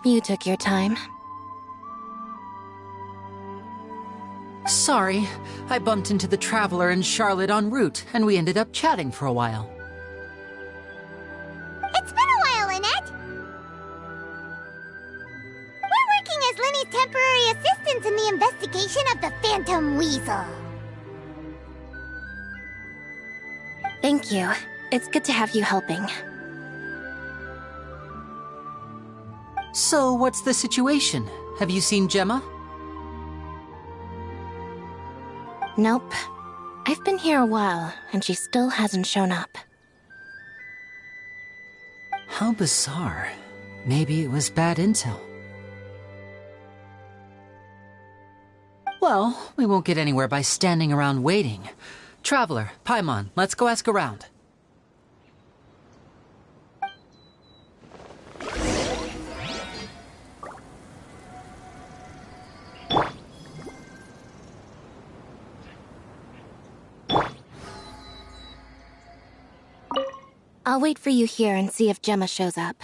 You took your time. Sorry, I bumped into the Traveler and Charlotte en route, and we ended up chatting for a while. It's been a while, Lynette! We're working as Lyney's temporary assistants in the investigation of the Phantom Weasel. Thank you. It's good to have you helping. So, what's the situation? Have you seen Gemma? Nope. I've been here a while, and she still hasn't shown up. How bizarre. Maybe it was bad intel. Well, we won't get anywhere by standing around waiting. Traveler, Paimon, let's go ask around. I'll wait for you here and see if Gemma shows up.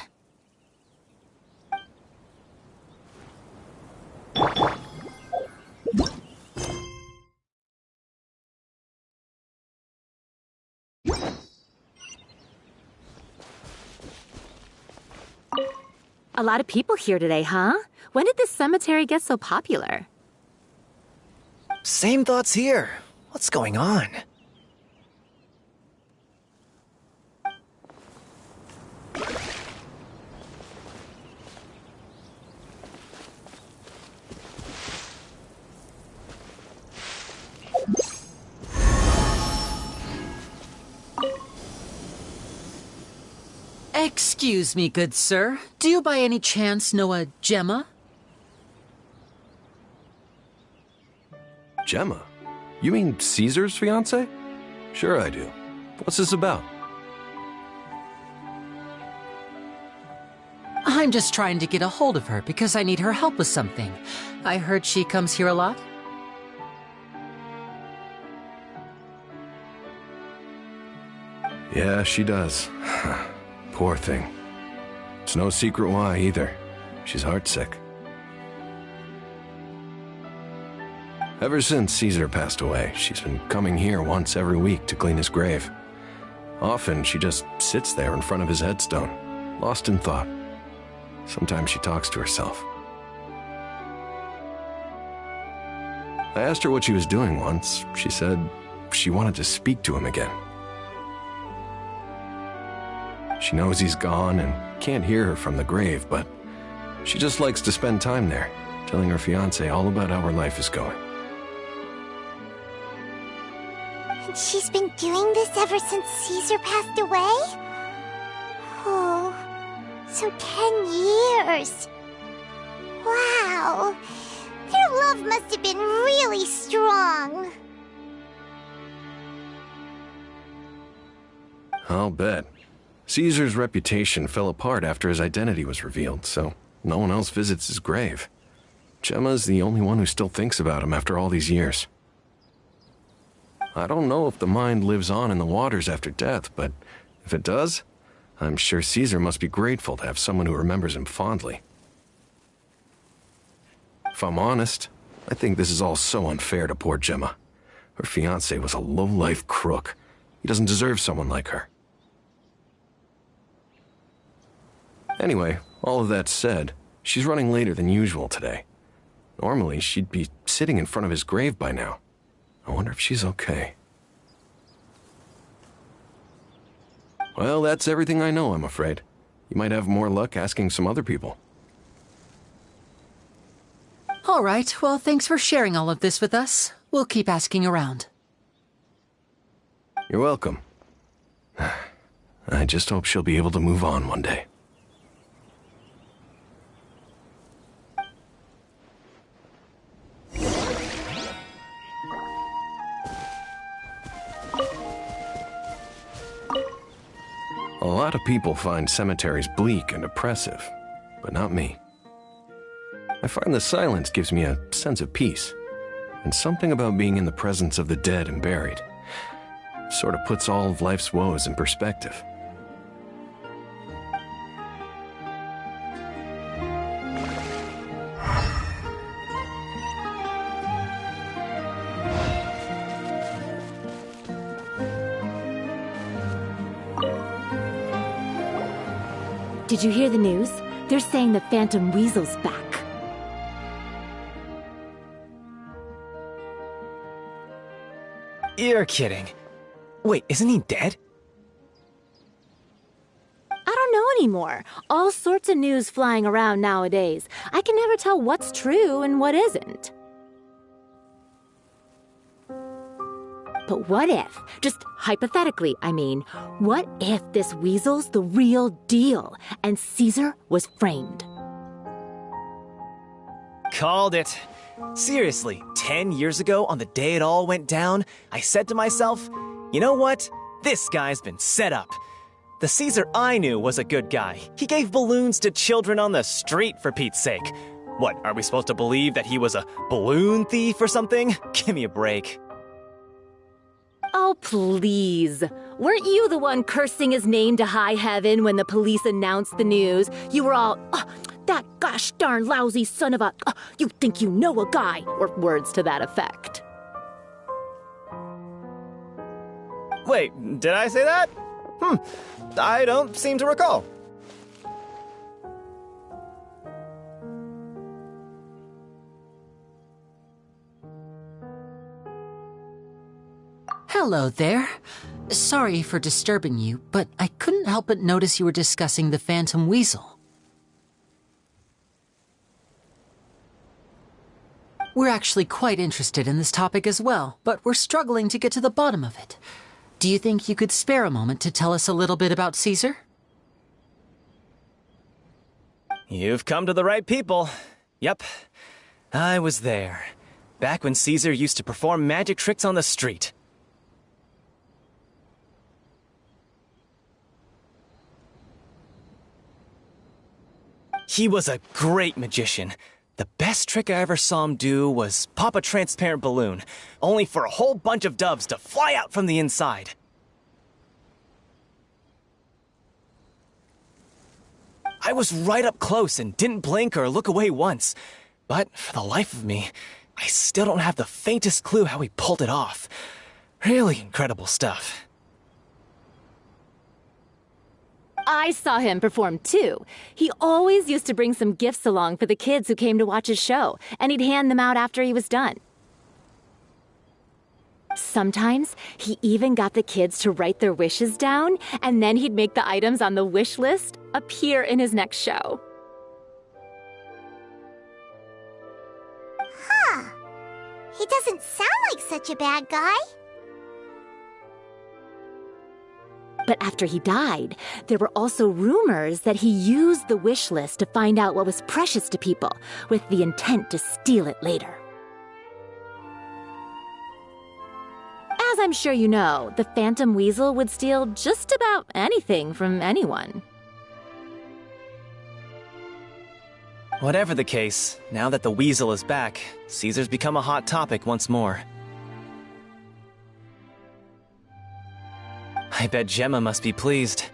A lot of people here today, huh? When did this cemetery get so popular? Same thoughts here. What's going on? Excuse me, good sir. Do you by any chance know a Gemma? Gemma? You mean Caesar's fiancé? Sure I do. What's this about? I'm just trying to get a hold of her because I need her help with something. I heard she comes here a lot. Yeah, she does. Poor thing. It's no secret why, either. She's heartsick. Ever since Caesar passed away, she's been coming here once every week to clean his grave. Often, she just sits there in front of his headstone, lost in thought. Sometimes she talks to herself. I asked her what she was doing once. She said she wanted to speak to him again. She knows he's gone and can't hear her from the grave, but she just likes to spend time there, telling her fiancé all about how her life is going. And she's been doing this ever since Caesar passed away? Oh, so 10 years. Wow, their love must have been really strong. I'll bet. Caesar's reputation fell apart after his identity was revealed, so no one else visits his grave. Gemma's the only one who still thinks about him after all these years. I don't know if the mind lives on in the waters after death, but if it does, I'm sure Caesar must be grateful to have someone who remembers him fondly. If I'm honest, I think this is all so unfair to poor Gemma. Her fiancé was a low-life crook. He doesn't deserve someone like her. Anyway, all of that said, she's running later than usual today. Normally, she'd be sitting in front of his grave by now. I wonder if she's okay. Well, that's everything I know, I'm afraid. You might have more luck asking some other people. All right, well, thanks for sharing all of this with us. We'll keep asking around. You're welcome. I just hope she'll be able to move on one day. A lot of people find cemeteries bleak and oppressive, but not me. I find the silence gives me a sense of peace, and something about being in the presence of the dead and buried sort of puts all of life's woes in perspective. Did you hear the news? They're saying the Phantom Weasel's back. You're kidding. Wait, isn't he dead? I don't know anymore. All sorts of news flying around nowadays. I can never tell what's true and what isn't. But what if, just hypothetically, I mean, what if this weasel's the real deal and Caesar was framed? Called it. Seriously, 10 years ago, on the day it all went down, I said to myself, you know what? This guy's been set up. The Caesar I knew was a good guy. He gave balloons to children on the street, for Pete's sake. What, are we supposed to believe that he was a balloon thief or something? Give me a break. Oh, please. Weren't you the one cursing his name to high heaven when the police announced the news? You were all, oh, that gosh darn lousy son of a, oh, you think you know a guy, or words to that effect. Wait, did I say that? I don't seem to recall. Hello there. Sorry for disturbing you, but I couldn't help but notice you were discussing the Phantom Weasel. We're actually quite interested in this topic as well, but we're struggling to get to the bottom of it. Do you think you could spare a moment to tell us a little bit about Caesar? You've come to the right people. Yep, I was there. Back when Caesar used to perform magic tricks on the street. He was a great magician. The best trick I ever saw him do was pop a transparent balloon, only for a whole bunch of doves to fly out from the inside. I was right up close and didn't blink or look away once. But for the life of me, I still don't have the faintest clue how he pulled it off. Really incredible stuff. I saw him perform too. He always used to bring some gifts along for the kids who came to watch his show, and he'd hand them out after he was done. Sometimes he even got the kids to write their wishes down, and then he'd make the items on the wish list appear in his next show. Huh. He doesn't sound like such a bad guy. But after he died, there were also rumors that he used the wish list to find out what was precious to people, with the intent to steal it later. As I'm sure you know, the Phantom Weasel would steal just about anything from anyone. Whatever the case, now that the Weasel is back, Caesar's become a hot topic once more. I bet Gemma must be pleased.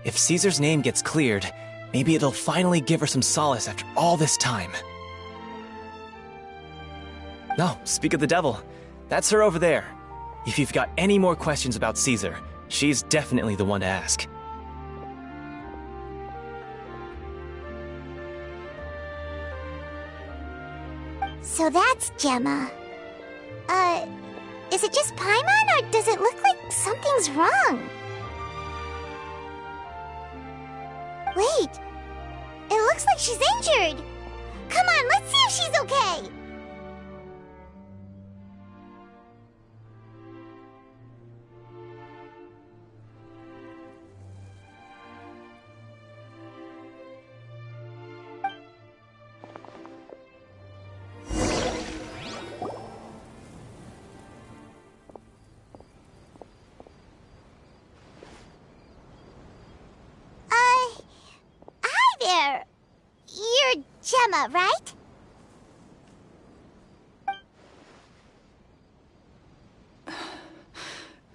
If Caesar's name gets cleared, maybe it'll finally give her some solace after all this time. No, speak of the devil. That's her over there. If you've got any more questions about Caesar, she's definitely the one to ask. So that's Gemma. Is it just Paimon, or does it look like something's wrong? Wait, it looks like she's injured. Come on, let's see if she's okay. Hi there. You're Gemma, right?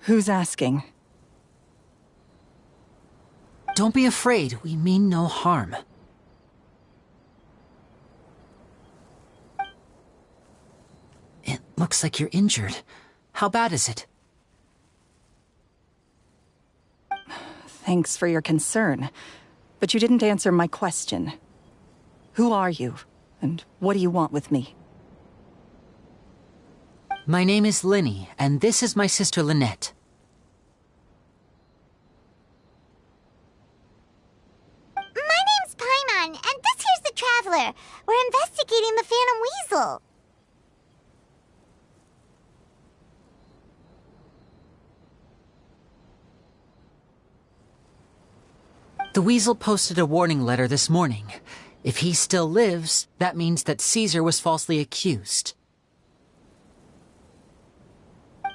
Who's asking? Don't be afraid, we mean no harm. It looks like you're injured. How bad is it? Thanks for your concern, but you didn't answer my question. Who are you, and what do you want with me? My name is Lyney, and this is my sister Lynette. My name's Paimon, and this here's the Traveler. We're investigating the Phantom Weasel. The Weasel posted a warning letter this morning. If he still lives, that means that Caesar was falsely accused.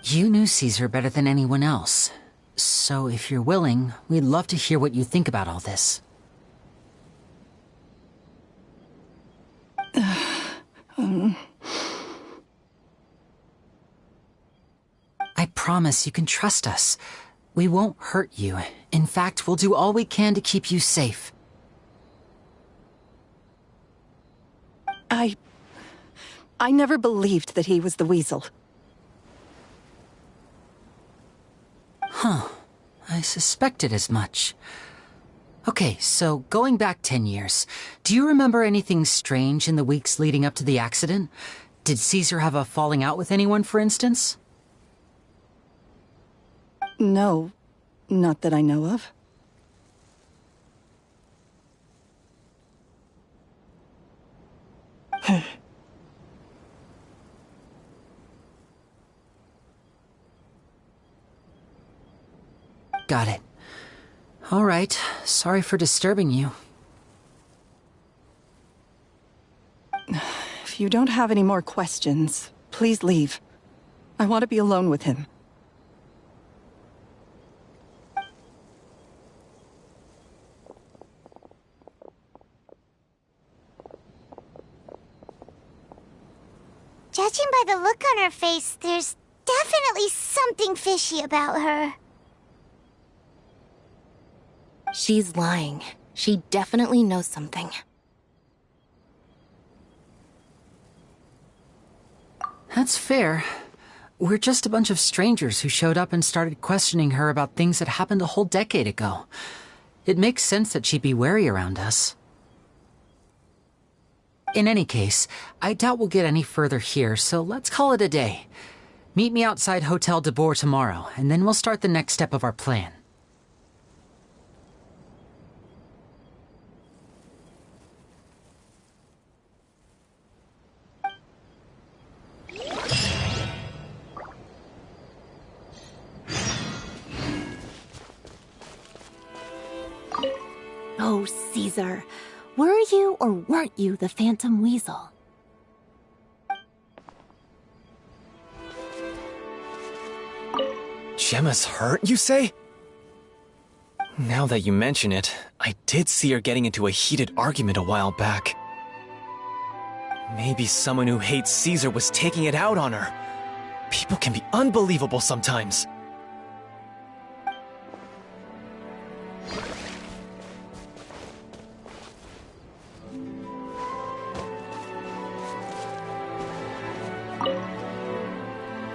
You knew Caesar better than anyone else. So if you're willing, we'd love to hear what you think about all this. I promise you can trust us. We won't hurt you. In fact, we'll do all we can to keep you safe. I never believed that he was the Weasel. Huh. I suspected as much. Okay, so going back 10 years, do you remember anything strange in the weeks leading up to the accident? Did Caesar have a falling out with anyone, for instance? No, not that I know of. Got it. All right. Sorry for disturbing you. If you don't have any more questions, please leave. I want to be alone with him. Judging by the look on her face, there's definitely something fishy about her. She's lying. She definitely knows something. That's fair. We're just a bunch of strangers who showed up and started questioning her about things that happened a whole decade ago. It makes sense that she'd be wary around us. In any case, I doubt we'll get any further here, so let's call it a day. Meet me outside Hotel de Boer tomorrow, and then we'll start the next step of our plan. Oh, Caesar. Were you or weren't you the Phantom Weasel? Gemma's hurt, you say? Now that you mention it, I did see her getting into a heated argument a while back. Maybe someone who hates Caesar was taking it out on her. People can be unbelievable sometimes.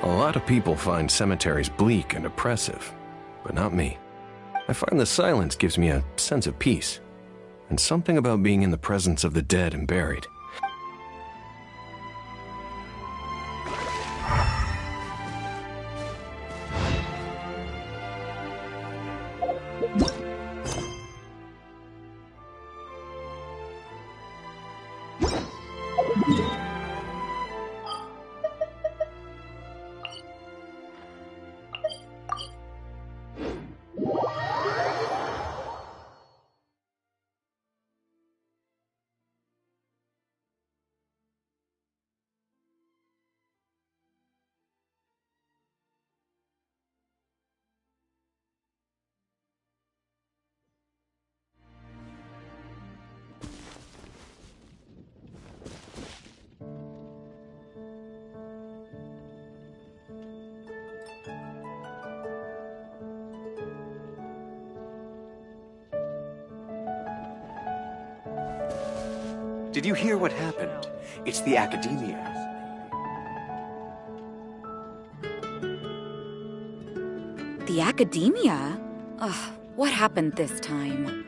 A lot of people find cemeteries bleak and oppressive, but not me. I find the silence gives me a sense of peace, and something about being in the presence of the dead and buried. Did you hear what happened? It's the Academia. The Academia? Ugh, what happened this time?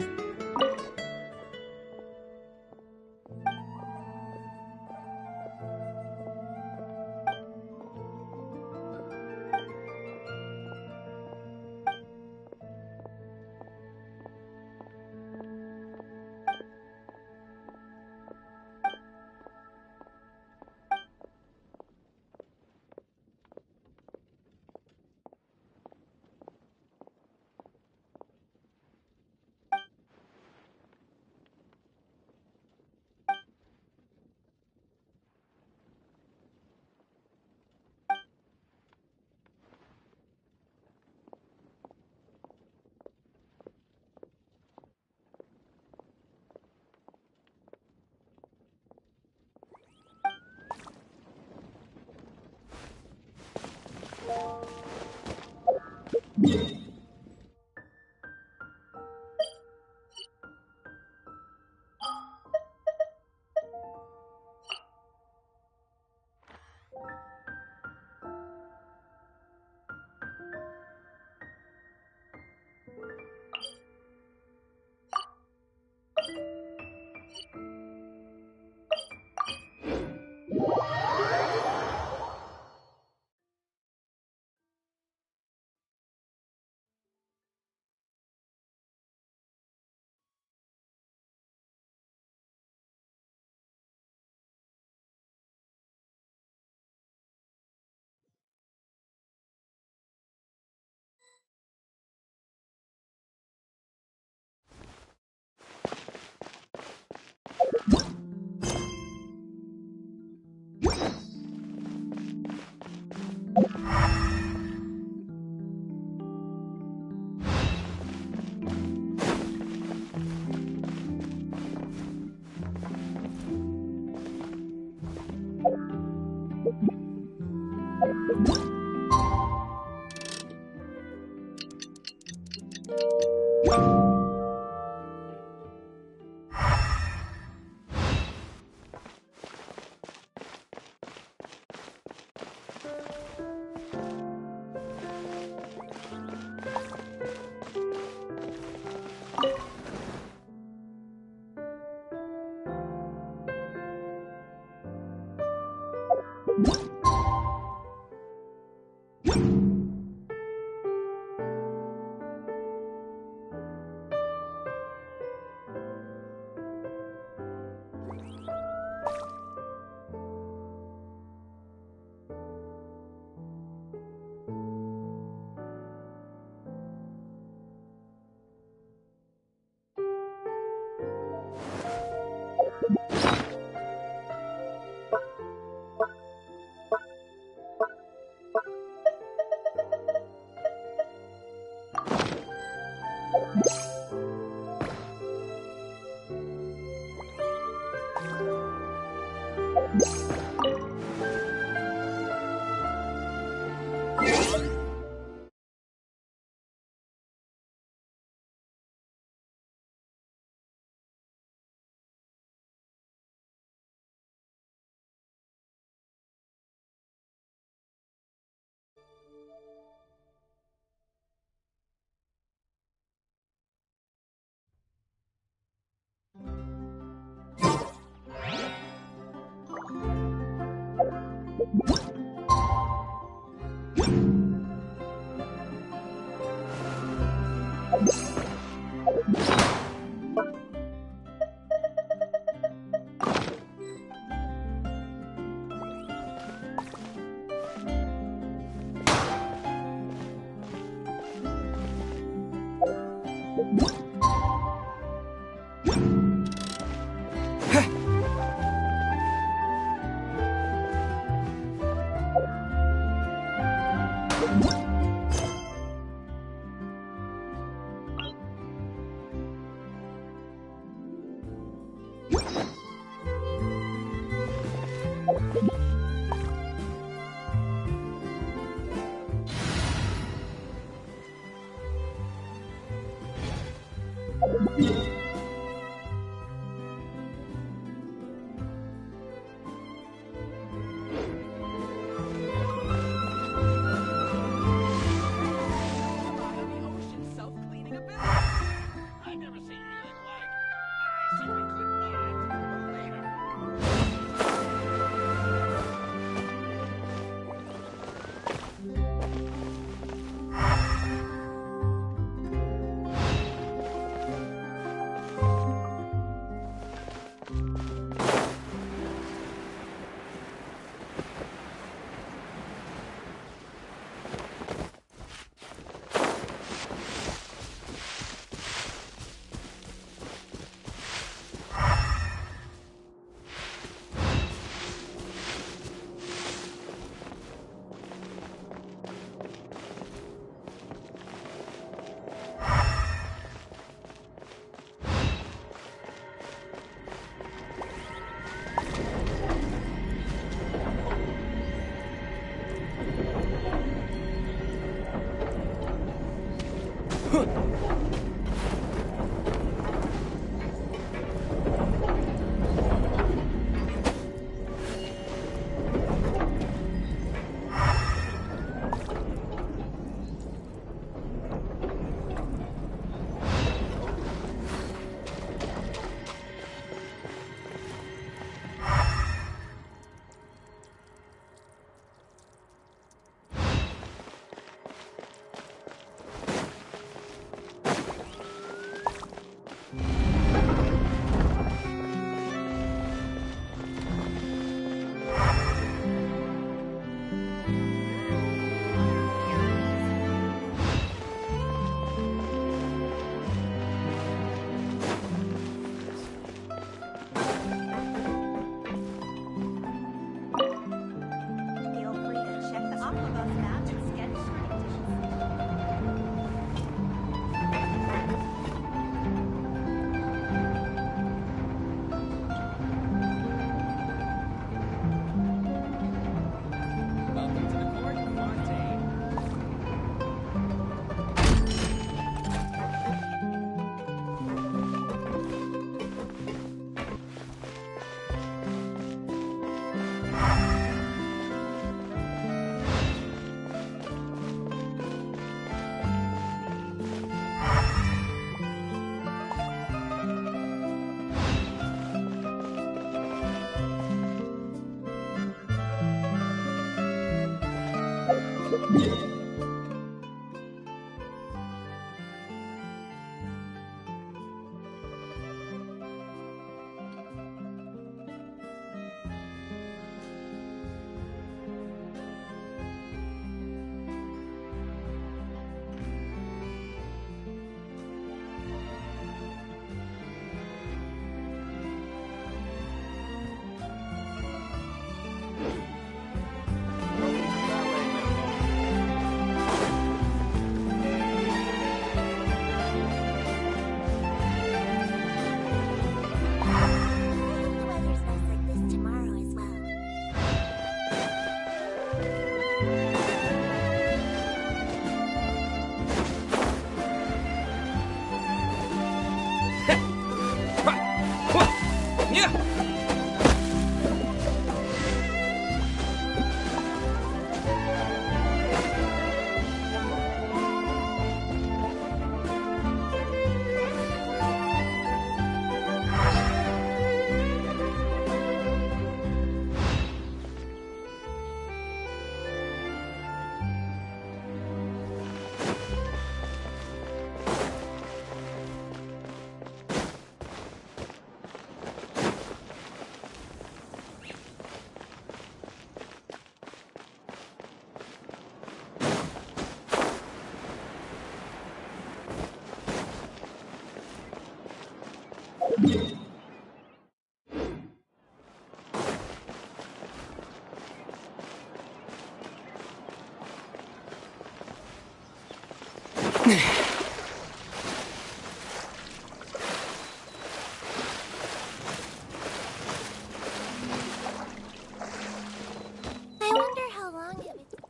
I wonder how long it would...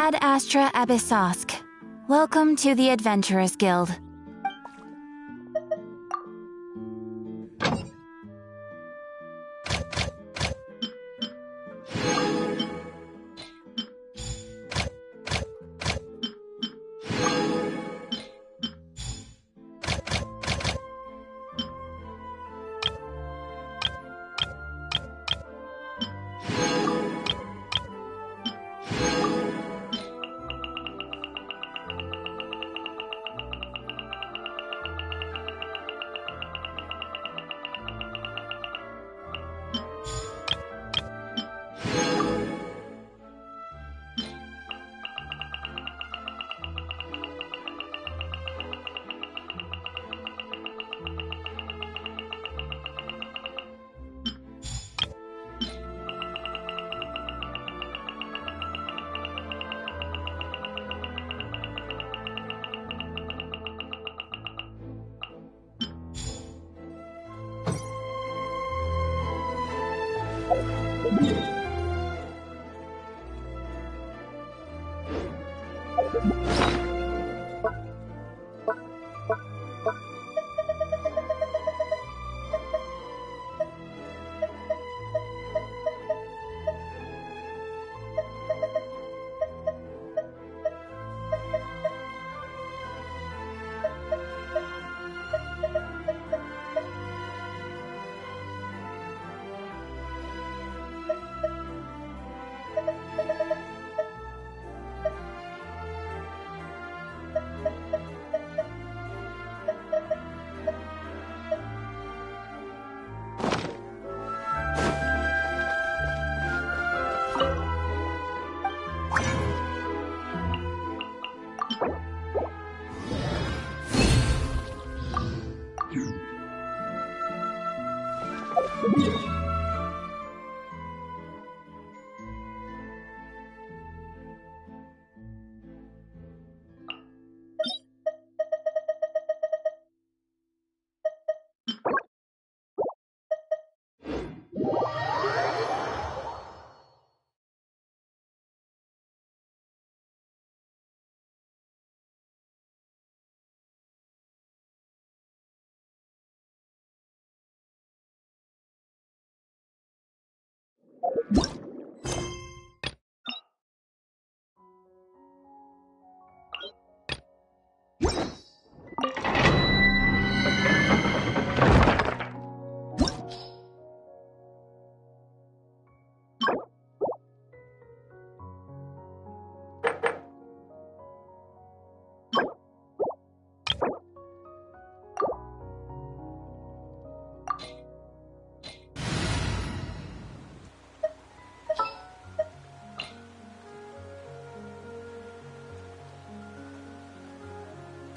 Ad Astra Abyssosk. Welcome to the Adventurers Guild.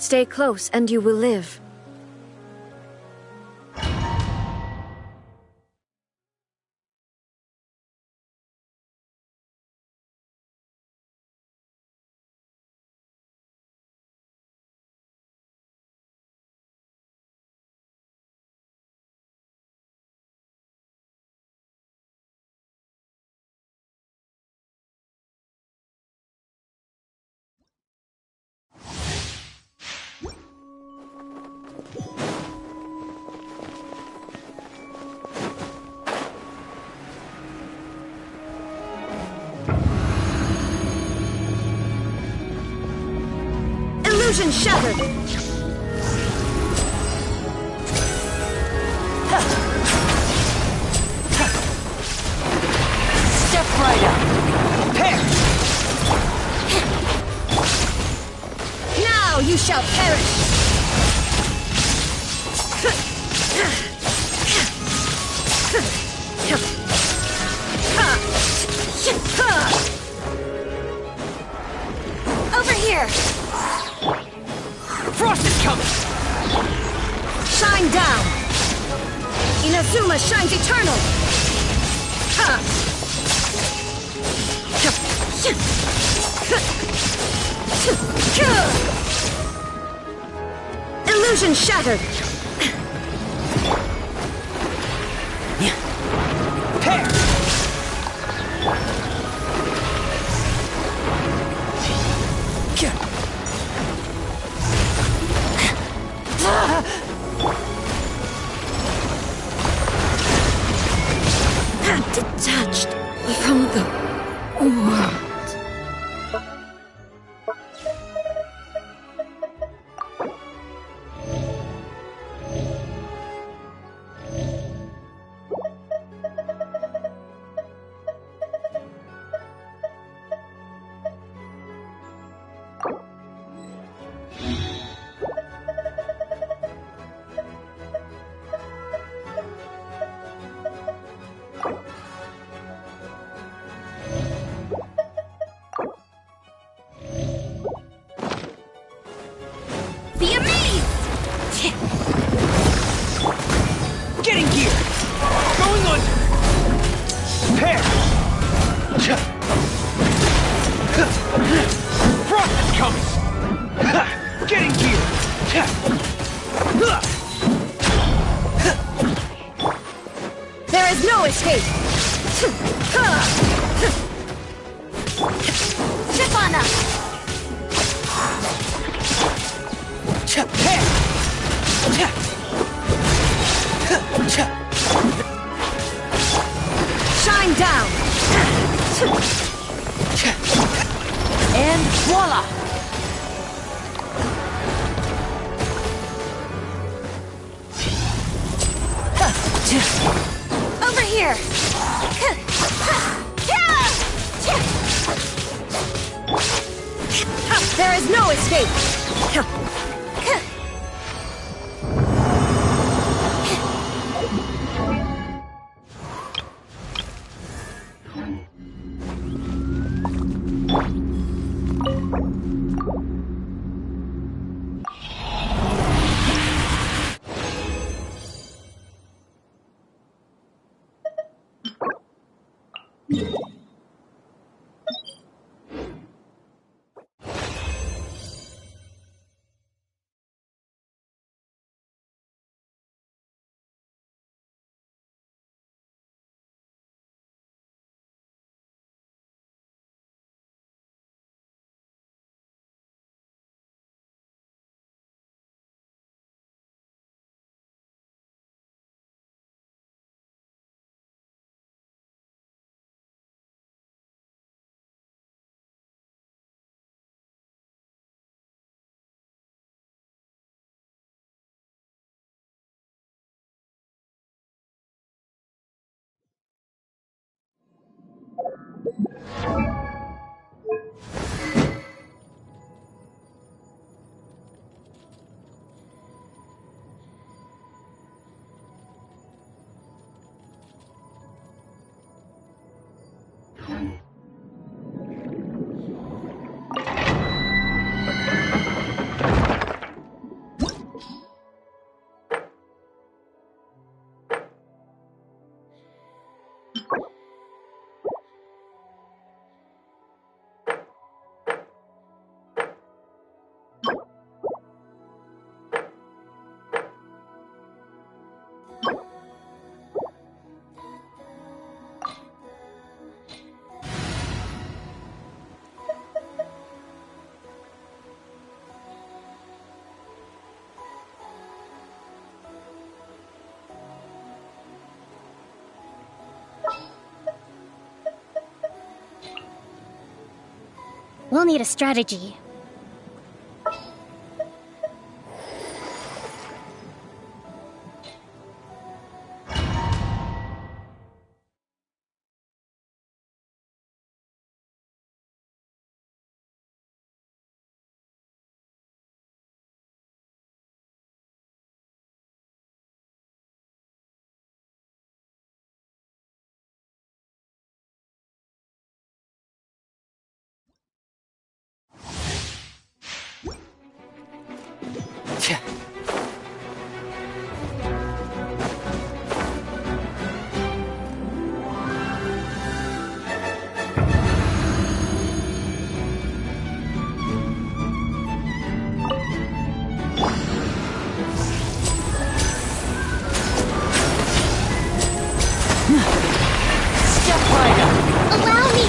Stay close and you will live. Illusion shattered! Step right up! Here! Now you shall perish! Over here! Frost is coming! Shine down! Inazuma shines eternal! Illusion shattered! Be amazed! Getting gear! Going under! Pair! Frost is coming! Getting gear! There is no escape! Chipana! Shine down! And voila! Over here! There is no escape! We'll need a strategy. Allow me!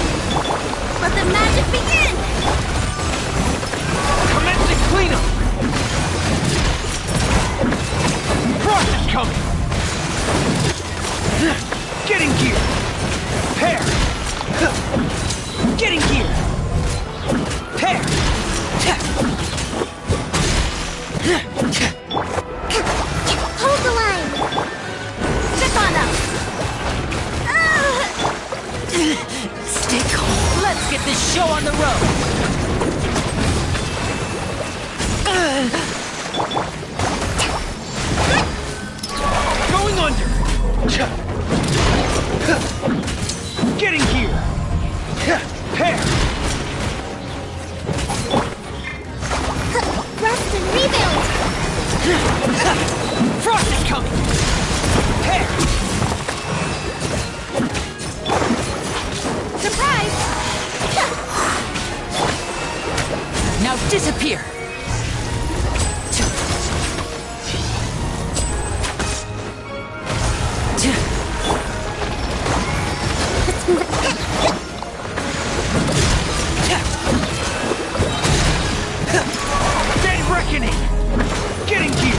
Let the magic begin! Commencing cleanup! Frost is coming! Getting gear! Pair! Getting gear! Pair! Hold the line! Chipana! Stay calm. Let's get this show on the road. Going under! Getting gear! Pair! Rest and rebuild! Now disappear! Dead reckoning! Getting gear!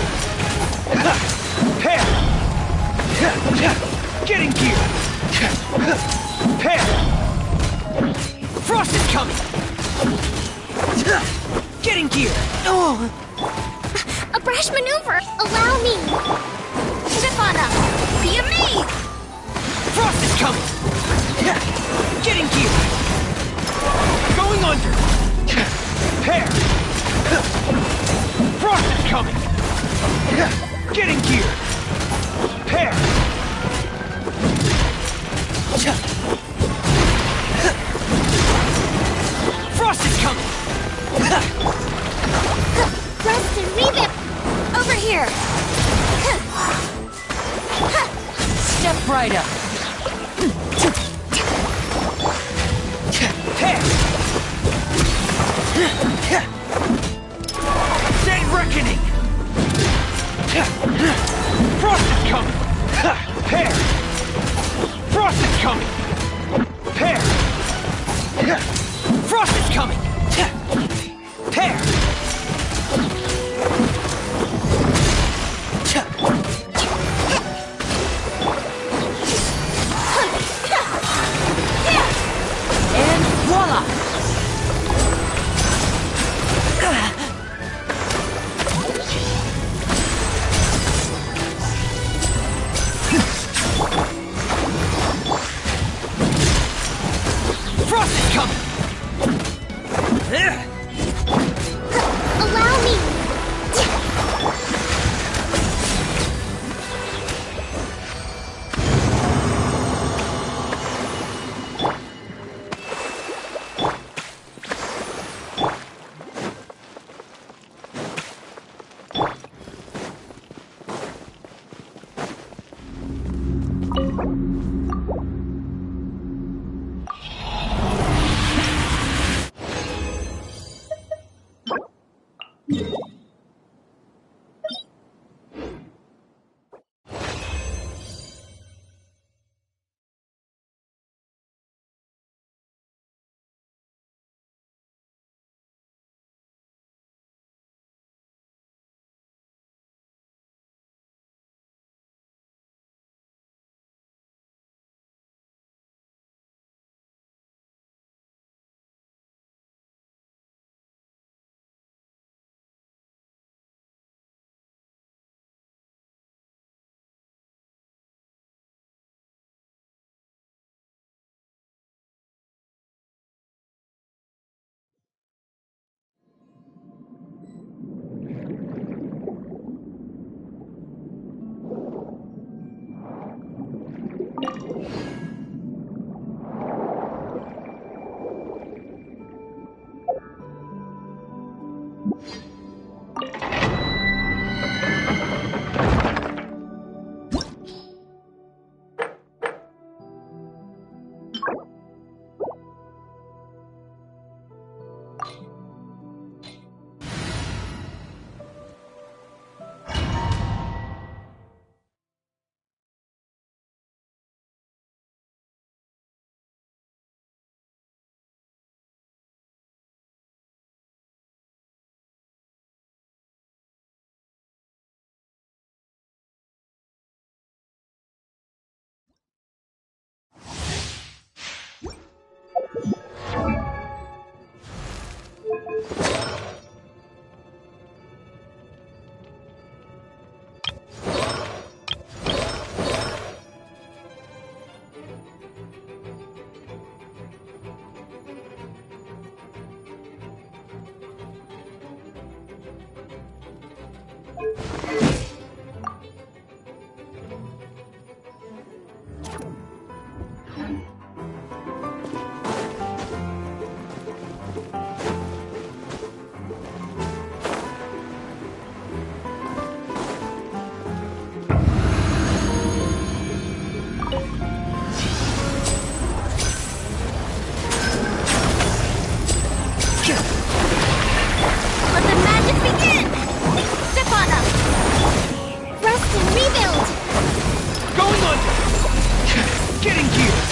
Pair! Getting gear! Pair! Frost is coming! Getting gear! Oh! A brash maneuver! Allow me! Stefana! Be amazed! Frost is coming! Getting gear! Going under! Pair! Frost is coming! Getting gear! Pair! Frost is coming! Rest and revamp! Over here! Step right up! Dead reckoning! Frost is coming! Pair! Frost is coming! Pair! Frost is coming! Pair! And voila! Frost is coming! Allow me! and rebuild! Going under! Getting geared!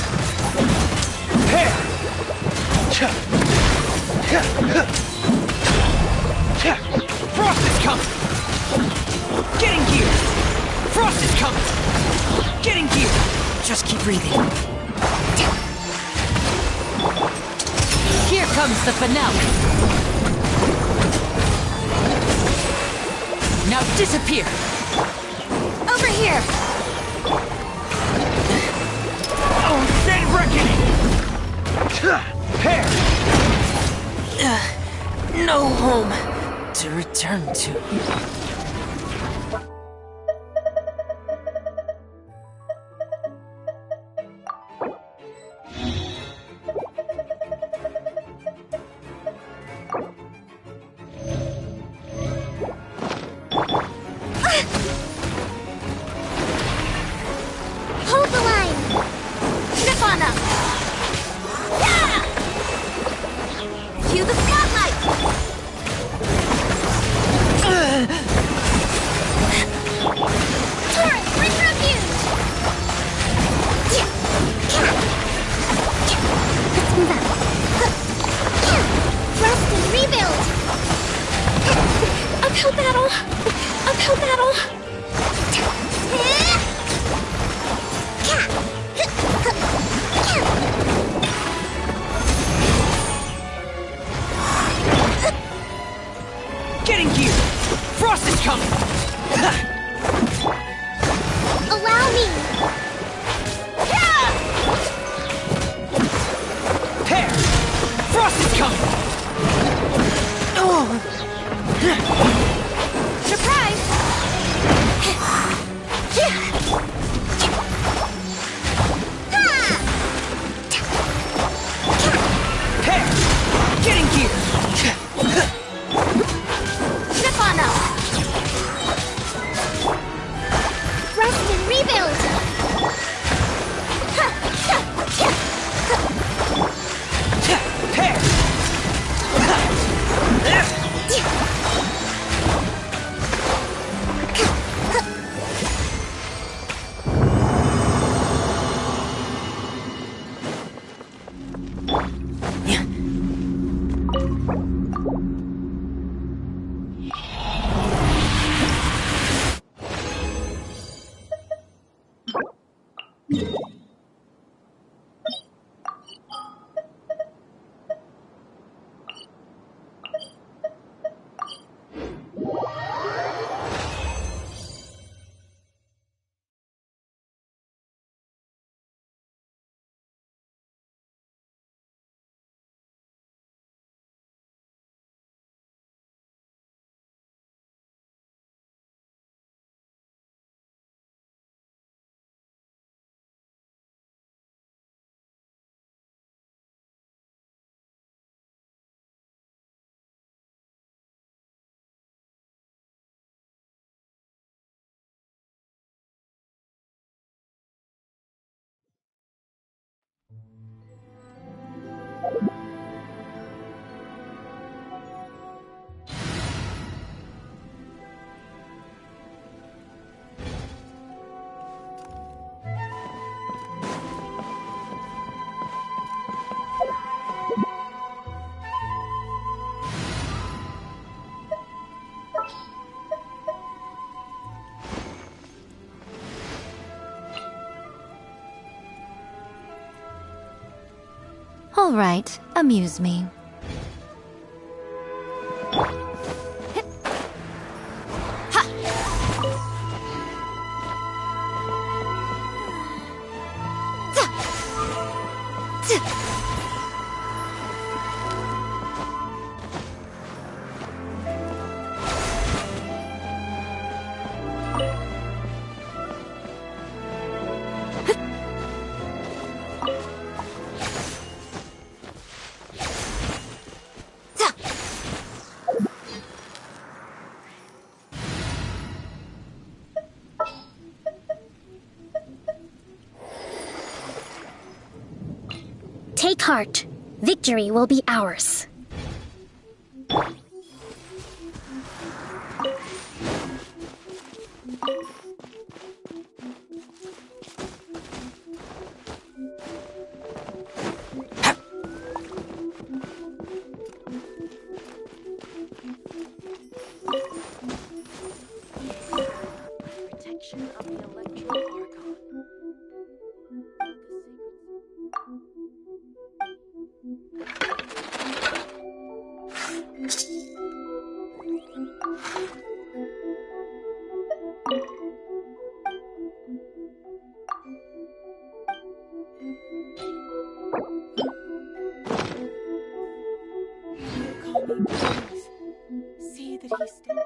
Prepare! Frost is coming! Getting geared! Frost is coming! Getting geared! Just keep breathing. Here comes the finale. Now disappear. Over here! Oh, dead reckoning! Prepare! No home to return to. Hold the line! Nirvana! Yeah! Cue the spotlight! Torrent, bring refuge! Let's move out. Rest and rebuild! Uphill battle! Uphill battle! Getting geared! Frost is coming! Allow me! Prepare! Frost is coming! Surprise! Prepare! Getting geared! Nirvana! Rest and rebuild! Prepare! All right, amuse me. Take heart. Victory will be ours. See that he stays.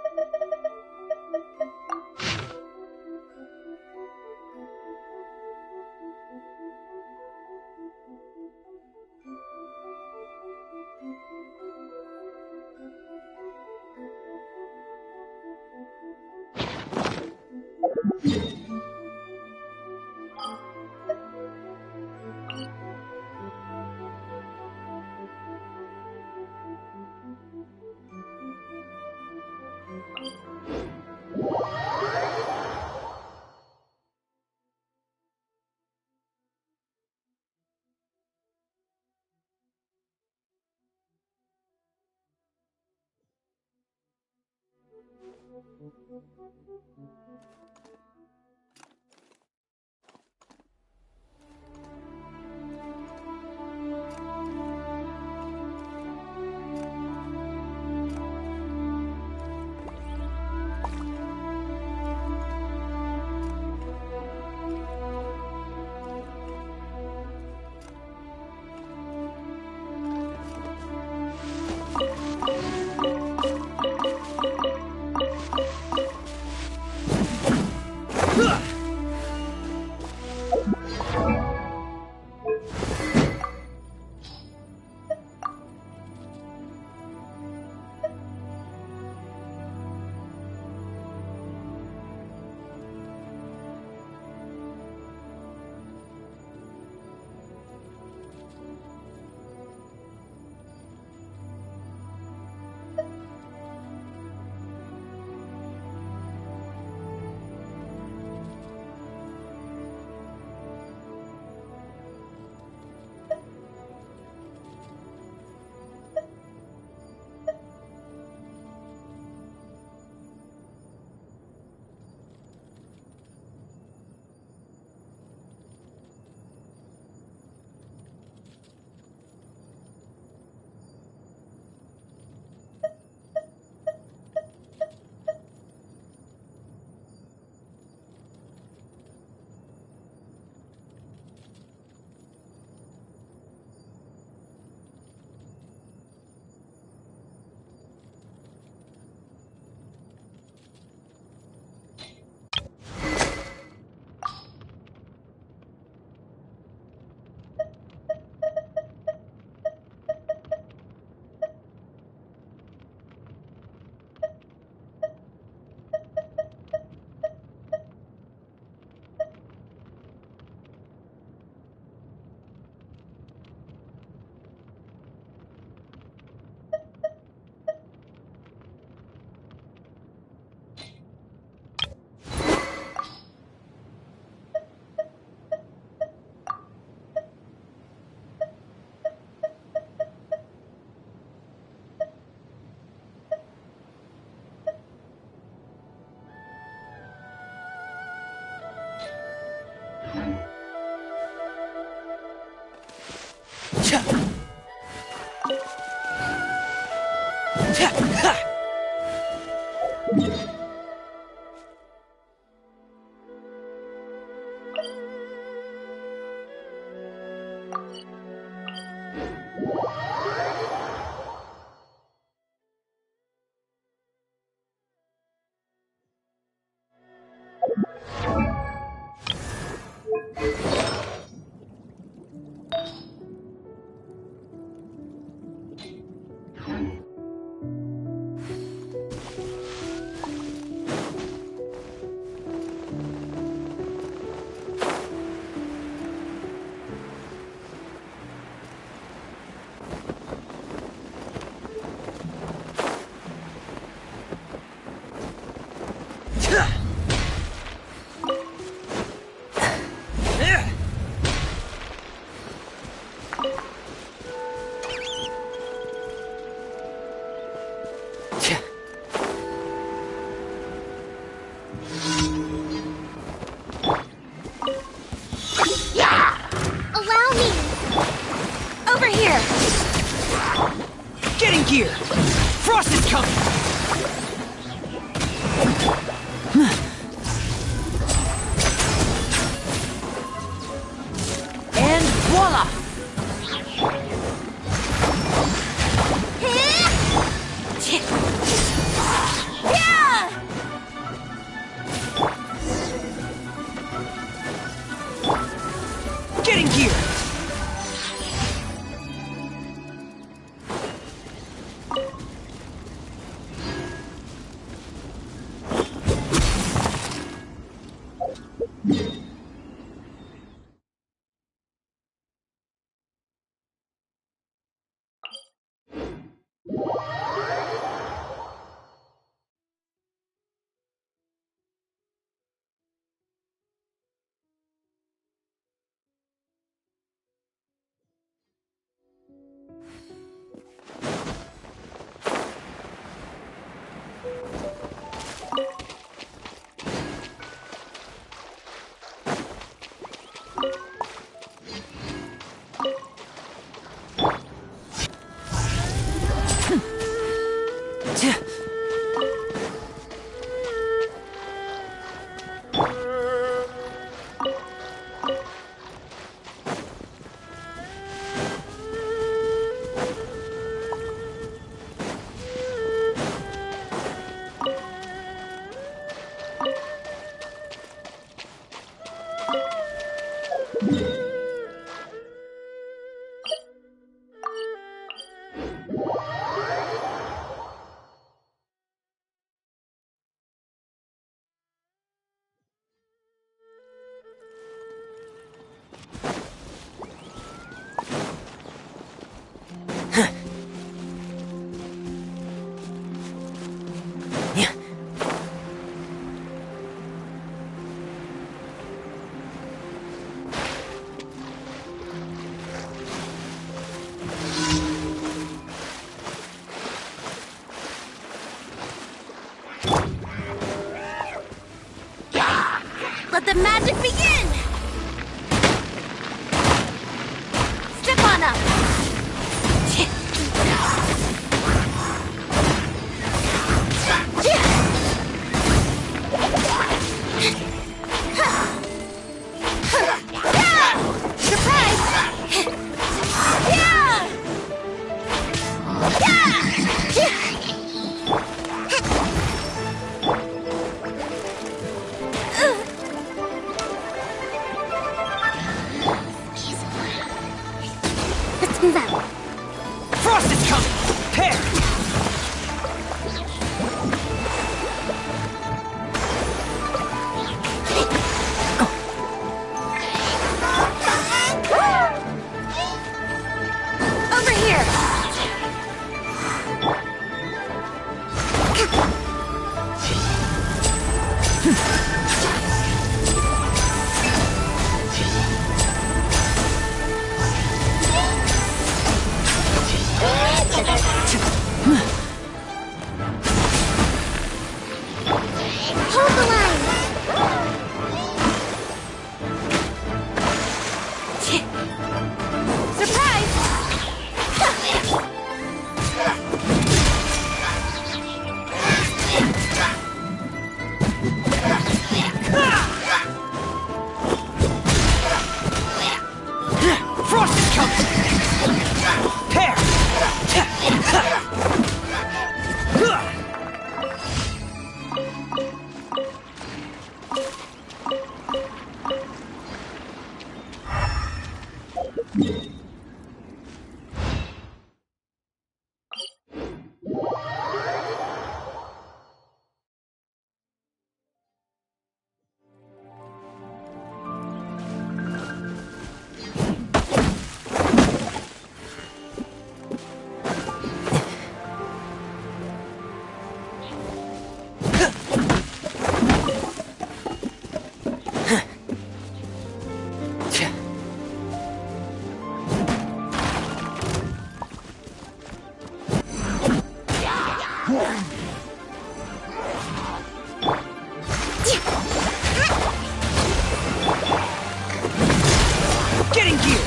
Frost is coming! And voila! Getting here! Let the magic begin! Step on up! Surprise! Let's move out. Frost is coming! Here! Over here! Hold the line! Surprise! Frost is coming! Here! Getting gear!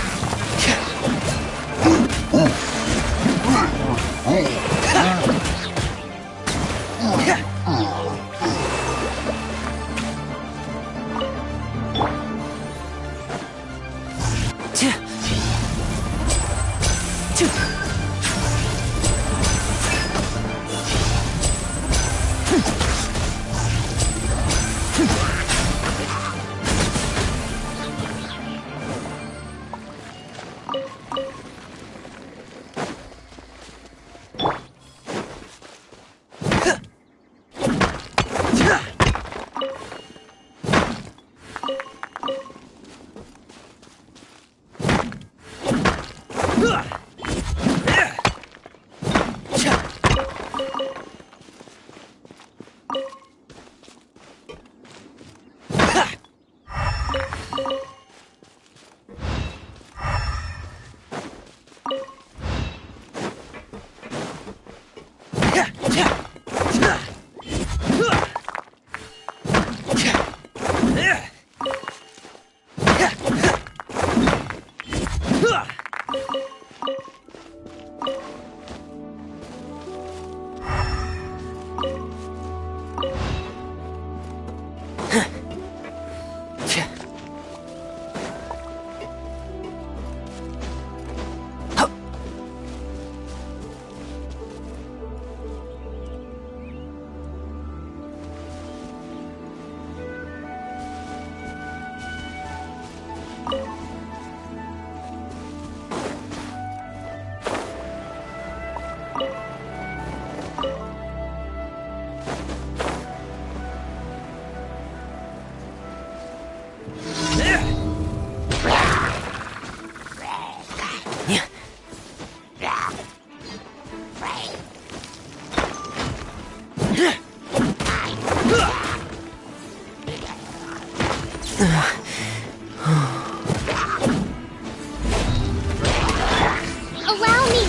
Allow me!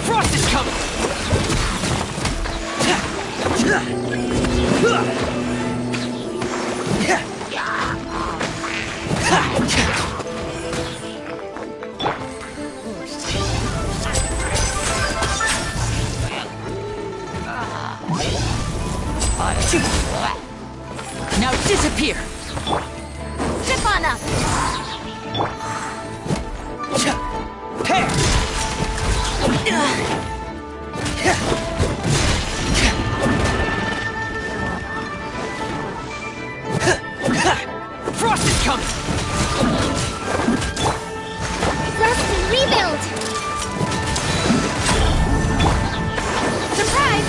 Frost is coming! Now disappear! Zip on up! Pair! Frost is coming! Rest and rebuild! Surprise!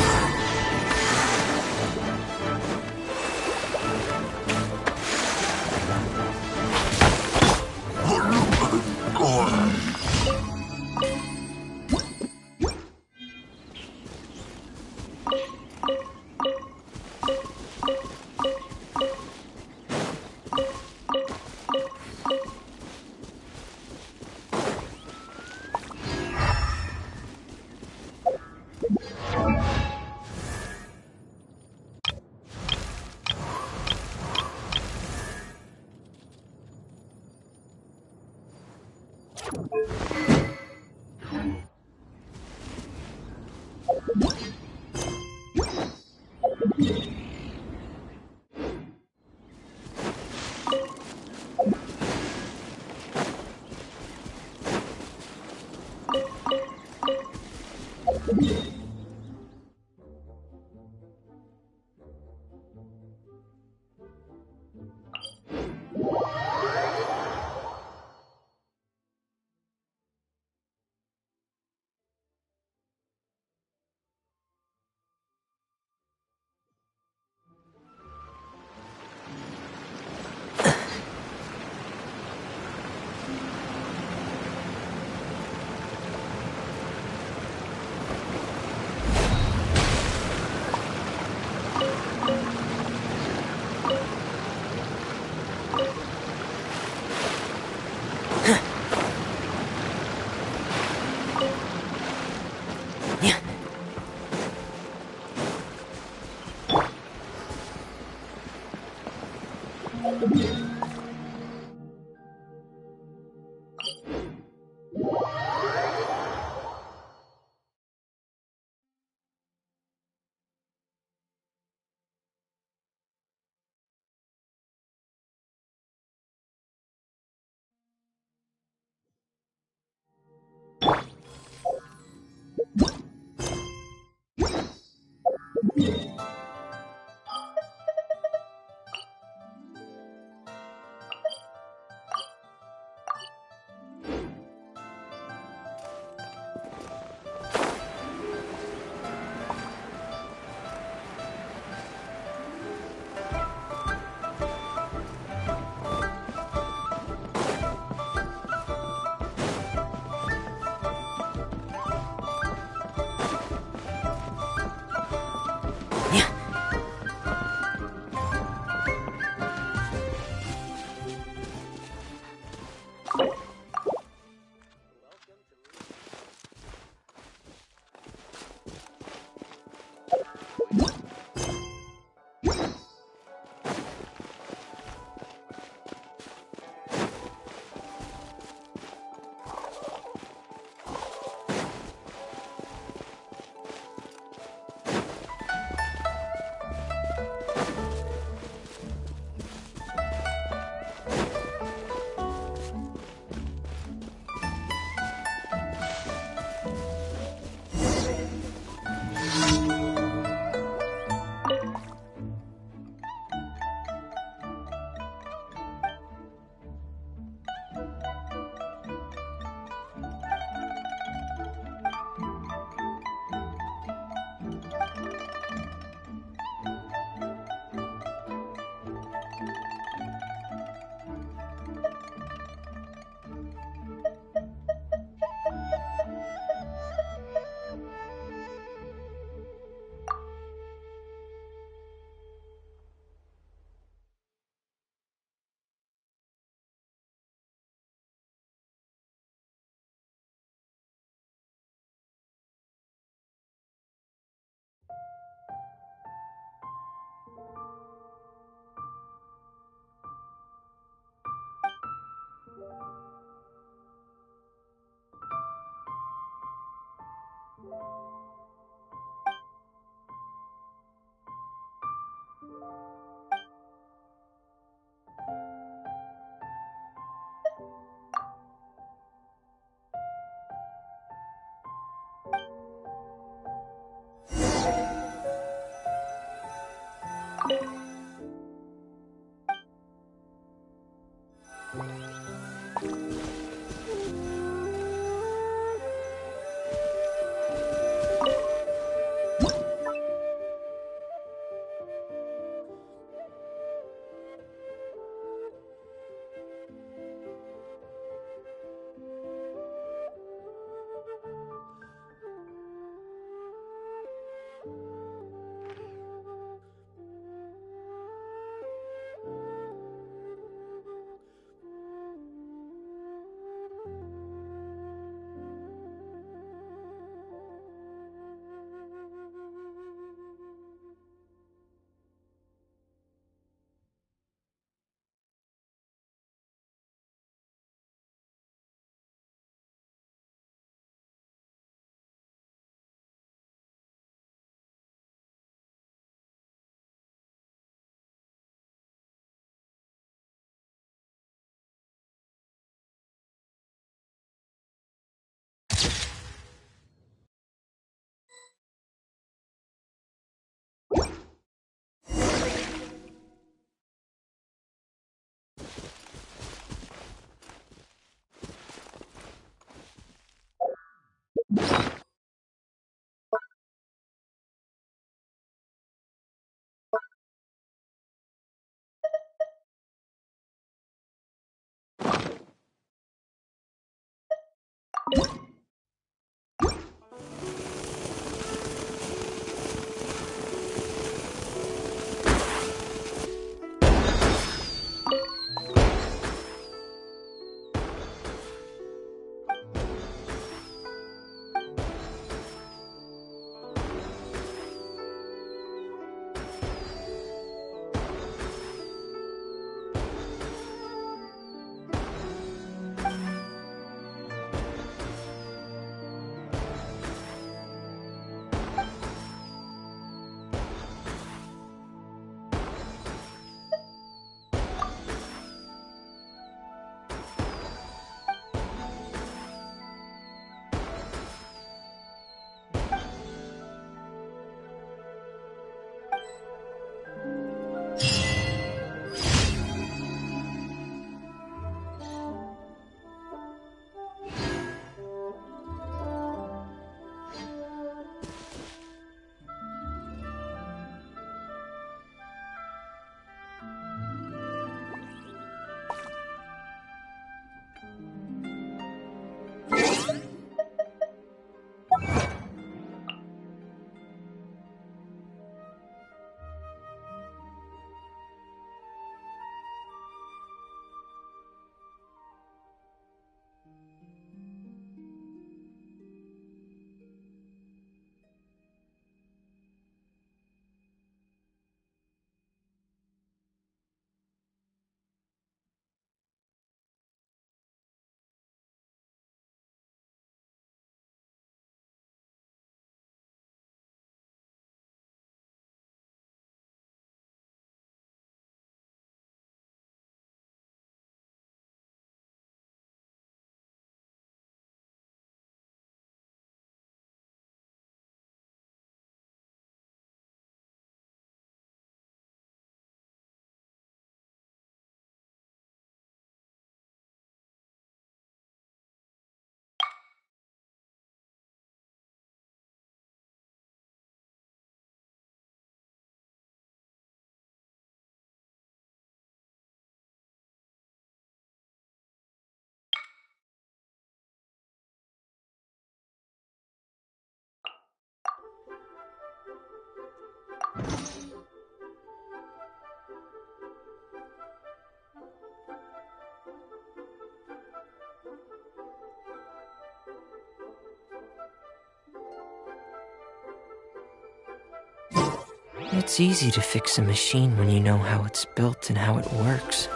It's easy to fix a machine when you know how it's built and how it works.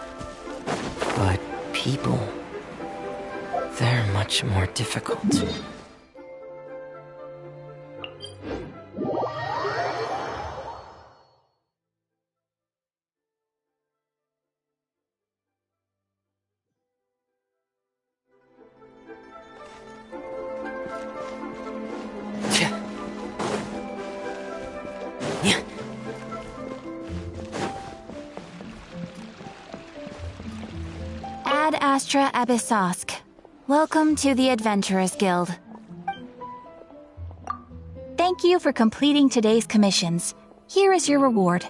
But people, they're much more difficult. Ad Astra Abyssosk. Welcome to the Adventurers Guild. Thank you for completing today's commissions. Here is your reward.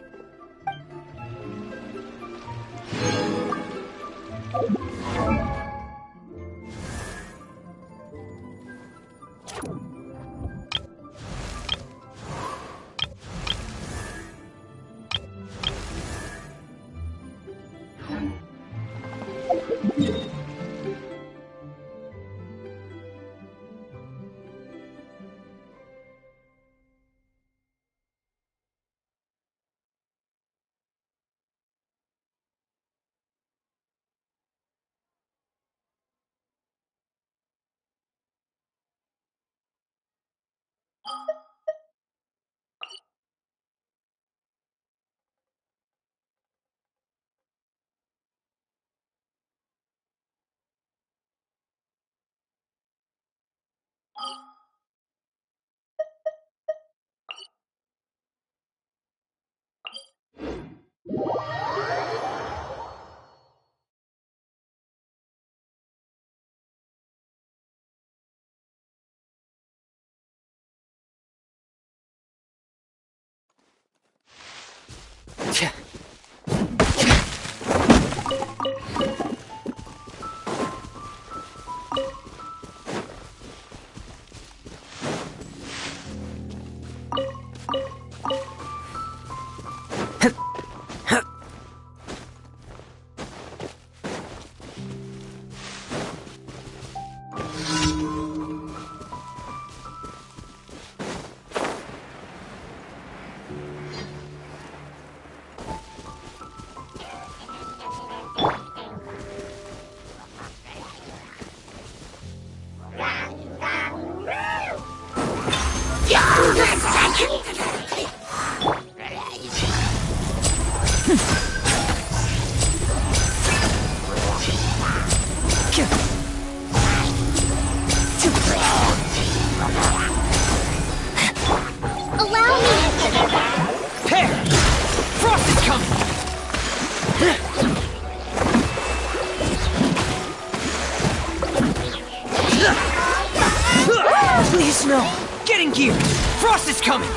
Please, no! Get in gear! Frost is coming!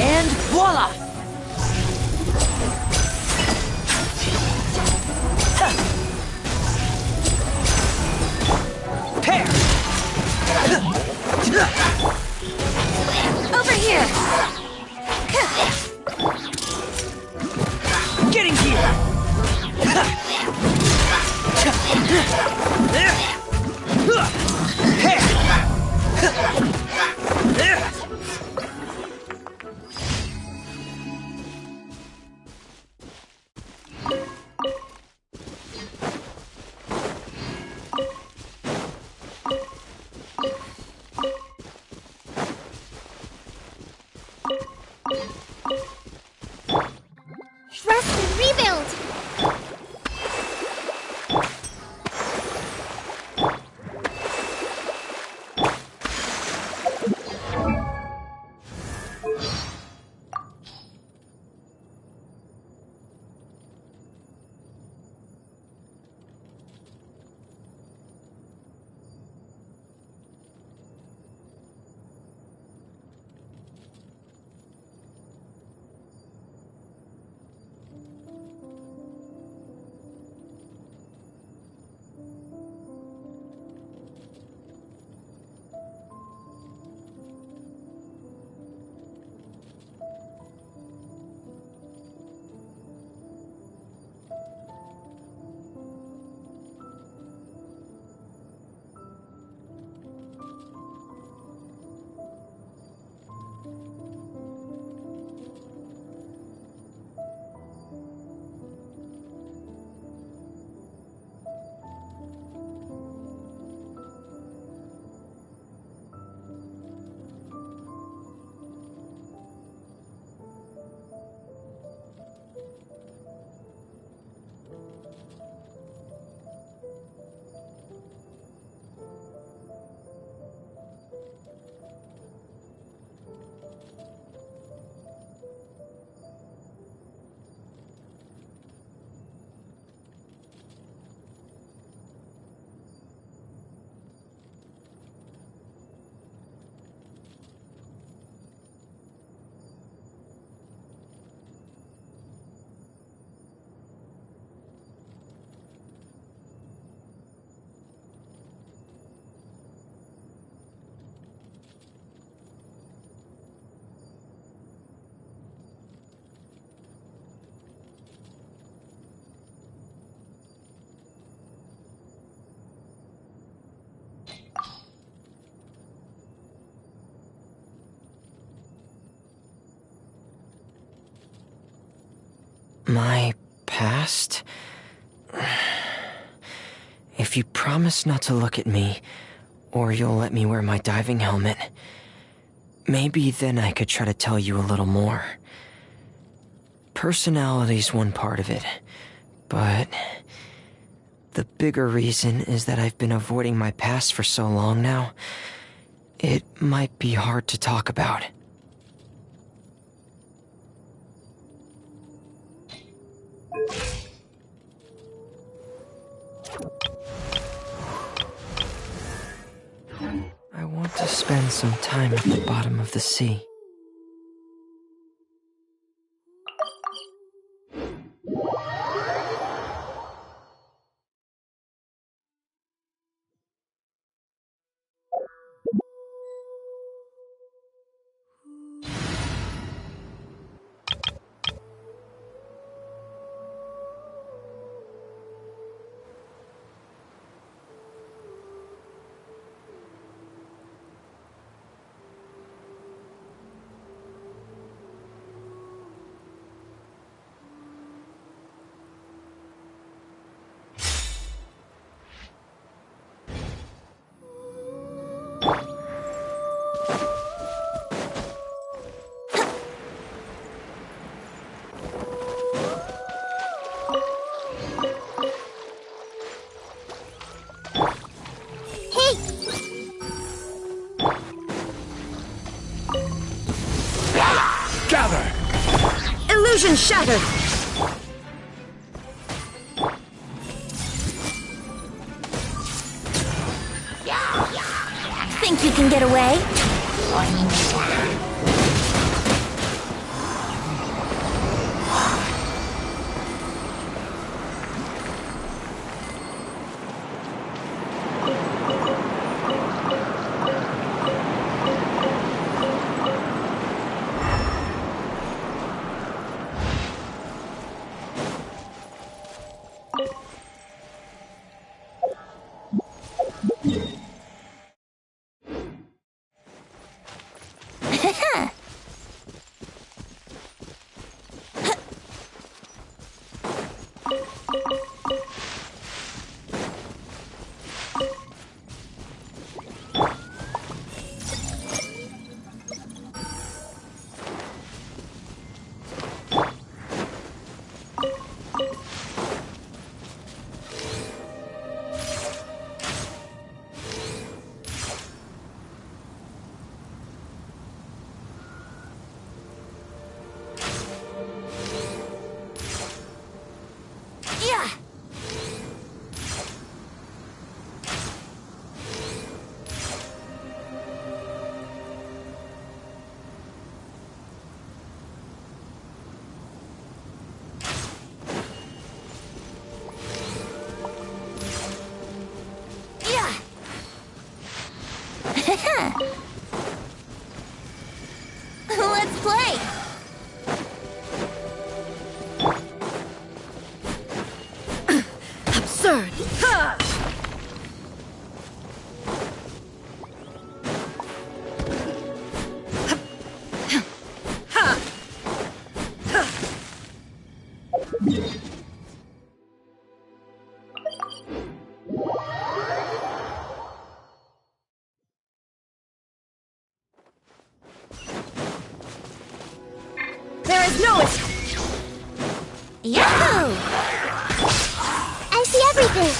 And voila! Pair! Over here! Get in gear! Trust and rebuild! My past? If you promise not to look at me, or you'll let me wear my diving helmet, maybe then I could try to tell you a little more. Personality's one part of it, but the bigger reason is that I've been avoiding my past for so long now, it might be hard to talk about. I want to spend some time at the bottom of the sea. Illusion shattered! Think you can get away? Let's play! Absurd! Ha! There is no escape! Yahoo! I see everything!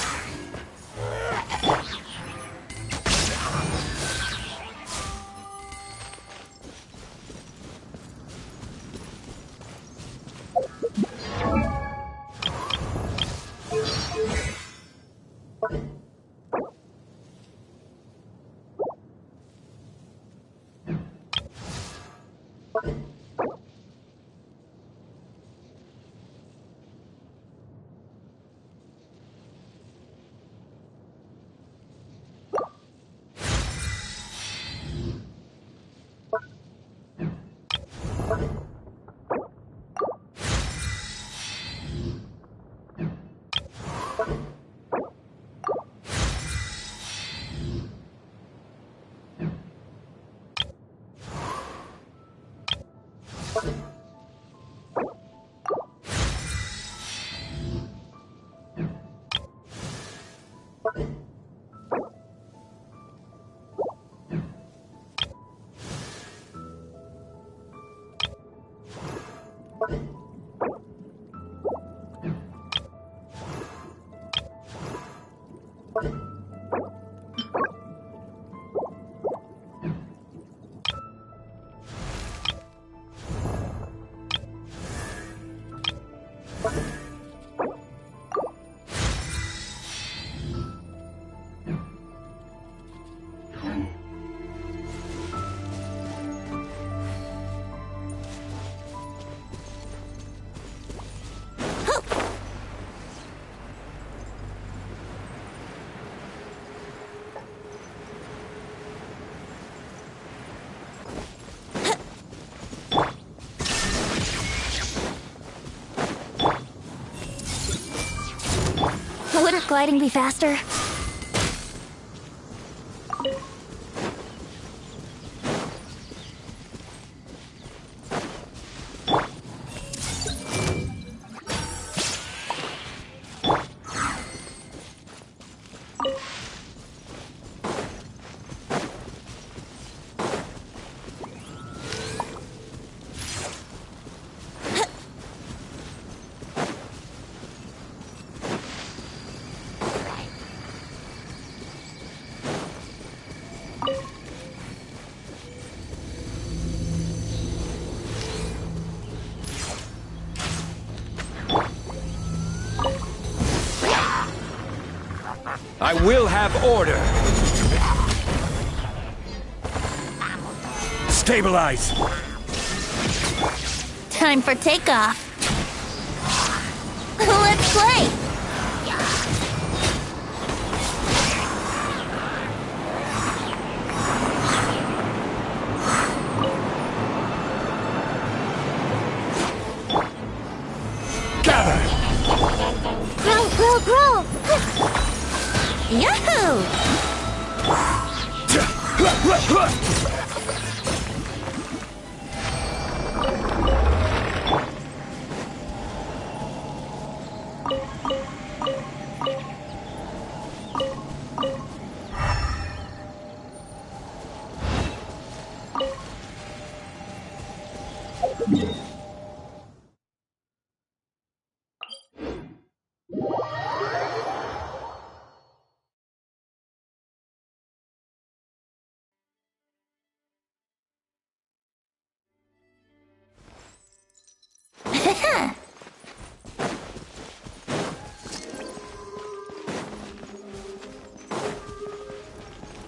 gliding be faster? I will have order. Stabilize. Time for takeoff. Let's play! Gather! Grow! Yahoo!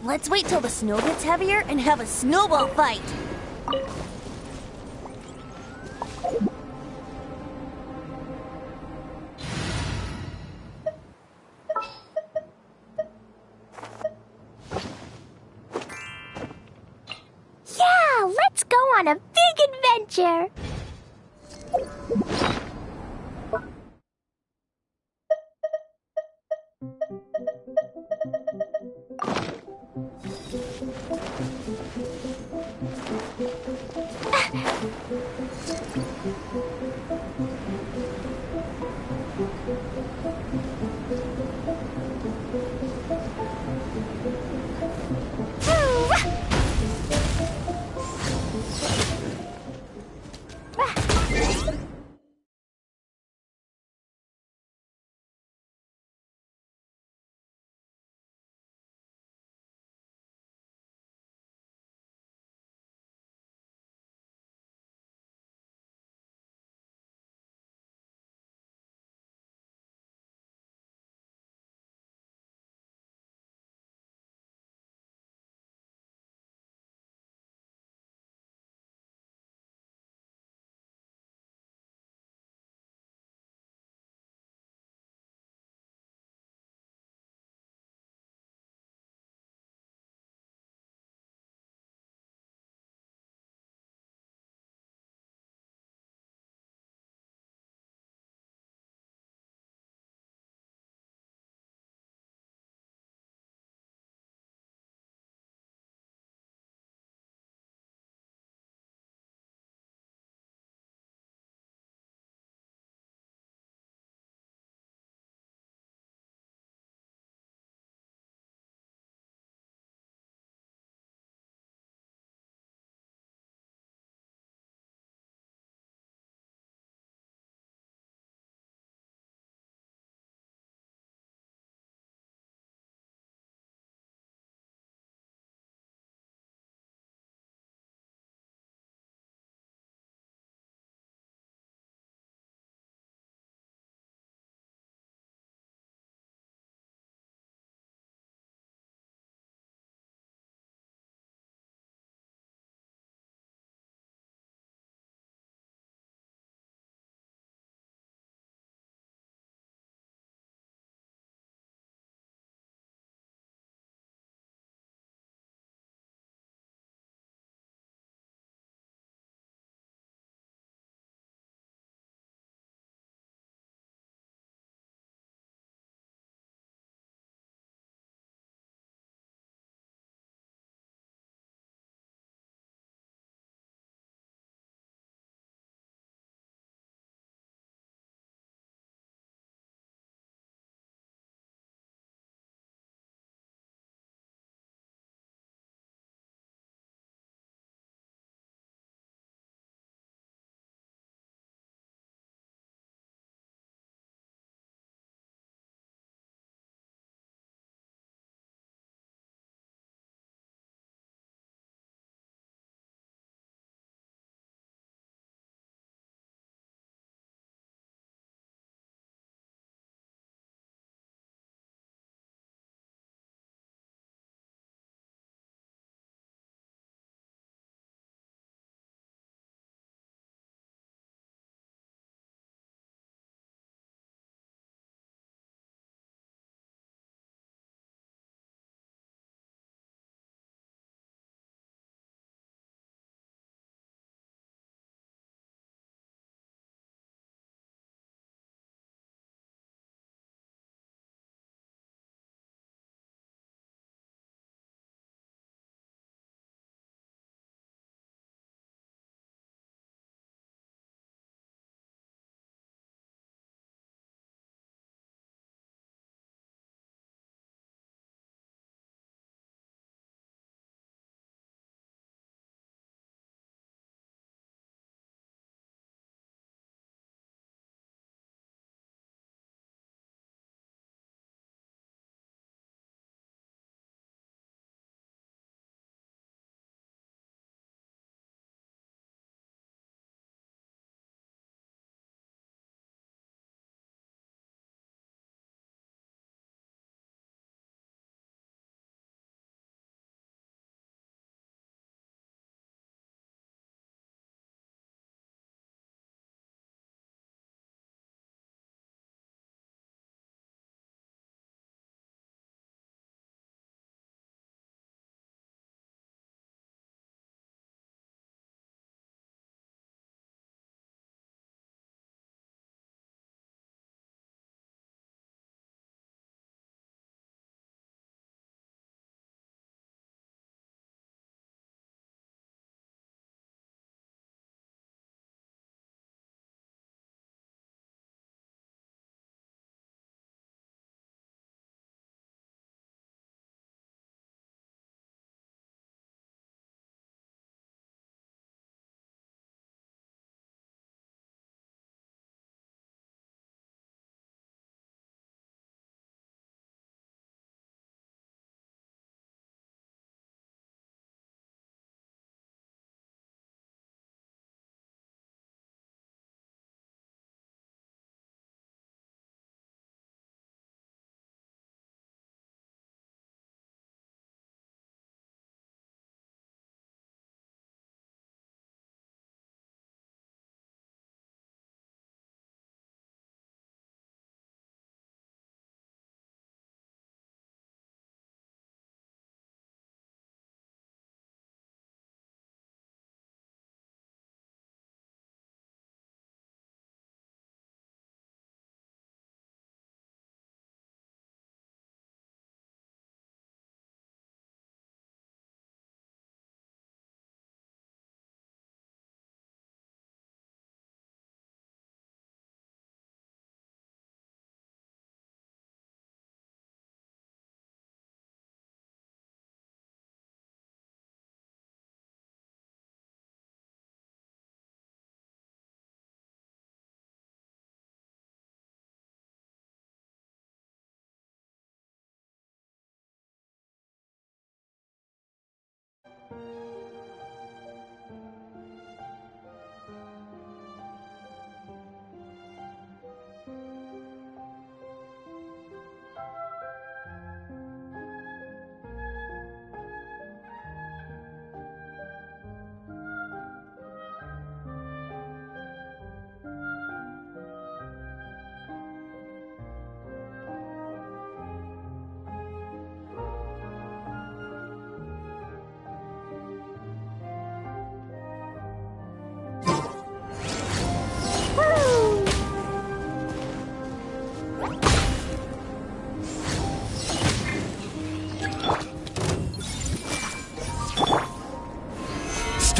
Let's wait till the snow gets heavier and have a snowball fight. Yeah, let's go on a big adventure.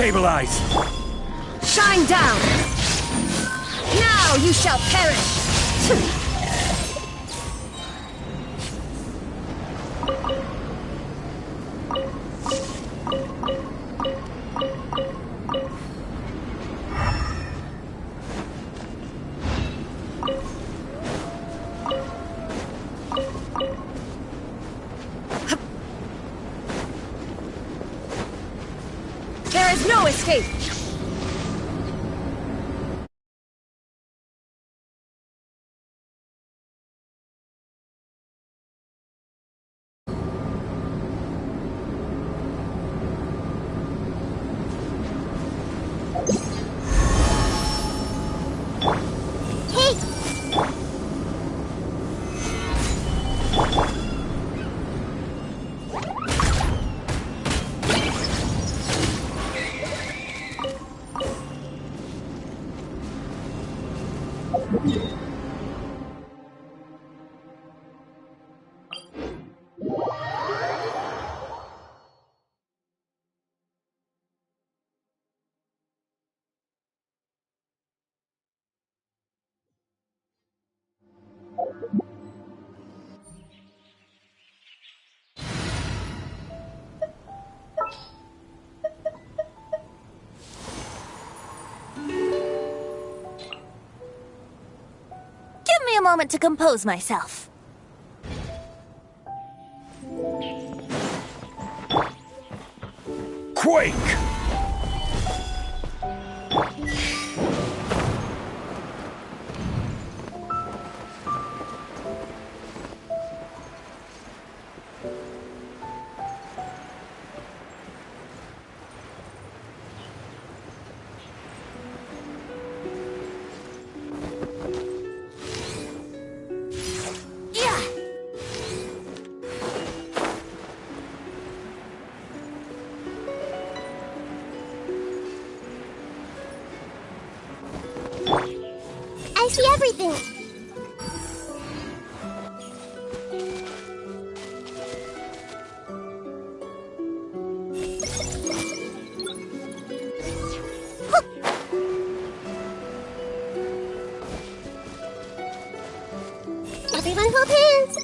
Stabilize! Shine down! Now you shall perish! There is no escape! Give me a moment to compose myself. Quake! I see everything. Everyone hold hands.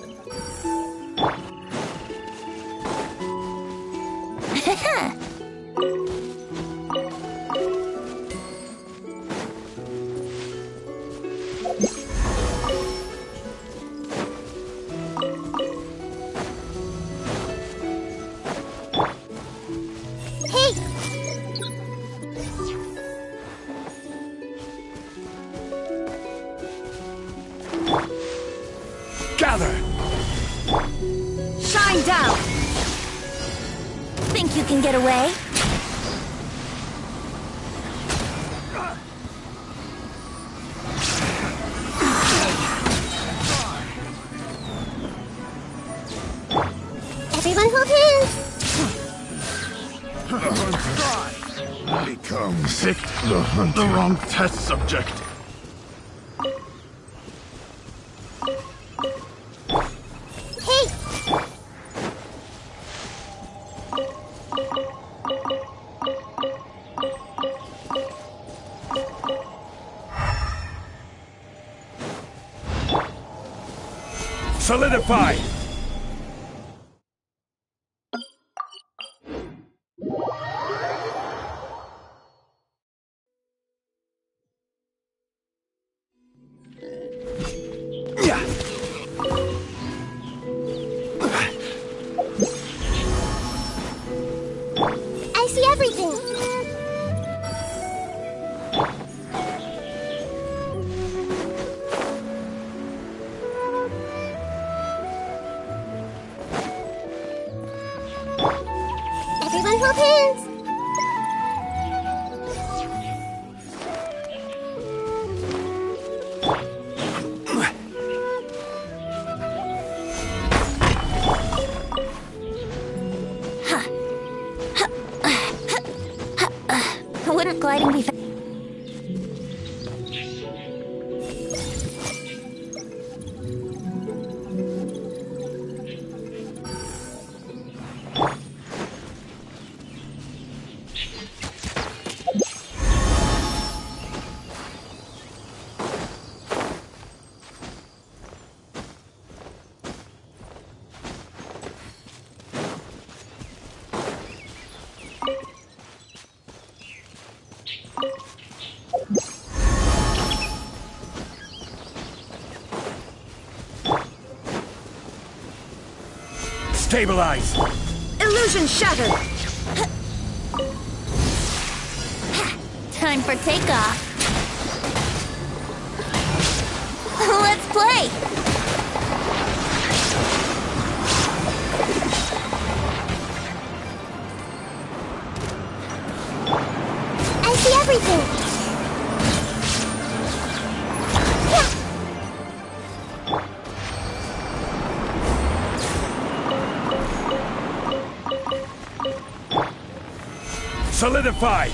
Gather! Shine down! Think you can get away? Everyone hold hands. Become sick. The wrong test subject. Solidify! I see everything. Stabilize! Illusion shattered! Time for takeoff. Let's play! I see everything! Solidify!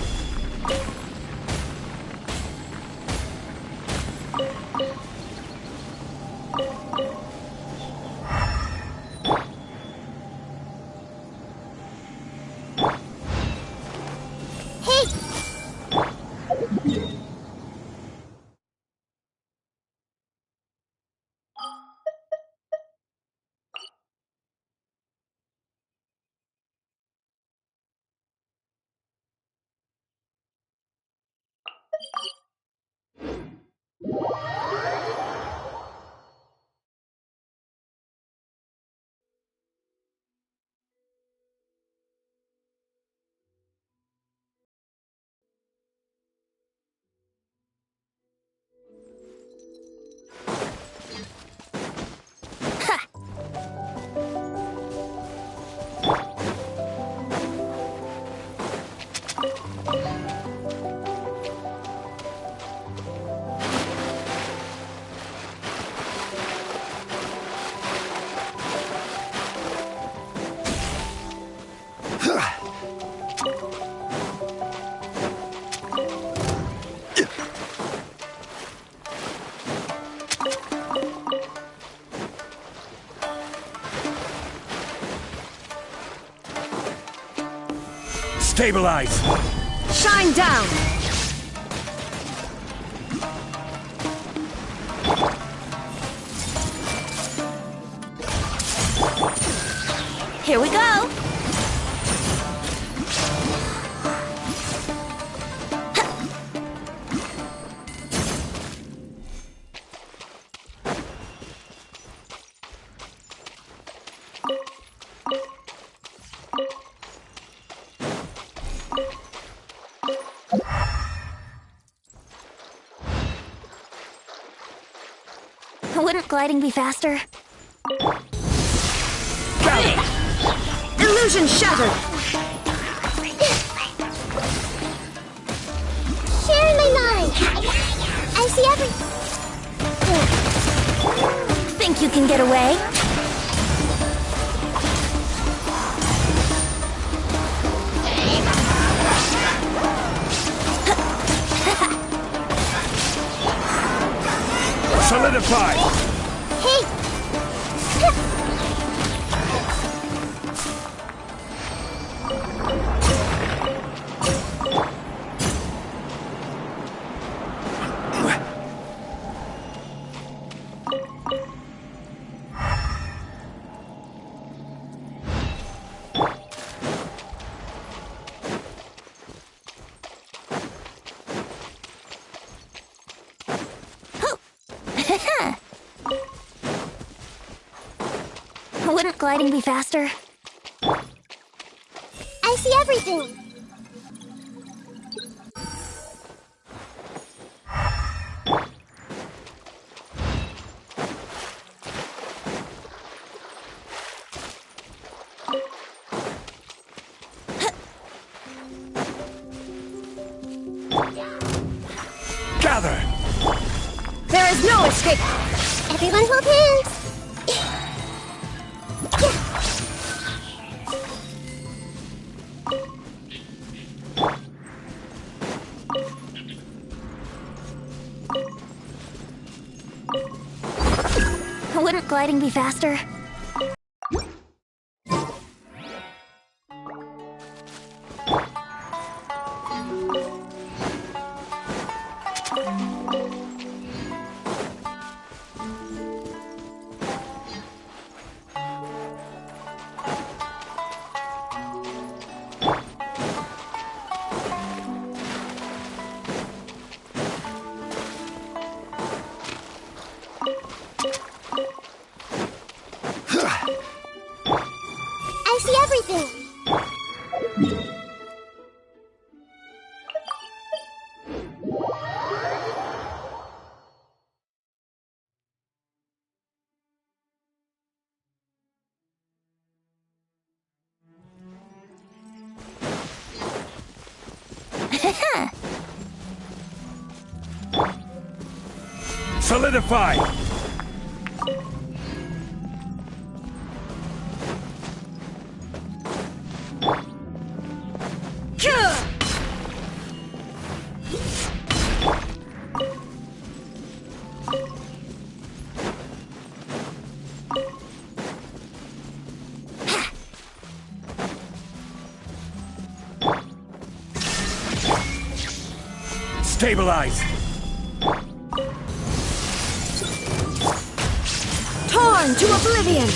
Stabilize! Shine down! Here we go! Wouldn't gliding be faster? Illusion shattered! Share Lyney! I see everything! Think you can get away? Solidify! Hey! Wouldn't gliding be faster? I see everything! Gather! There is no escape! Everyone hold hands! Wouldn't gliding be faster? Solidify! Stabilize! Torn to oblivion!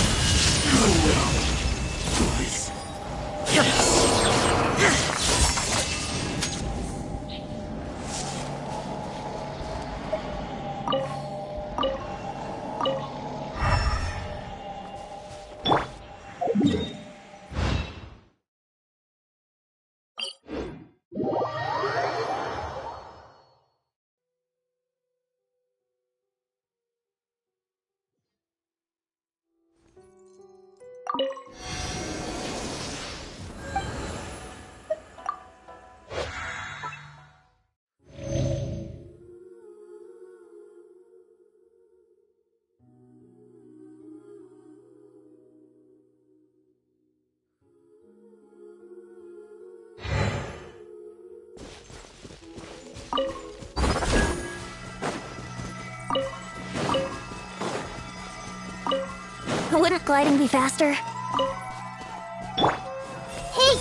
Wouldn't gliding be faster? Hey!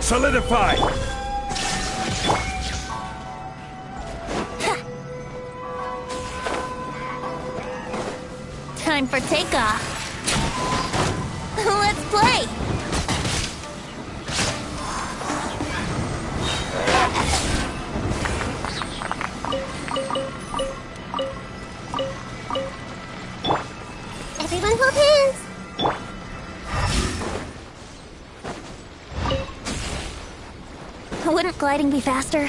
Solidify! Time for takeoff. Let's play! Everyone hold hands! Wouldn't gliding be faster?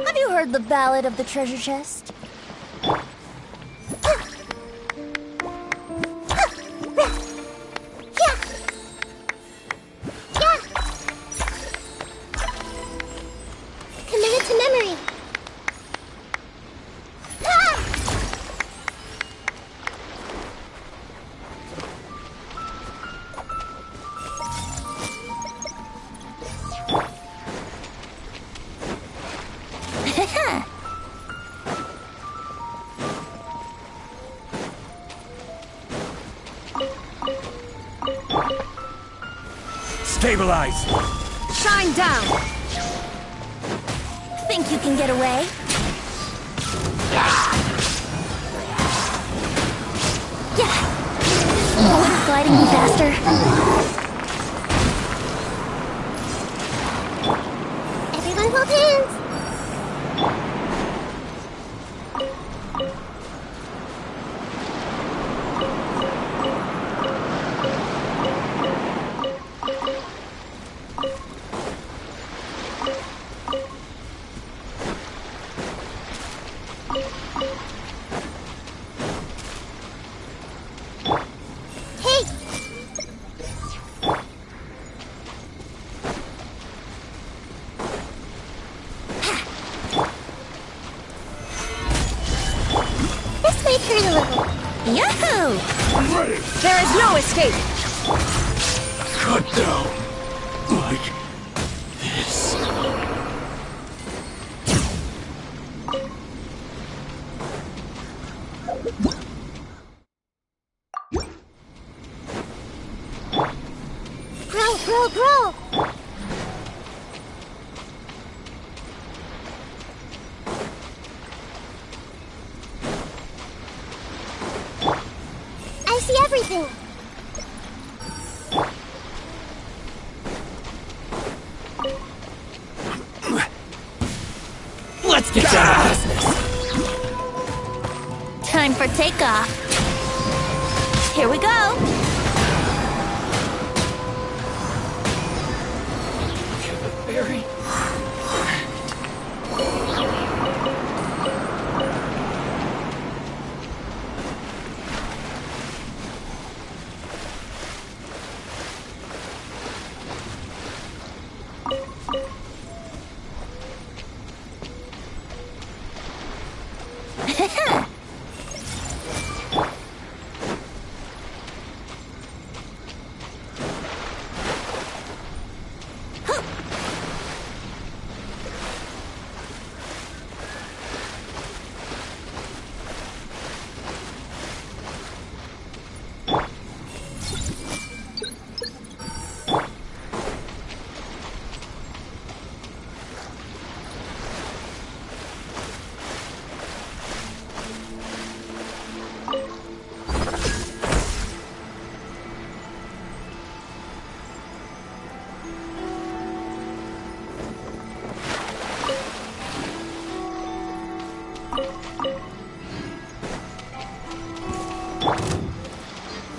Have you heard the ballad of the treasure chest? Commit it to memory. Stabilize! Shine down! Think you can get away? Yeah! Wouldn't gliding be faster? Everyone hold hands! Yahoo! I'm ready! There is no escape! Cut down like this. everything! Let's get down to business! Time for takeoff. Here we go! Very...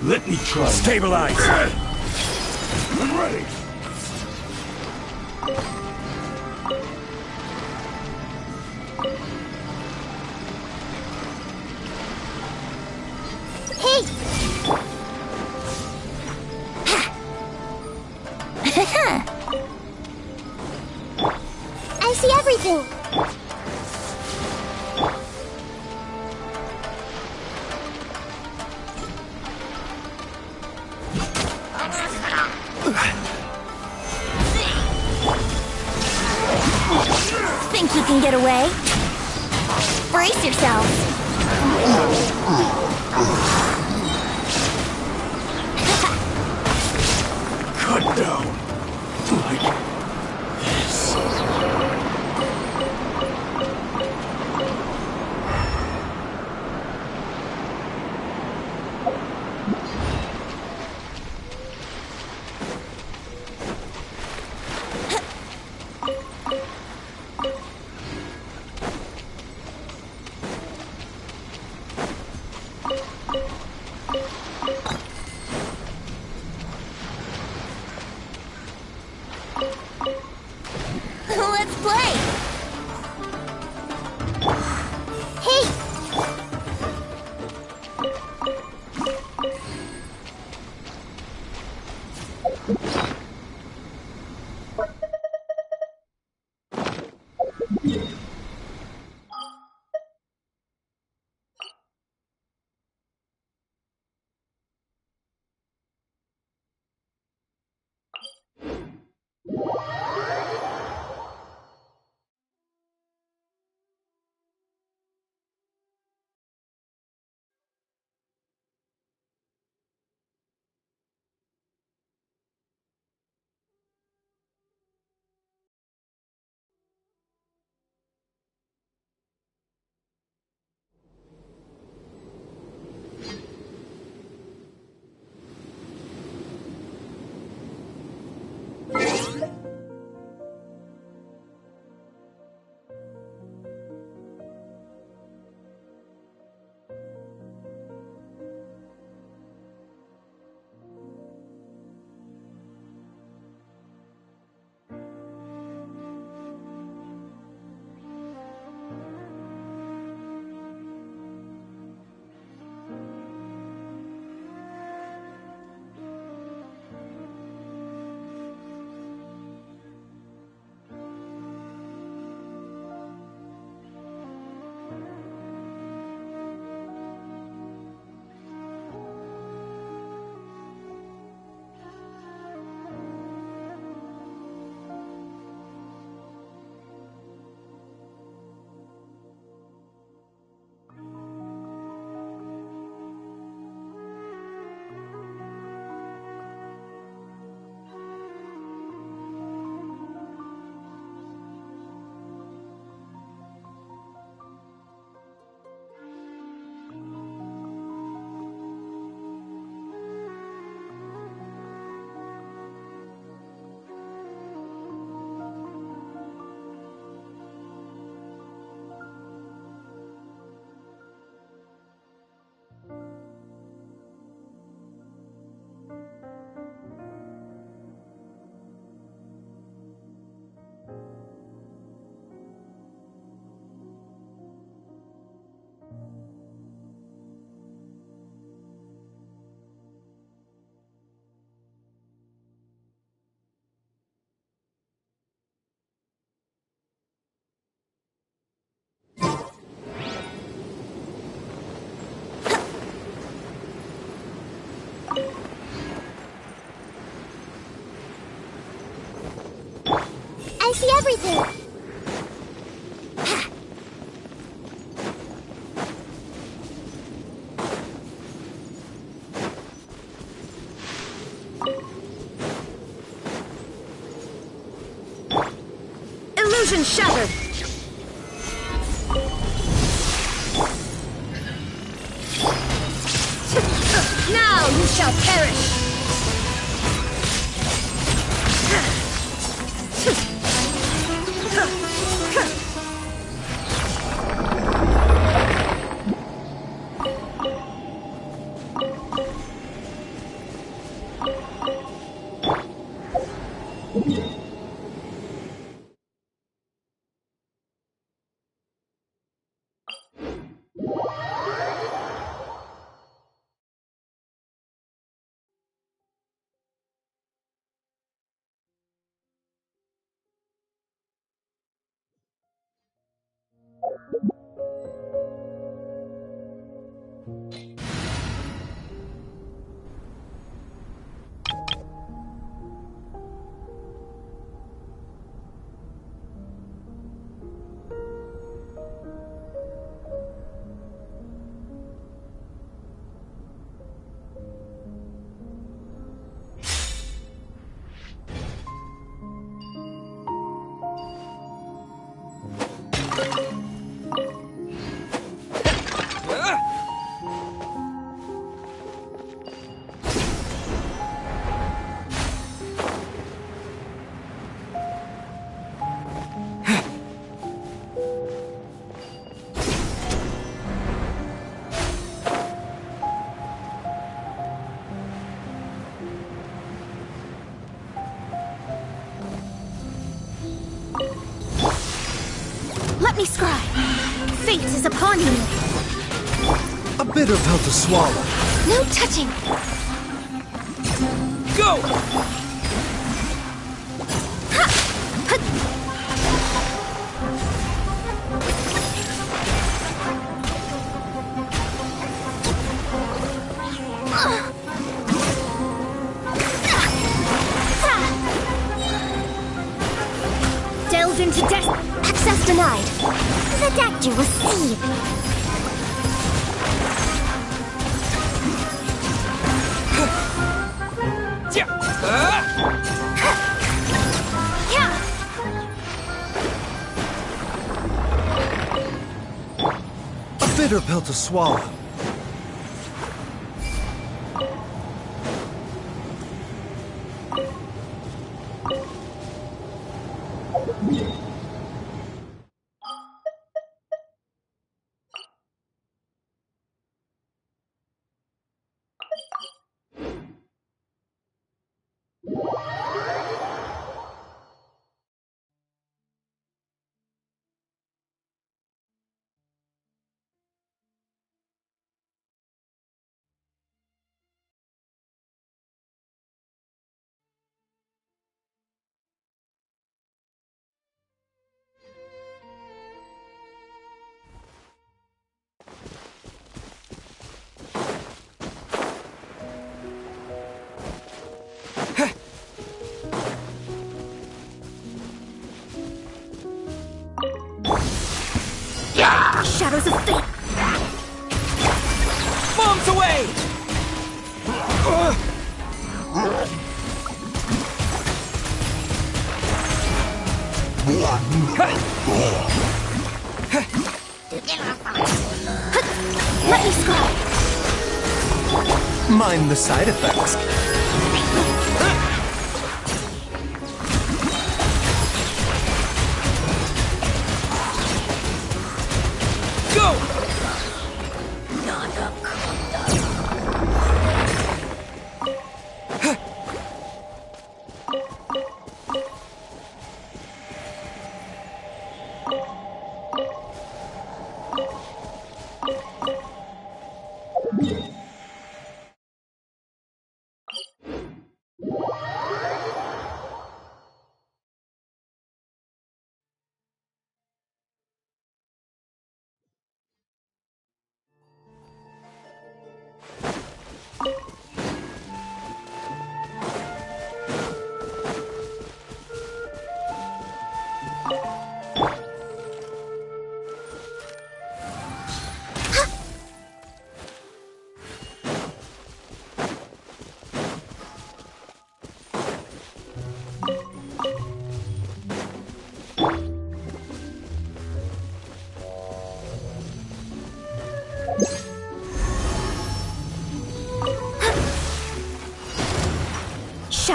Let me try. Stabilize! I'm ready! Hey! I see everything! Think you can get away? Brace yourselves! Cut down! Like this. I see everything. Illusion shattered! Now you shall perish! Let me scry. Fate is upon you. A bitter pill to swallow. No touching. Go! Delve into death. Access denied. The deck you receive. A bitter pill to swallow. Shadows of fate. Bombs away! Let me scry. Mind the side effects. Go!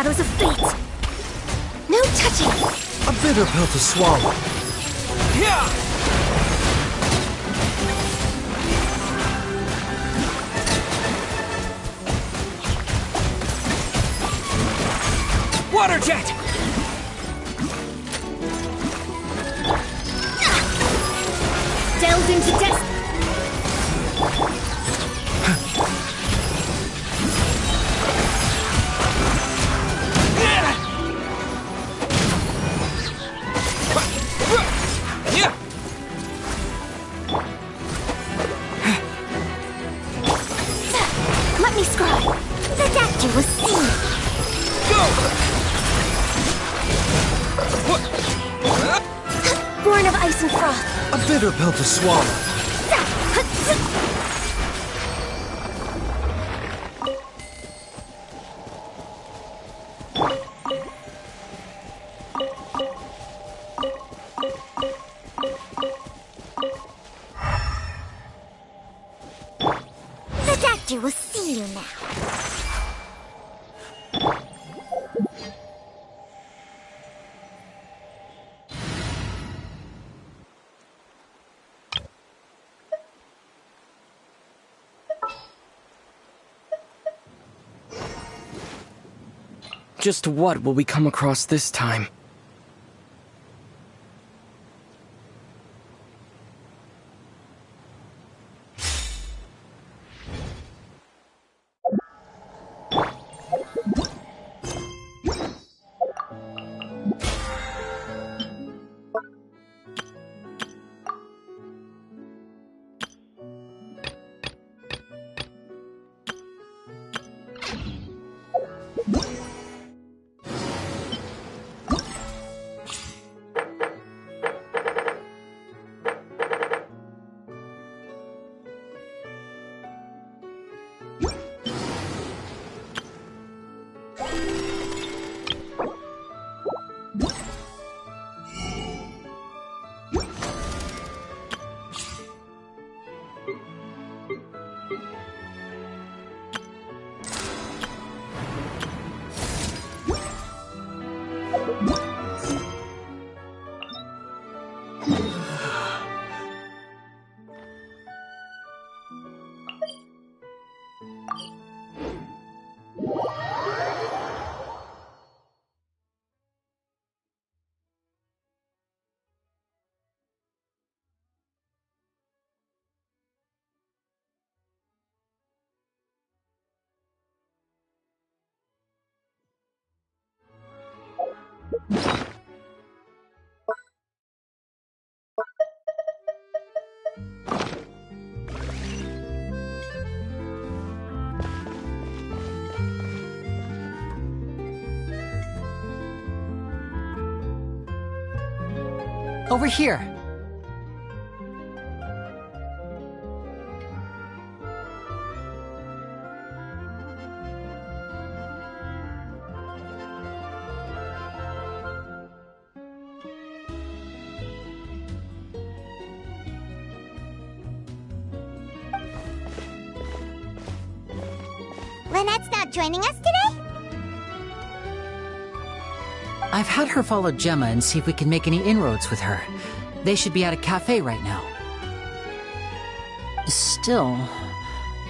shadows of fate! No touching! A bitter pill to swallow. Water jet! Delve into depth! Let me scry. The doctor will see. Born of ice and froth. A bitter pill to swallow. The doctor will see you now. Just what will we come across this time? Over here. Lynette's not joining us today? I've had her follow Gemma and see if we can make any inroads with her. They should be at a cafe right now. Still,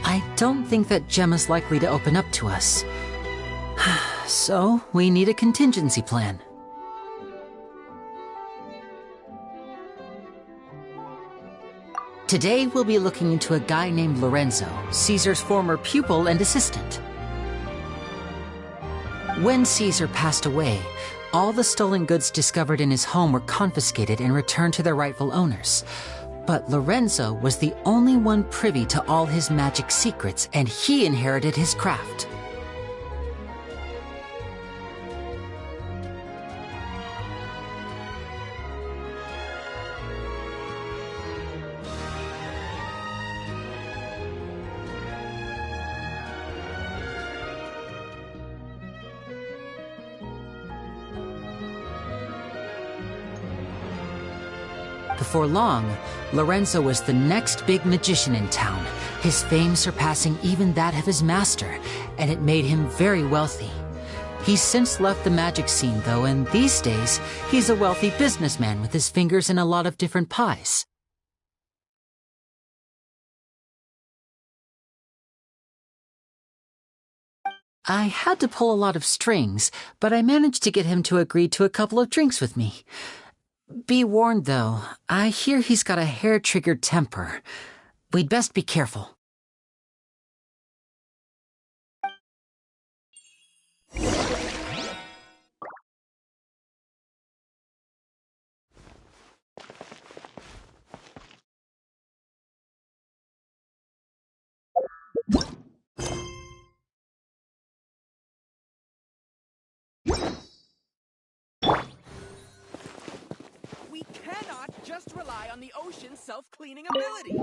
I don't think that Gemma's likely to open up to us. So, we need a contingency plan. Today, we'll be looking into a guy named Lorenzo, Caesar's former pupil and assistant. When Caesar passed away, all the stolen goods discovered in his home were confiscated and returned to their rightful owners. But Lorenzo was the only one privy to all his magic secrets, and he inherited his craft. Before long, Lorenzo was the next big magician in town, his fame surpassing even that of his master, and it made him very wealthy. He's since left the magic scene, though, and these days, he's a wealthy businessman with his fingers in a lot of different pies. I had to pull a lot of strings, but I managed to get him to agree to a couple of drinks with me. Be warned, though, I hear he's got a hair-triggered temper. We'd best be careful. We cannot just rely on the ocean's self-cleaning ability.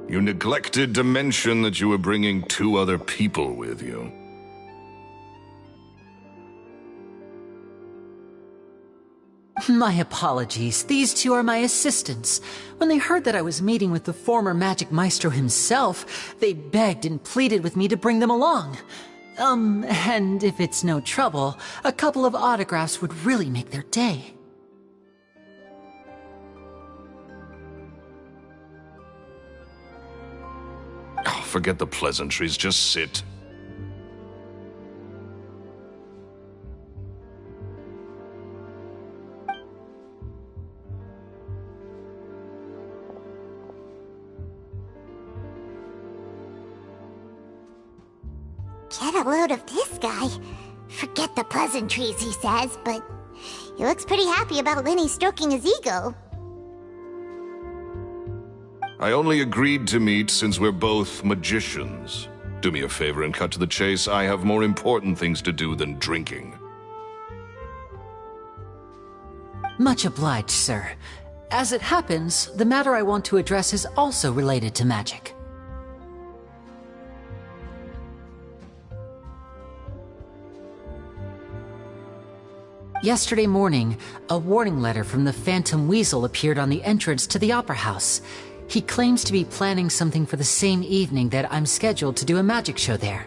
You neglected to mention that you were bringing 2 other people with you. My apologies. These 2 are my assistants. When they heard that I was meeting with the former Magic Maestro himself, they begged and pleaded with me to bring them along. And if it's no trouble, a couple of autographs would really make their day. Oh, forget the pleasantries, just sit. Get a load of this guy. Forget the pleasantries, he says, but he looks pretty happy about Lyney stroking his ego. I only agreed to meet since we're both magicians. Do me a favor and cut to the chase. I have more important things to do than drinking. Much obliged, sir. As it happens, the matter I want to address is also related to magic. Yesterday morning, a warning letter from the Phantom Weasel appeared on the entrance to the Opera House. He claims to be planning something for the same evening that I'm scheduled to do a magic show there.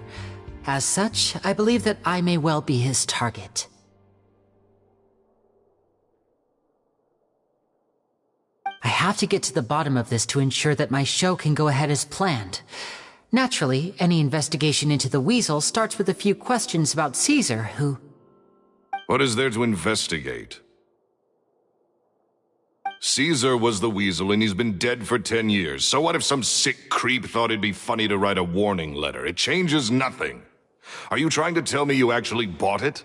As such, I believe that I may well be his target. I have to get to the bottom of this to ensure that my show can go ahead as planned. Naturally, any investigation into the Weasel starts with a few questions about Caesar, who... What is there to investigate? Caesar was the Weasel and he's been dead for 10 years. So what if some sick creep thought it'd be funny to write a warning letter? It changes nothing. Are you trying to tell me you actually bought it?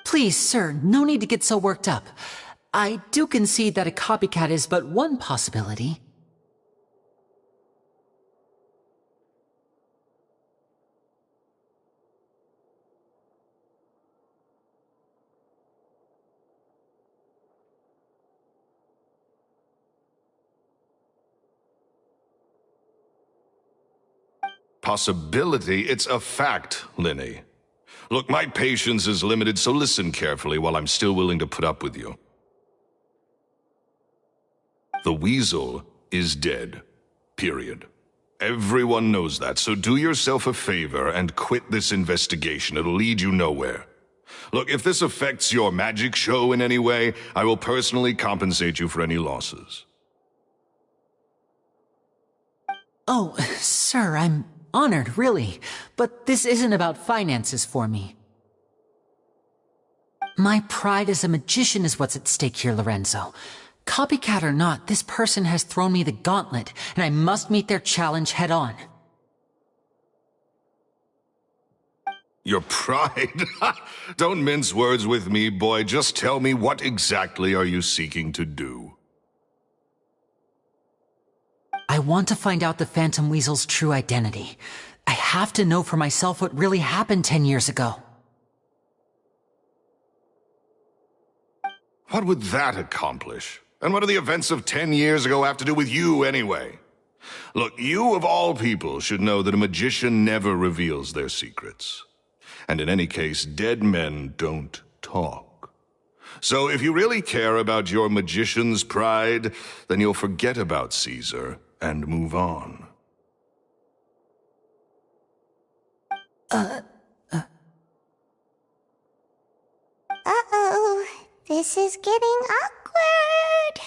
Please, sir, no need to get so worked up. I do concede that a copycat is but one possibility. Possibility? It's a fact, Lyney. Look, my patience is limited, so listen carefully while I'm still willing to put up with you. The Weasel is dead. Period. Everyone knows that, so do yourself a favor and quit this investigation. It'll lead you nowhere. Look, if this affects your magic show in any way, I will personally compensate you for any losses. Oh, sir, I'm honored, really. But this isn't about finances for me. My pride as a magician is what's at stake here, Lorenzo. Copycat or not, this person has thrown me the gauntlet, and I must meet their challenge head on. Your pride? Don't mince words with me, boy. Just tell me, what exactly are you seeking to do? I want to find out the Phantom Weasel's true identity. I have to know for myself what really happened 10 years ago. What would that accomplish? And what do the events of 10 years ago have to do with you, anyway? Look, you of all people should know that a magician never reveals their secrets. And in any case, dead men don't talk. So if you really care about your magician's pride, then you'll forget about Caesar and move on. Uh-oh. This is getting awkward.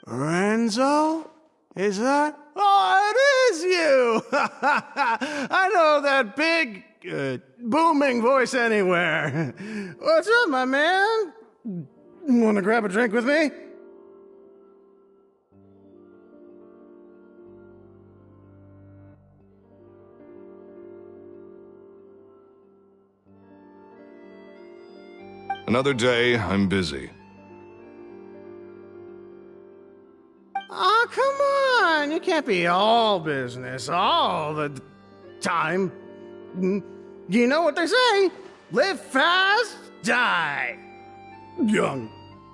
Renzo? Is that? Oh, it is you! I know that big, booming voice anywhere. What's up, my man? Want to grab a drink with me? Another day, I'm busy. Oh, come on! You can't be all business all the time. You know what they say? Live fast, die young.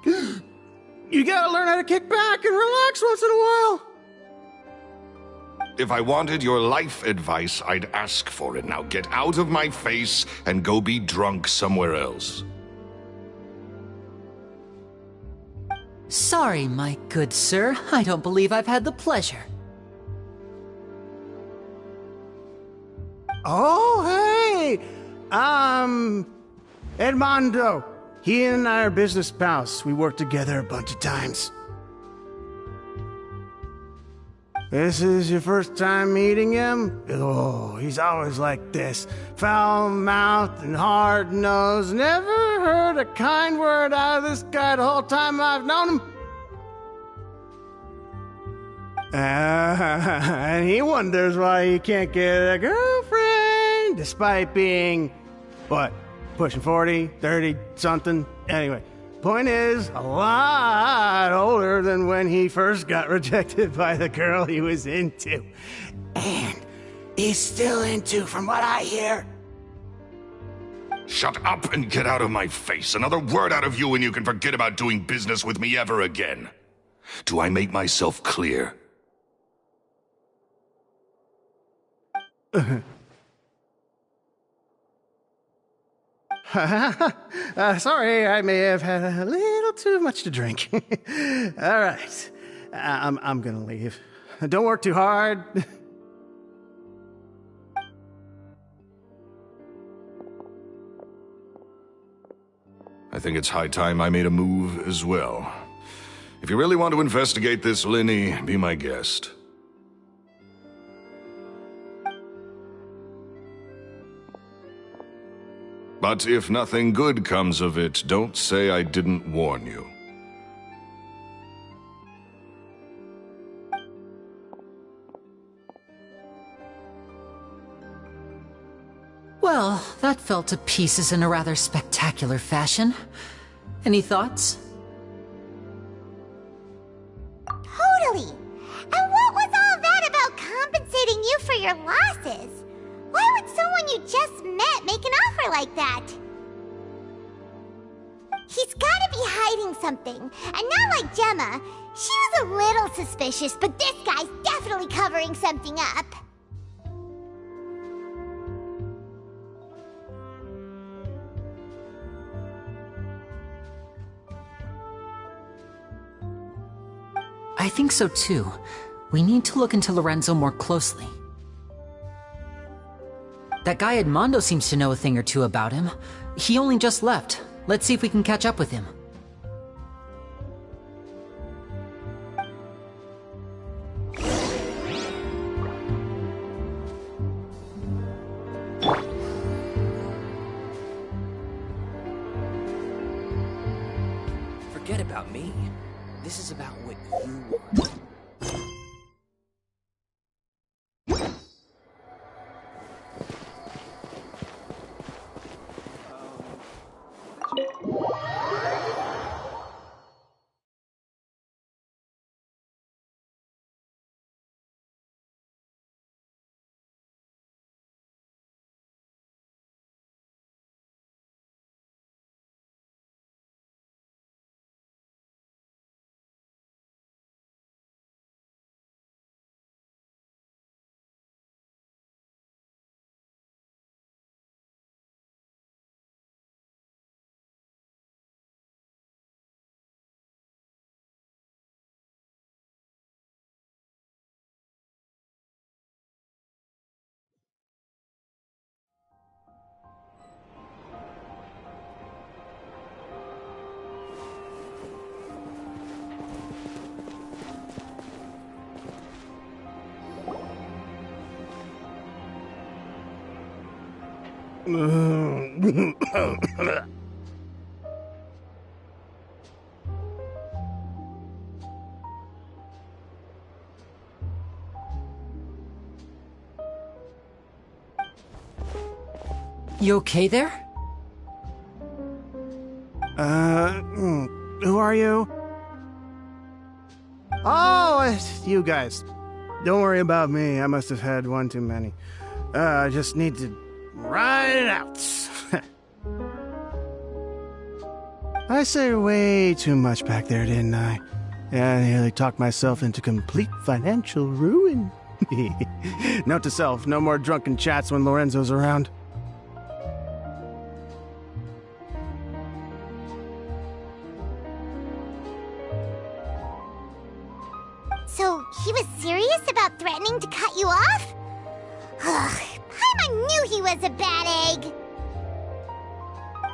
You gotta learn how to kick back and relax once in a while. If I wanted your life advice, I'd ask for it. Now get out of my face and go be drunk somewhere else. Sorry, my good sir. I don't believe I've had the pleasure. Oh, hey! Edmondo. He and I are business pals. We worked together a bunch of times. This is your first time meeting him? Oh, he's always like this. Foul-mouthed and hard-nosed. Never heard a kind word out of this guy the whole time I've known him. And he wonders why he can't get a girlfriend, despite being, what, pushing 40, 30, something? Anyway, point is, a lot older than when he first got rejected by the girl he was into. And he's still into, from what I hear. Shut up and get out of my face. Another word out of you and you can forget about doing business with me ever again. Do I make myself clear? Sorry, I may have had a little too much to drink. All right, I'm gonna leave. Don't work too hard. I think it's high time I made a move as well. If you really want to investigate this, Lyney, be my guest. But if nothing good comes of it, don't say I didn't warn you. Well, that fell to pieces in a rather spectacular fashion. Any thoughts? Totally. And what was all that about compensating you for your losses? Why would someone you just met make an offer like that? He's gotta be hiding something. And not like Gemma. She was a little suspicious, but this guy's definitely covering something up. I think so too. We need to look into Lorenzo more closely. That guy Edmondo seems to know a thing or two about him. He only just left. Let's see if we can catch up with him. Forget about me. This is about what you want. You okay there? Who are you? Oh, it's you guys. Don't worry about me. I must have had one too many. I just need to ride it out. I said way too much back there, didn't I? Yeah, I nearly talked myself into complete financial ruin. Note to self, no more drunken chats when Lorenzo's around. So, he was serious about threatening to cut you off? Ugh, Paimon knew he was a bad egg!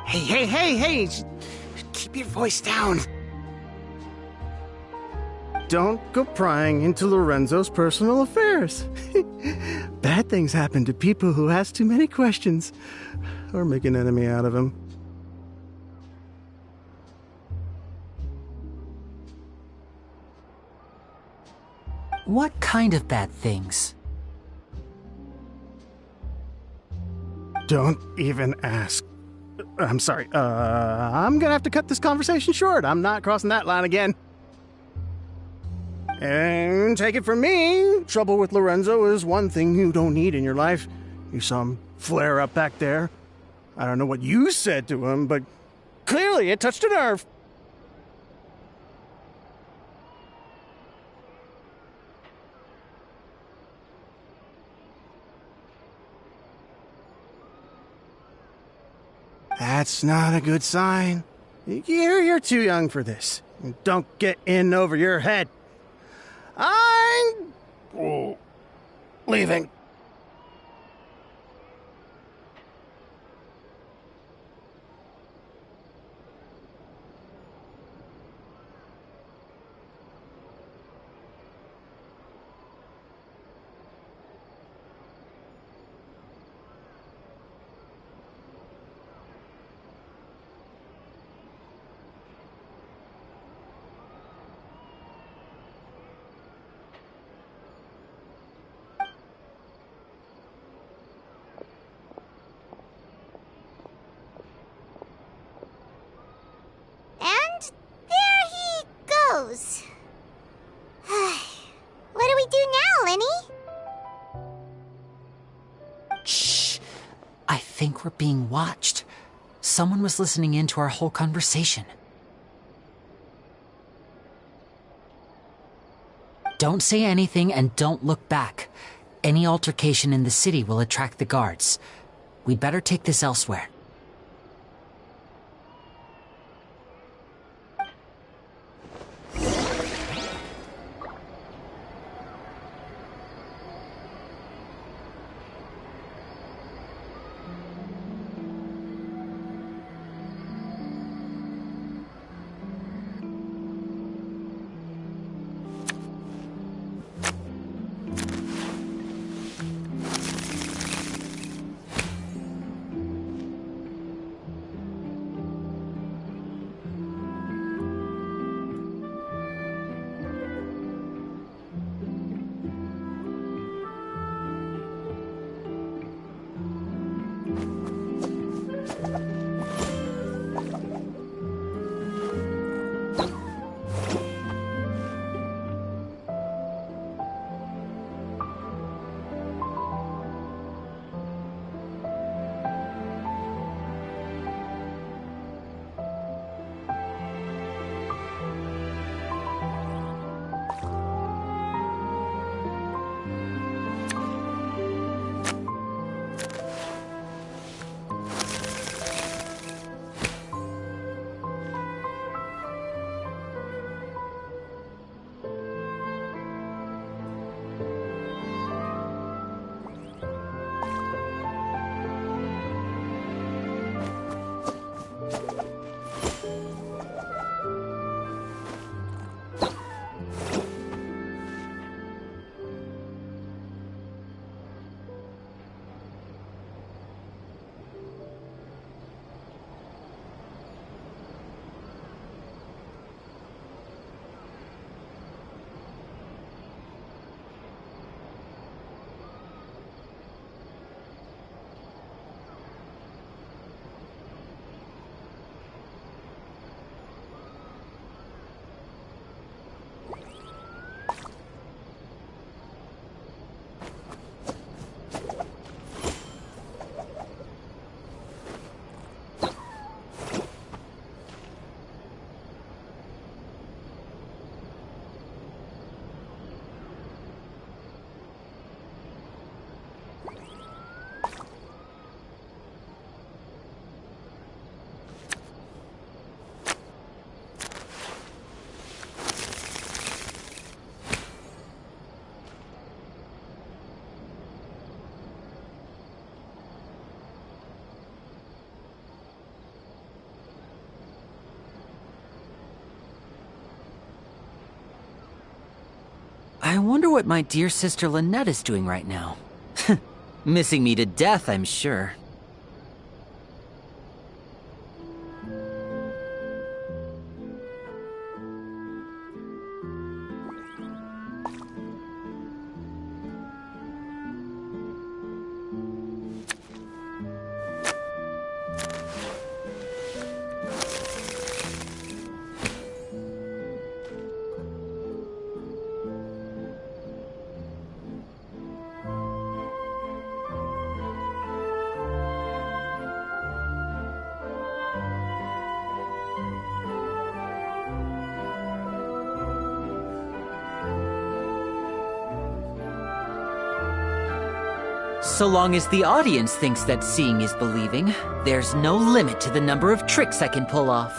Hey! Keep your voice down. Don't go prying into Lorenzo's personal affairs. Bad things happen to people who ask too many questions, or make an enemy out of him. What kind of bad things? Don't even ask. I'm sorry. I'm gonna have to cut this conversation short. I'm not crossing that line again. And take it from me, trouble with Lorenzo is one thing you don't need in your life. You saw him flare up back there. I don't know what you said to him, but clearly it touched a nerve. That's not a good sign. You're too young for this. Don't get in over your head. I'm leaving. And there he goes. What do we do now, Lyney? Shh. I think we're being watched. Someone was listening in to our whole conversation. Don't say anything and don't look back. Any altercation in the city will attract the guards. We'd better take this elsewhere. I wonder what my dear sister Lynette is doing right now. Missing me to death, I'm sure. So long as the audience thinks that seeing is believing, there's no limit to the number of tricks I can pull off.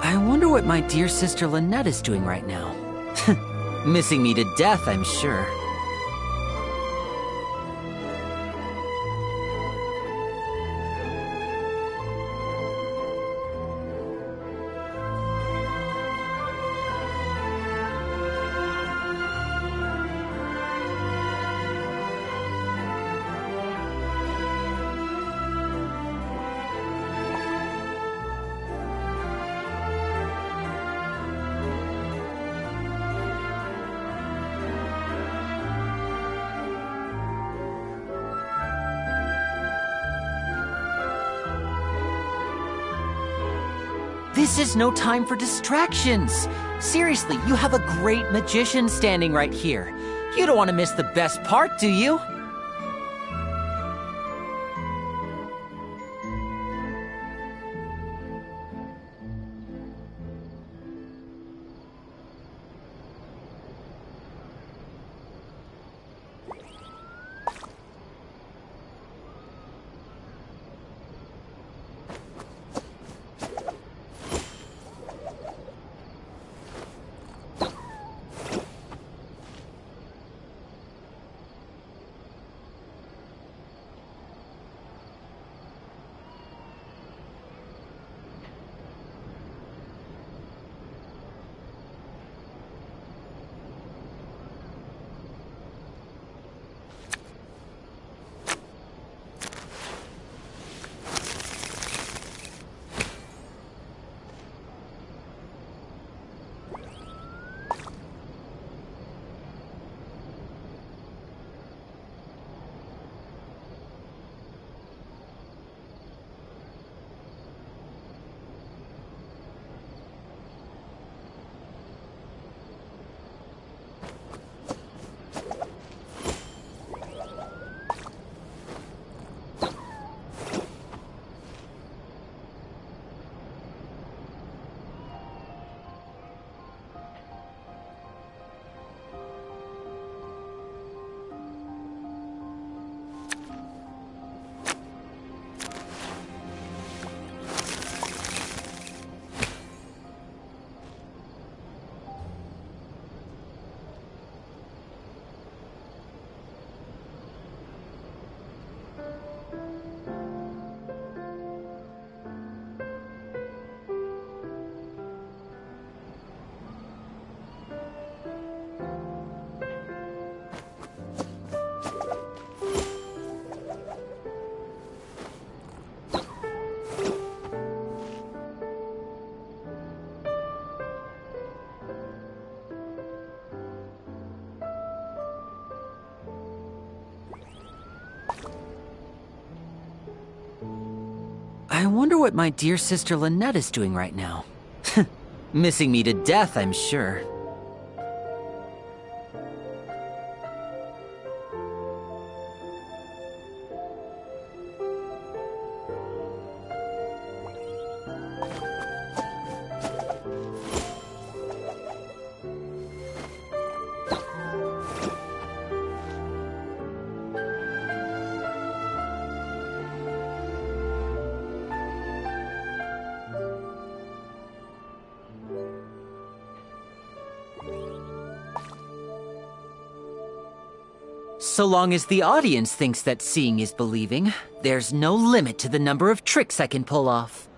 I wonder what my dear sister Lynette is doing right now. Missing me to death, I'm sure. This is no time for distractions. Seriously, you have a great magician standing right here. You don't want to miss the best part, do you? I wonder what my dear sister Lynette is doing right now. Missing me to death, I'm sure. So long as the audience thinks that seeing is believing, there's no limit to the number of tricks I can pull off.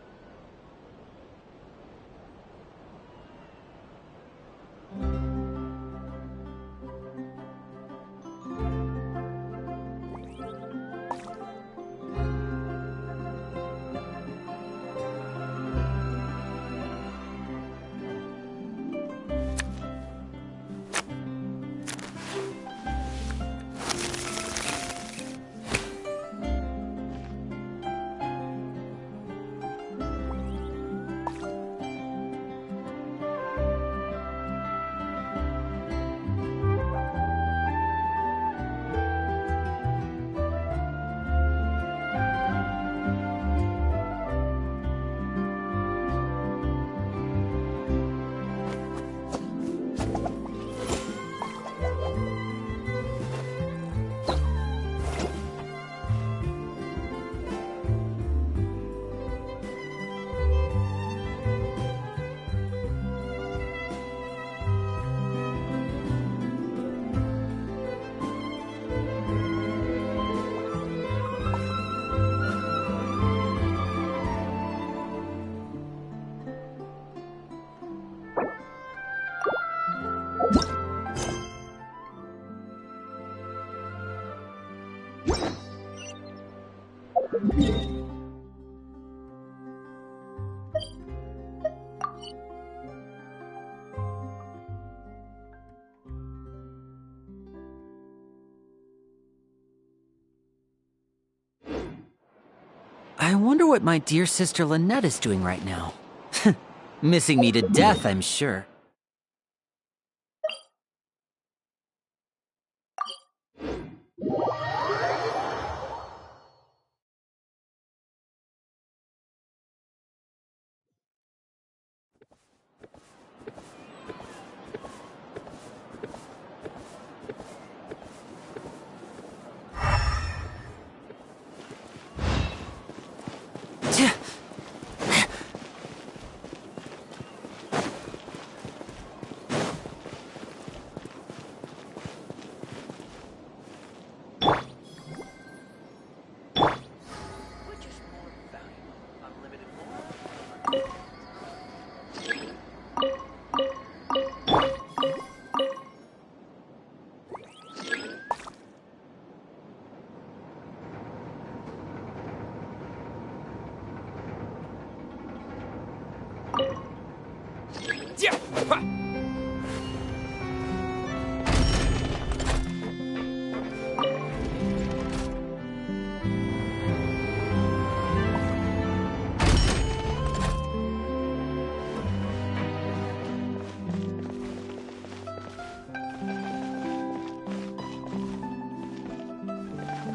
I wonder what my dear sister Lynette is doing right now. Missing me to death, I'm sure.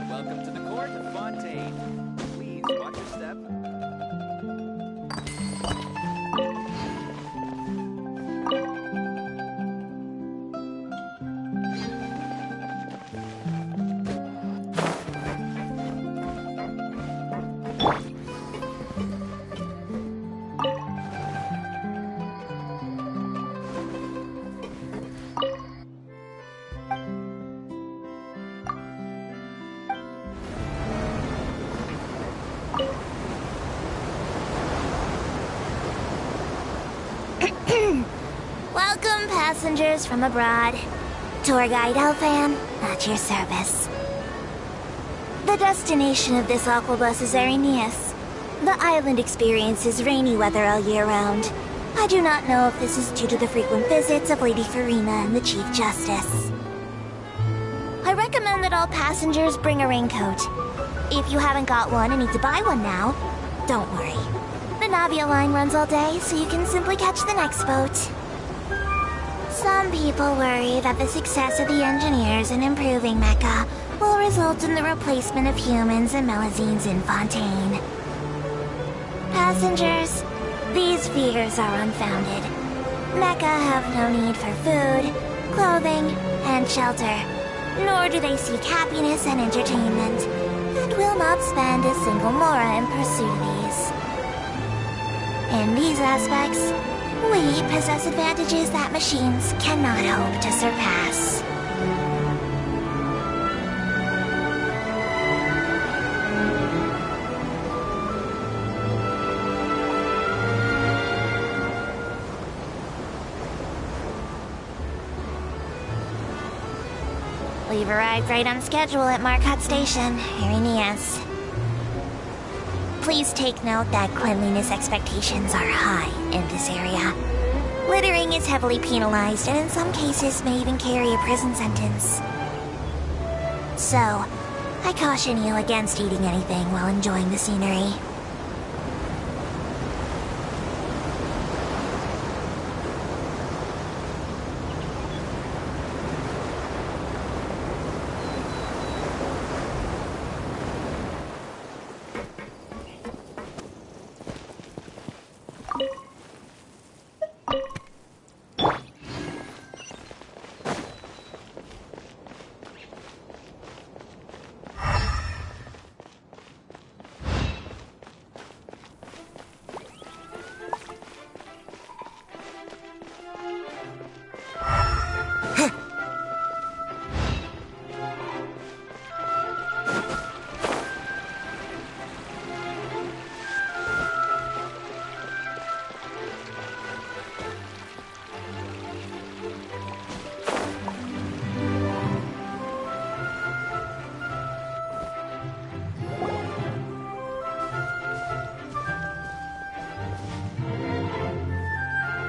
Welcome to the court of Fontaine. Please watch your step. Welcome, passengers from abroad. Tour guide Elfan, at your service. The destination of this aquabus is Arrhenius. The island experiences rainy weather all year round. I do not know if this is due to the frequent visits of Lady Farina and the Chief Justice. I recommend that all passengers bring a raincoat. If you haven't got one and need to buy one now, don't worry. The Navia line runs all day, so you can simply catch the next boat. Some people worry that the success of the engineers in improving Mecha will result in the replacement of humans and Melazines in Fontaine. Passengers, these fears are unfounded. Mecha have no need for food, clothing, and shelter, nor do they seek happiness and entertainment, and will not spend a single mora in pursuit of these. In these aspects, we possess advantages that machines cannot hope to surpass. We've arrived right on schedule at Marcotte Station, Aeneas. Please take note that cleanliness expectations are high in this area. Littering is heavily penalized and in some cases may even carry a prison sentence. So, I caution you against eating anything while enjoying the scenery.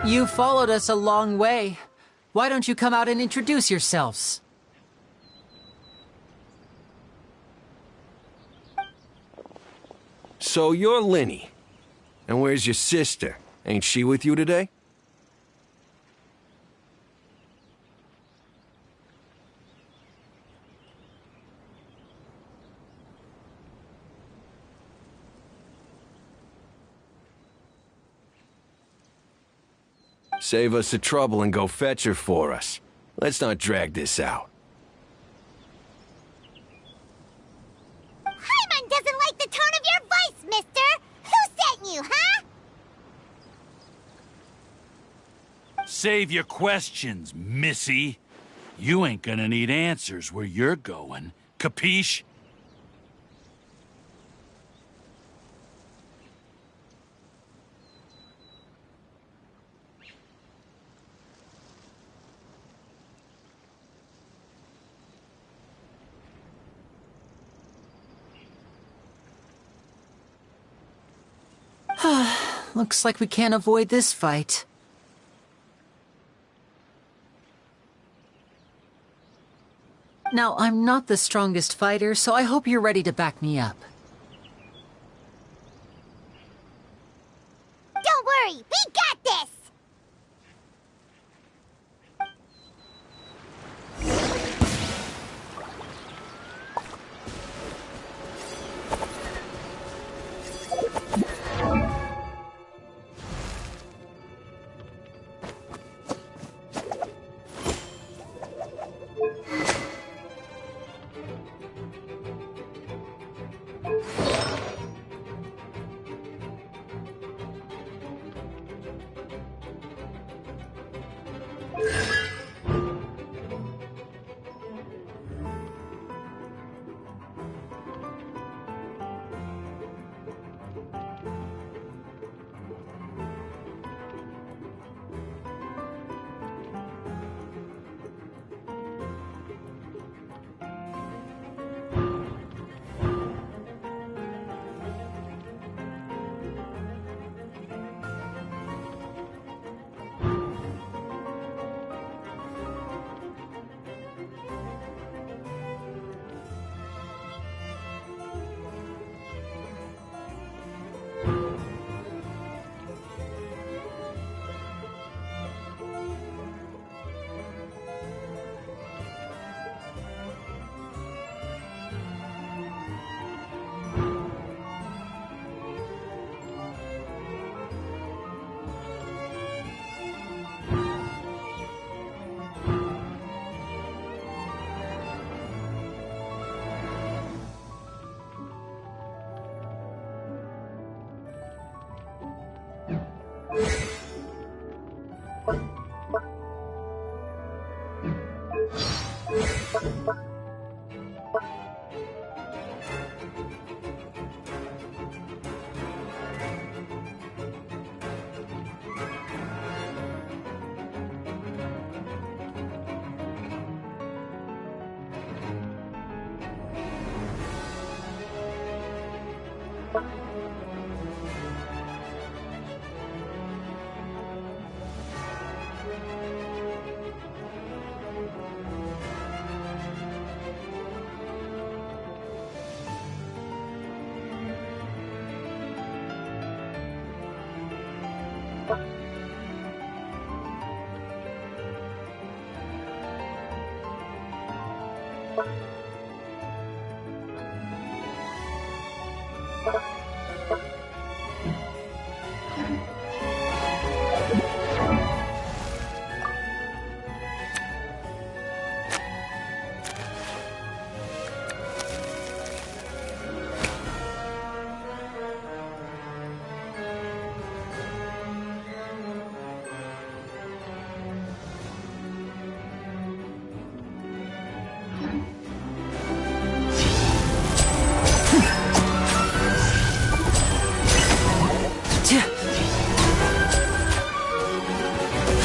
You followed us a long way. Why don't you come out and introduce yourselves? So you're Lyney. And where's your sister? Ain't she with you today? Save us the trouble and go fetch her for us. Let's not drag this out. Paimon doesn't like the tone of your voice, mister! Who sent you, huh? Save your questions, missy. You ain't gonna need answers where you're going. Capiche? Looks like we can't avoid this fight. Now, I'm not the strongest fighter, so I hope you're ready to back me up. Don't worry, we got this!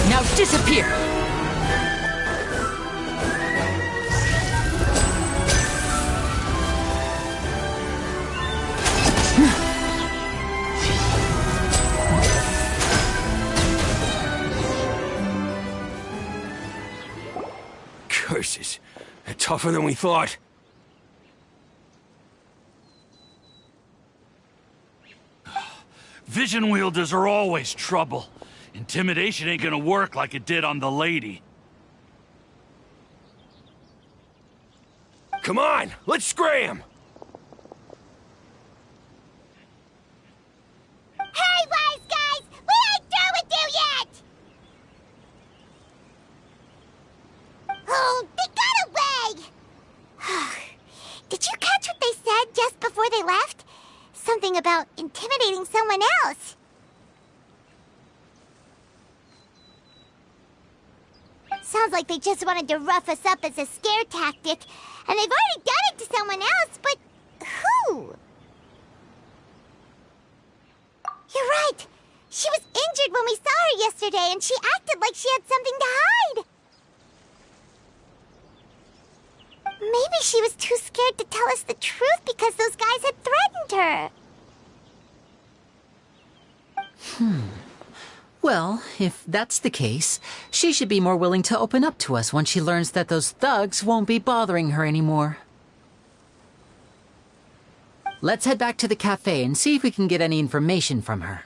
Now disappear! Curses. They're tougher than we thought. Vision wielders are always trouble. Intimidation ain't gonna work like it did on the lady. Come on, let's scram! Hey, wise guys! We ain't through with you yet! Oh, they got away! Did you catch what they said just before they left? Something about intimidating someone else. Sounds like they just wanted to rough us up as a scare tactic, and they've already done it to someone else, but who? You're right. She was injured when we saw her yesterday, and she acted like she had something to hide. Maybe she was too scared to tell us the truth because those guys had threatened her. Well, if that's the case, she should be more willing to open up to us once she learns that those thugs won't be bothering her anymore. Let's head back to the cafe and see if we can get any information from her.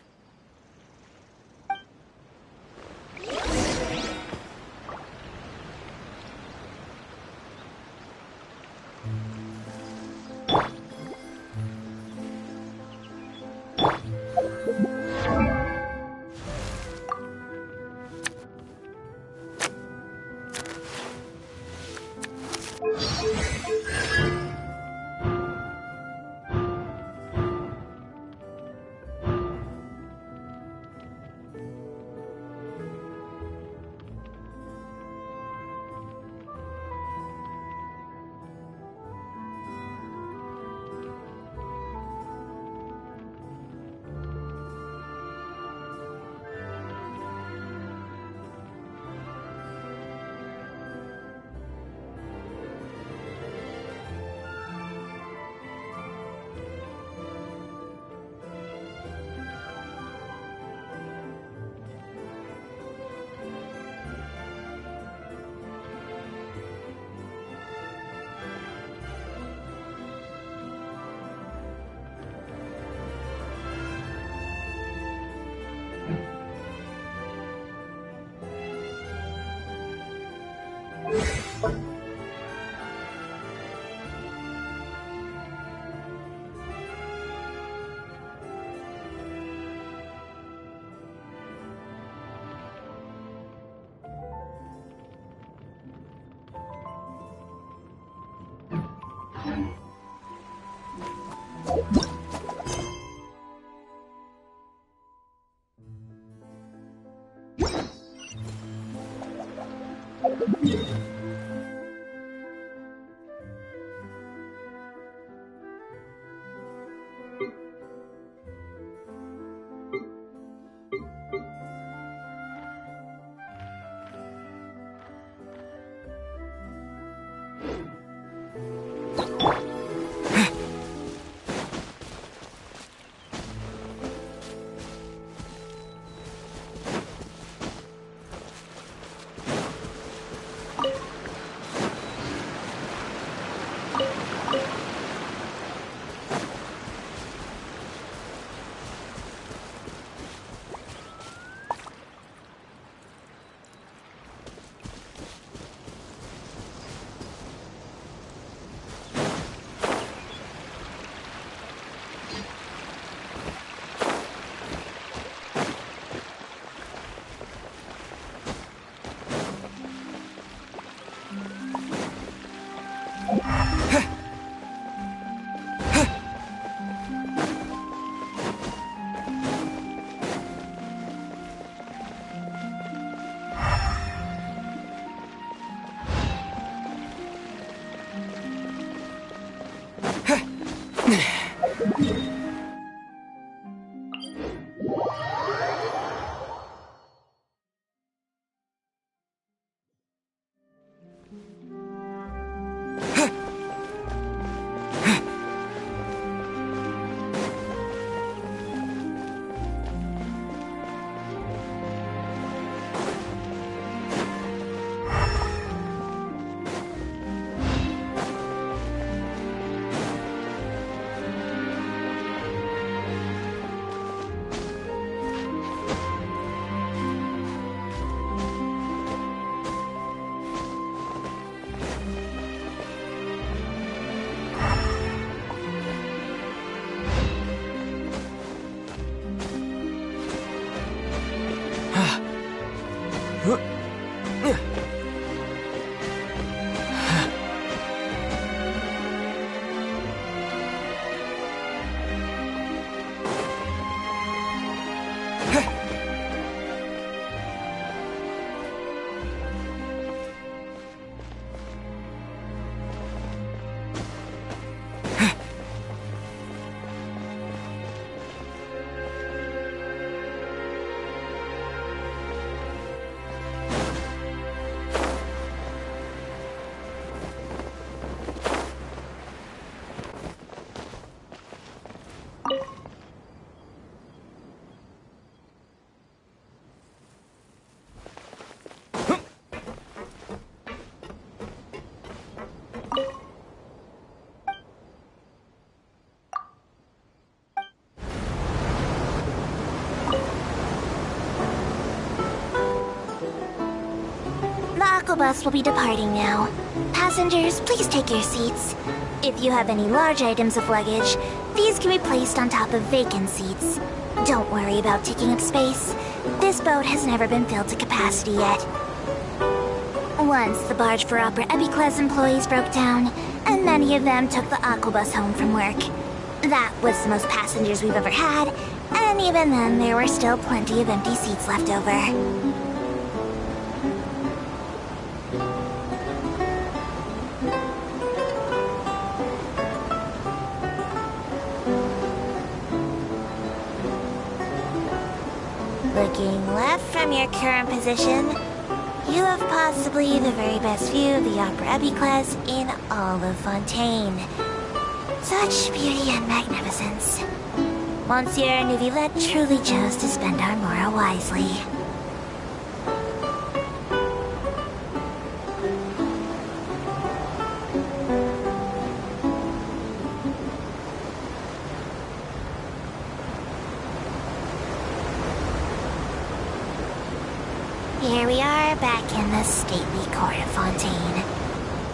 The bus will be departing now. Passengers, please take your seats. If you have any large items of luggage, these can be placed on top of vacant seats. Don't worry about taking up space. This boat has never been filled to capacity yet. Once the barge for Opera Epicles employees broke down, and many of them took the Aquabus home from work. That was the most passengers we've ever had, and even then there were still plenty of empty seats left over. Looking left from your current position, you have possibly the very best view of the Opera Epicles in all of Fontaine. Such beauty and magnificence. Monsieur Neuvillette truly chose to spend our morrow wisely. Here we are, back in the stately court of Fontaine.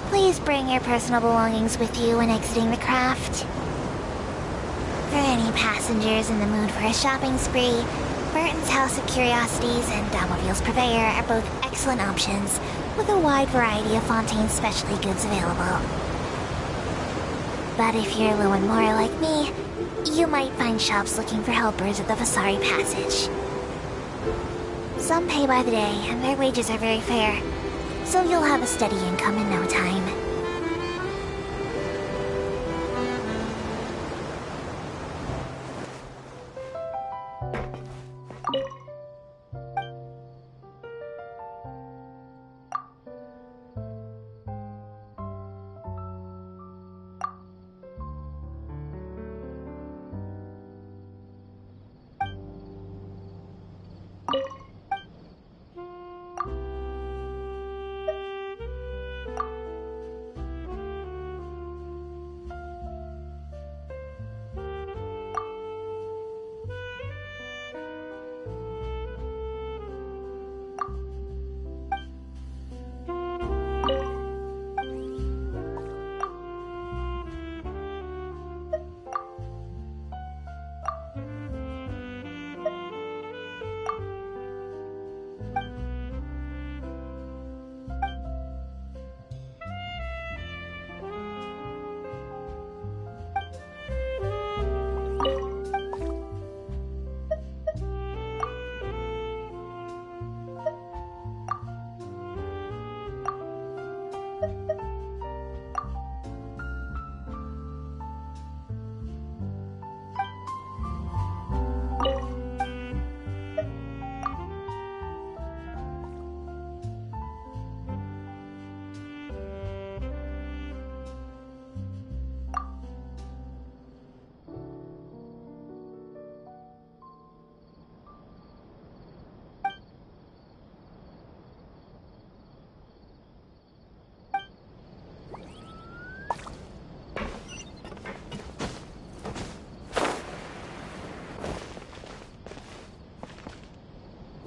Please bring your personal belongings with you when exiting the craft. For any passengers in the mood for a shopping spree, Burton's House of Curiosities and Damovil's Purveyor are both excellent options, with a wide variety of Fontaine specialty goods available. But if you're low and more like me, you might find shops looking for helpers at the Vasari Passage. Some pay by the day, and their wages are very fair, so you'll have a steady income in no time.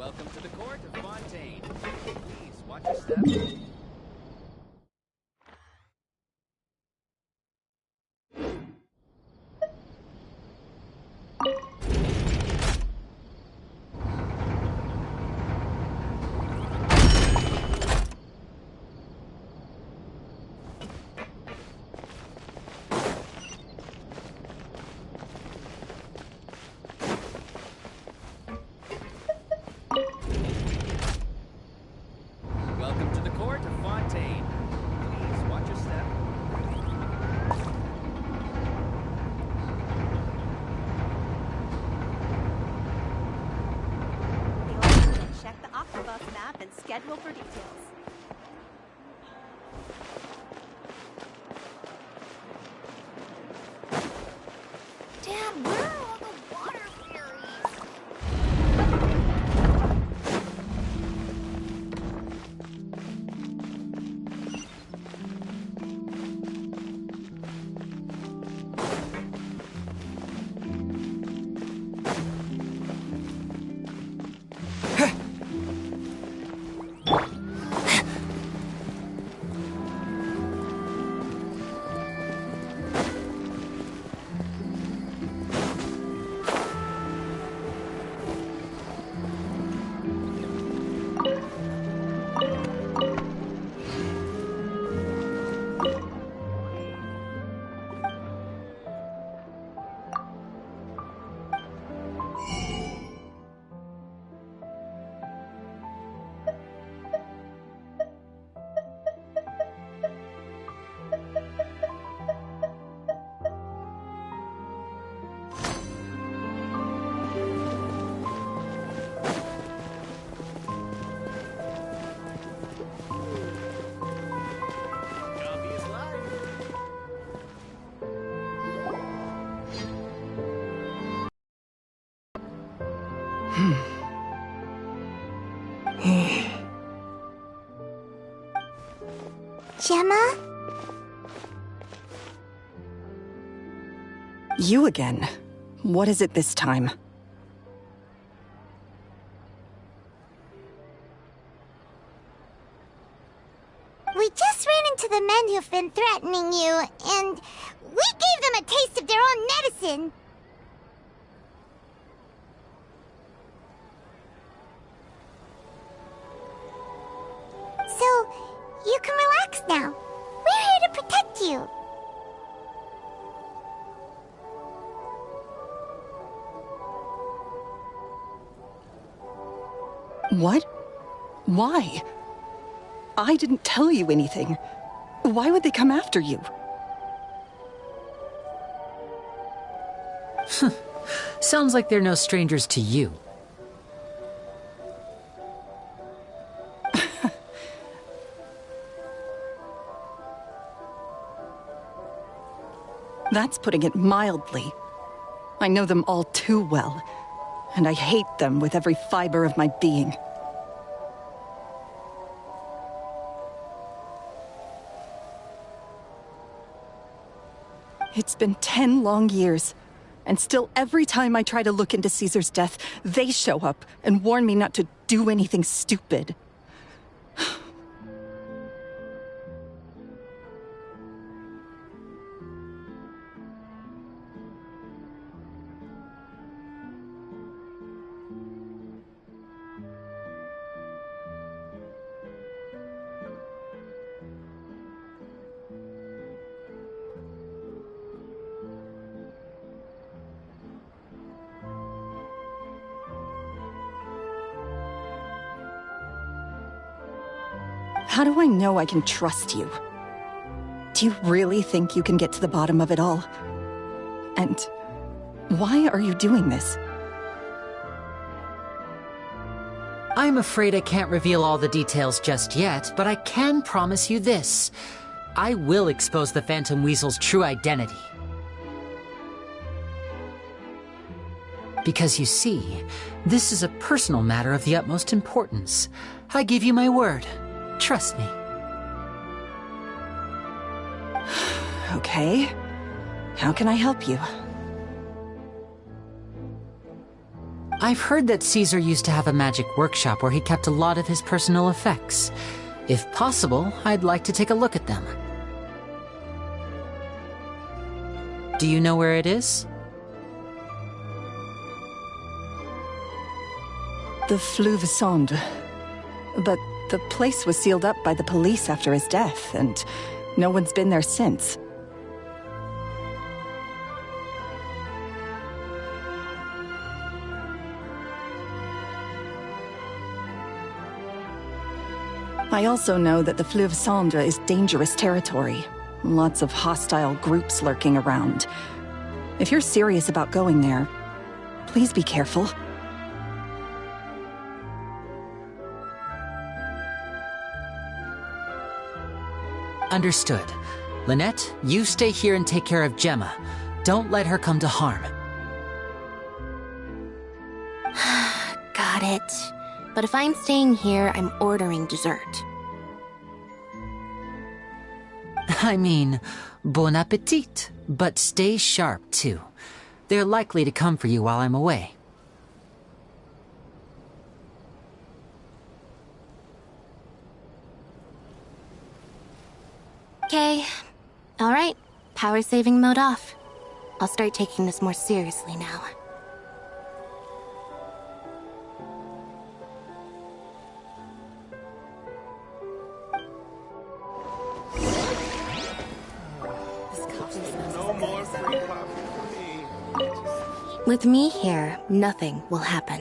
Welcome to the court of Fontaine. Please watch your step. Welcome to the court of Fontaine. Please watch your step. Check the Octobus map and schedule for details. Dad, where are all the water fairies? Copy is live. Gemma? You again. What is it this time? We just ran into the men who've been threatening you, and we gave them a taste of their own medicine. So, you can relax now. We're here to protect you. What? Why? I didn't tell you anything. Why would they come after you? Sounds like they're no strangers to you. That's putting it mildly. I know them all too well, and I hate them with every fiber of my being. It's been 10 long years, and still every time I try to look into Caesar's death, they show up and warn me not to do anything stupid. How do I know I can trust you? Do you really think you can get to the bottom of it all? And why are you doing this? I'm afraid I can't reveal all the details just yet, but I can promise you this. I will expose the Phantom Weasel's true identity. Because you see, this is a personal matter of the utmost importance. I give you my word. Trust me. Okay. How can I help you? I've heard that Caesar used to have a magic workshop where he kept a lot of his personal effects. If possible, I'd like to take a look at them. Do you know where it is? The Fleuve Sonde. But the place was sealed up by the police after his death, and no one's been there since. I also know that the Fleuve Sonde is dangerous territory. Lots of hostile groups lurking around. If you're serious about going there, please be careful. Understood. Lynette, you stay here and take care of Gemma. Don't let her come to harm. Got it. But if I'm staying here, I'm ordering dessert. I mean, bon appetit. But stay sharp, too. They're likely to come for you while I'm away. Okay. Alright. Power saving mode off. I'll start taking this more seriously now. With me here, nothing will happen.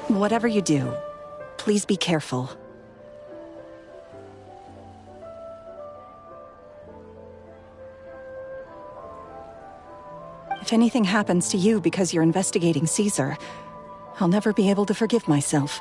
Whatever you do, please be careful. If anything happens to you because you're investigating Caesar, I'll never be able to forgive myself.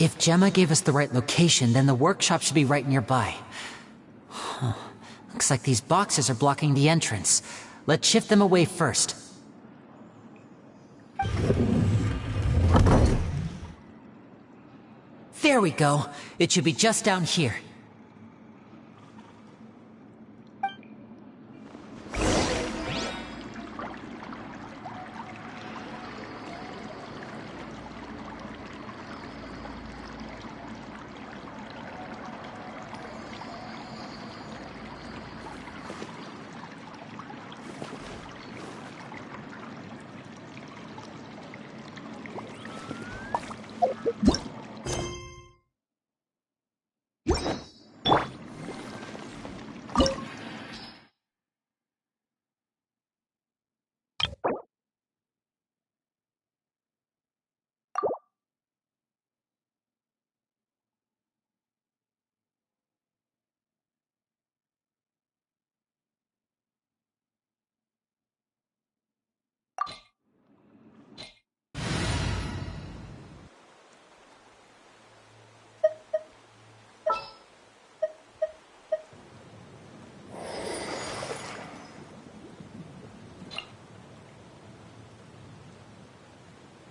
If Gemma gave us the right location, then the workshop should be right nearby. Huh. Looks like these boxes are blocking the entrance. Let's shift them away first. There we go. It should be just down here.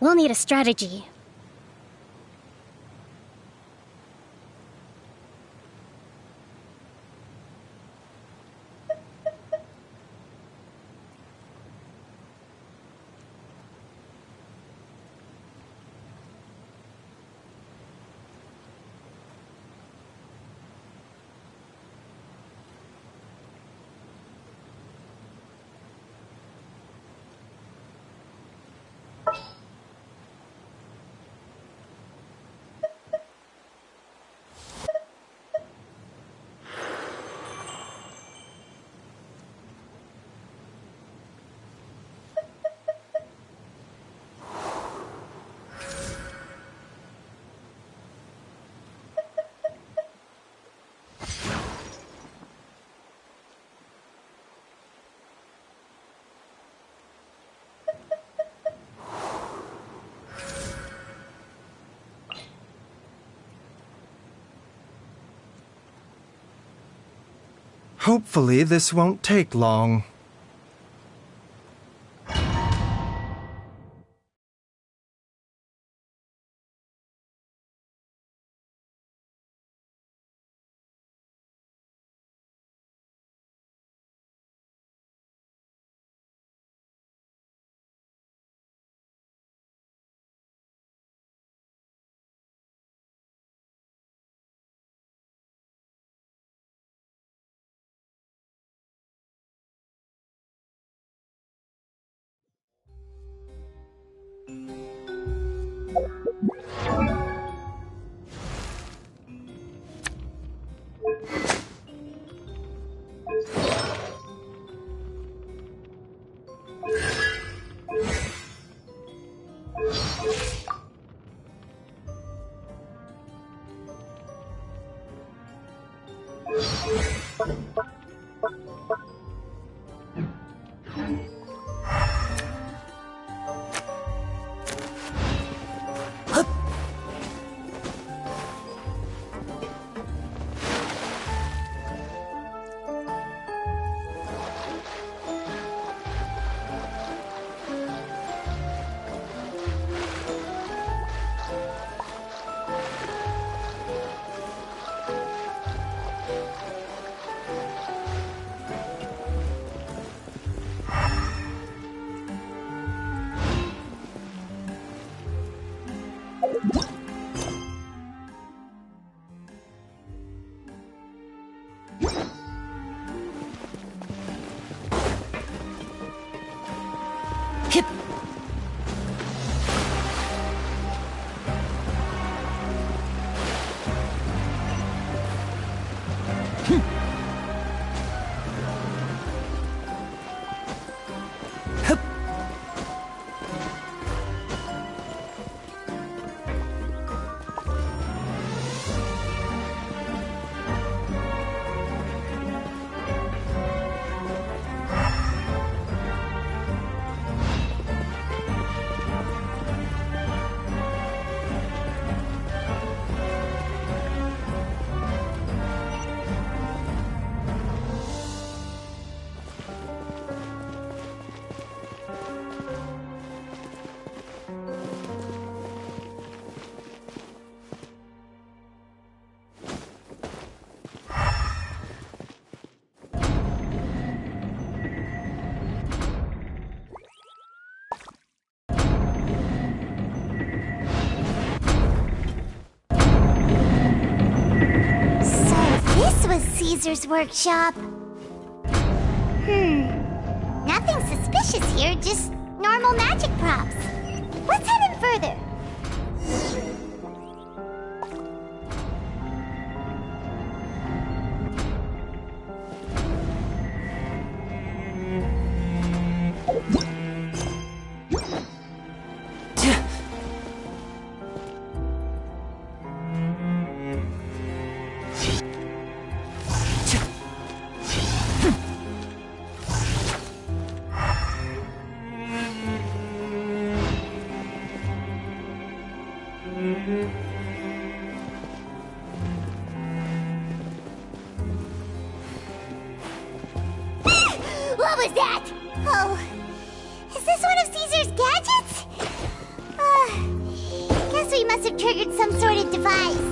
We'll need a strategy. Hopefully this won't take long. Caesar's workshop. Nothing suspicious here, just normal magic props. Let's head in further. What was that? Oh, is this one of Caesar's gadgets? Guess we must have triggered some sort of device.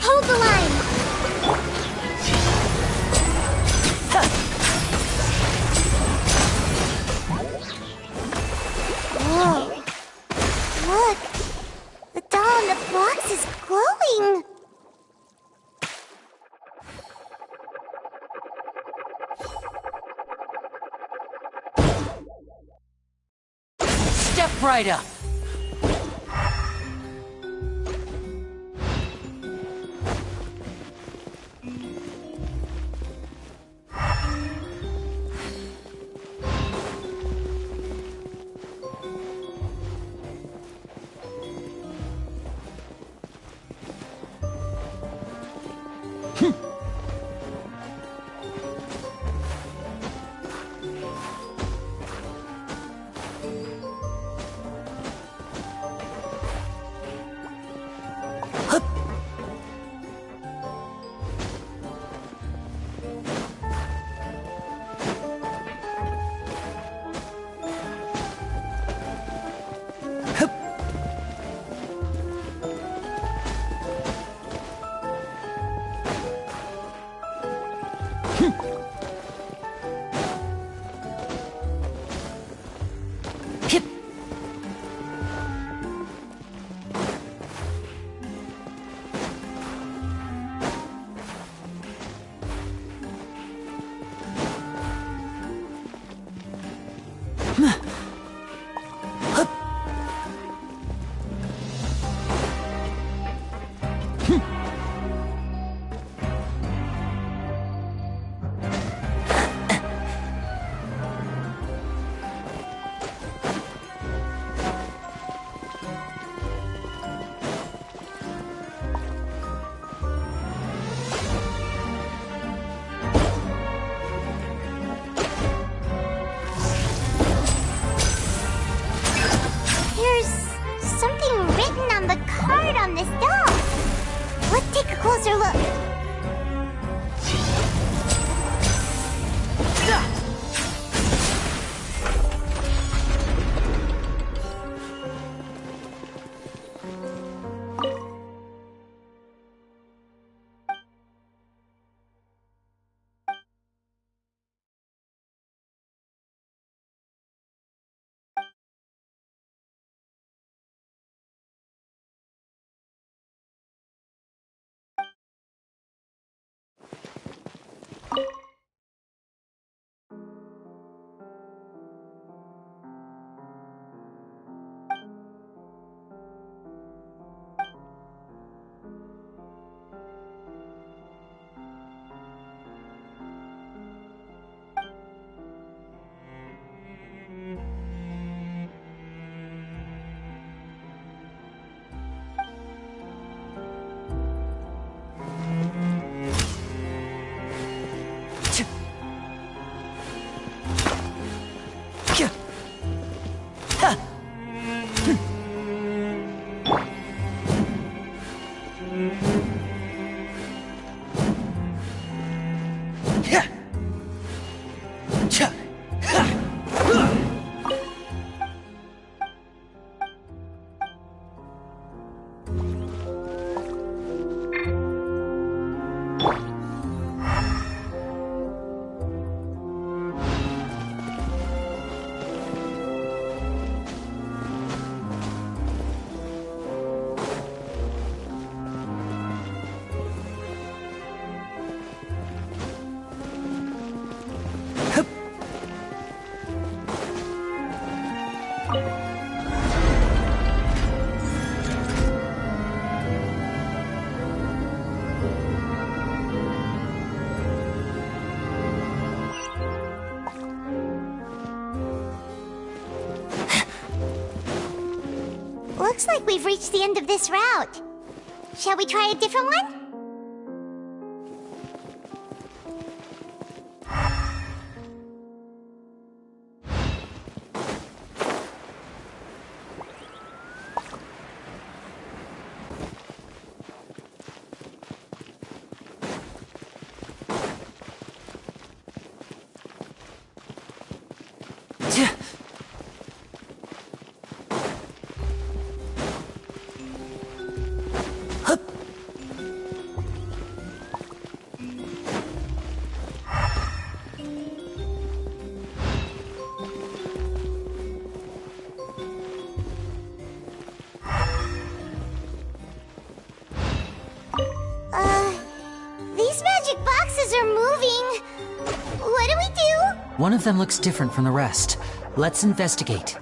Hold the line! Whoa. Look! The doll on the box is glowing! Step right up! Let's take a closer look. Looks like we've reached the end of this route. Shall we try a different one? These magic boxes are moving. What do we do? One of them looks different from the rest. Let's investigate.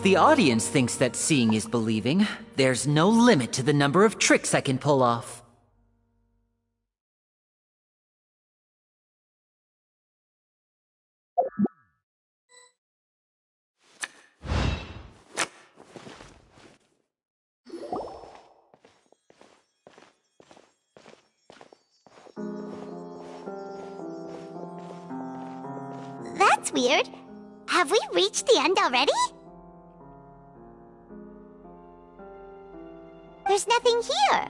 The audience thinks that seeing is believing. There's no limit to the number of tricks I can pull off. That's weird. Have we reached the end already? There's nothing here.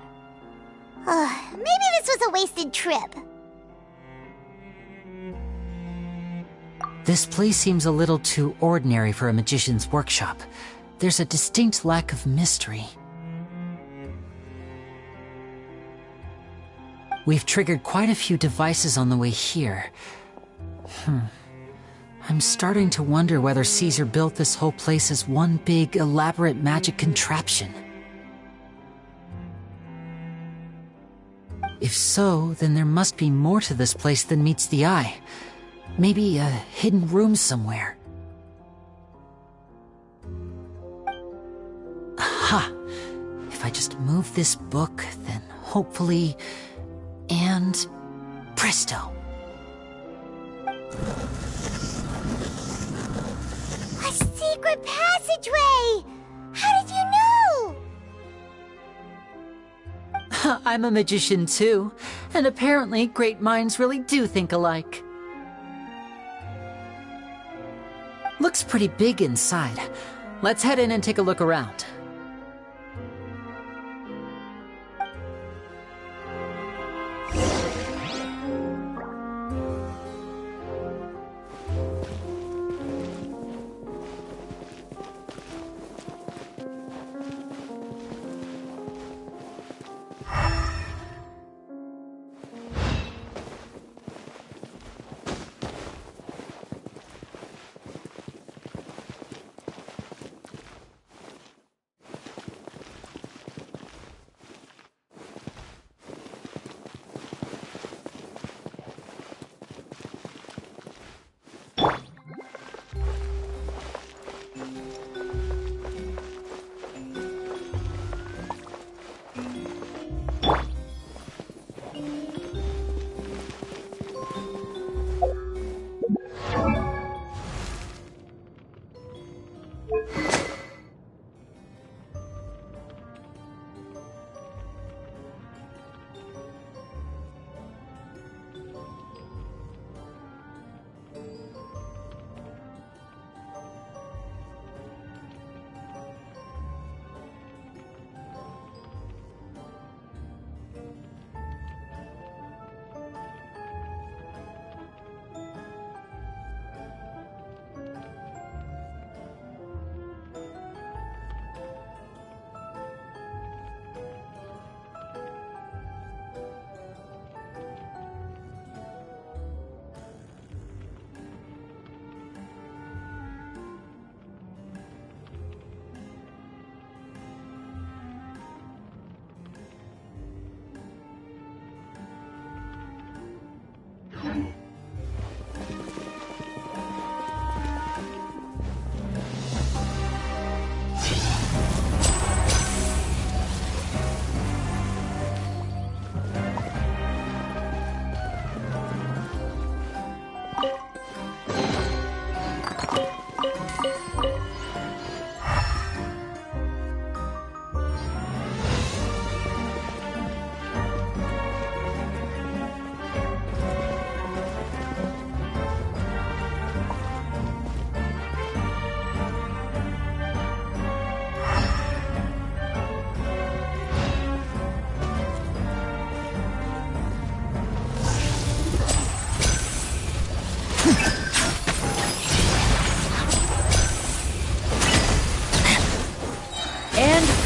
Maybe this was a wasted trip. This place seems a little too ordinary for a magician's workshop. There's a distinct lack of mystery. We've triggered quite a few devices on the way here. I'm starting to wonder whether Caesar built this whole place as one big, elaborate magic contraption. If so, then there must be more to this place than meets the eye. Maybe a hidden room somewhere. Aha! If I just move this book, then hopefully... and... presto! A secret passageway! How did you know? I'm a magician too, and apparently great minds really do think alike. Looks pretty big inside. Let's head in and take a look around.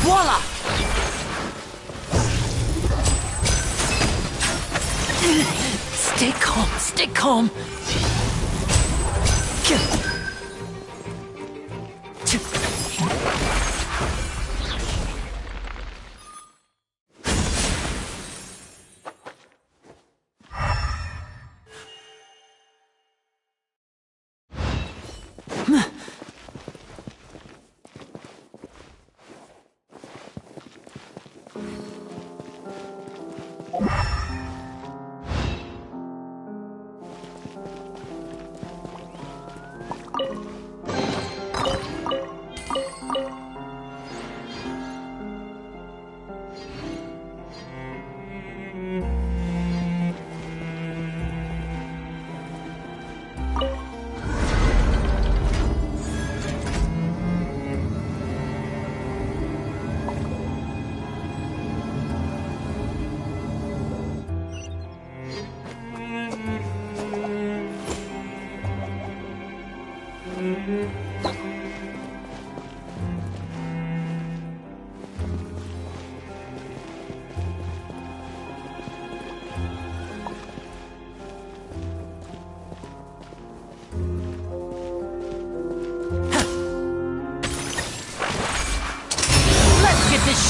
Voila! Stay calm, stay calm.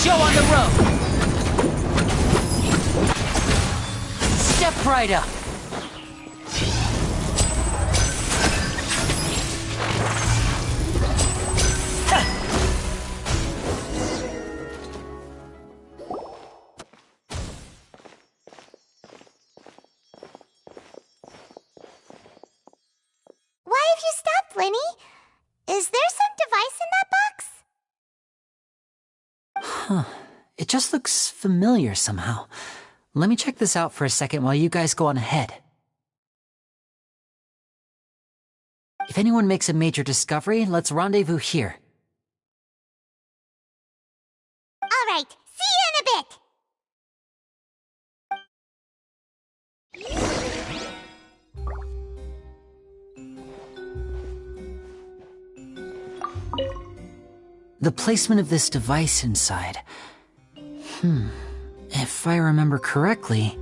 Show on the road! Step right up! Why have you stopped, Lyney? Is there some device in that box? Huh. It just looks familiar somehow. Let me check this out for a second while you guys go on ahead. If anyone makes a major discovery, let's rendezvous here. All right, see you in a bit! The placement of this device inside. If I remember correctly...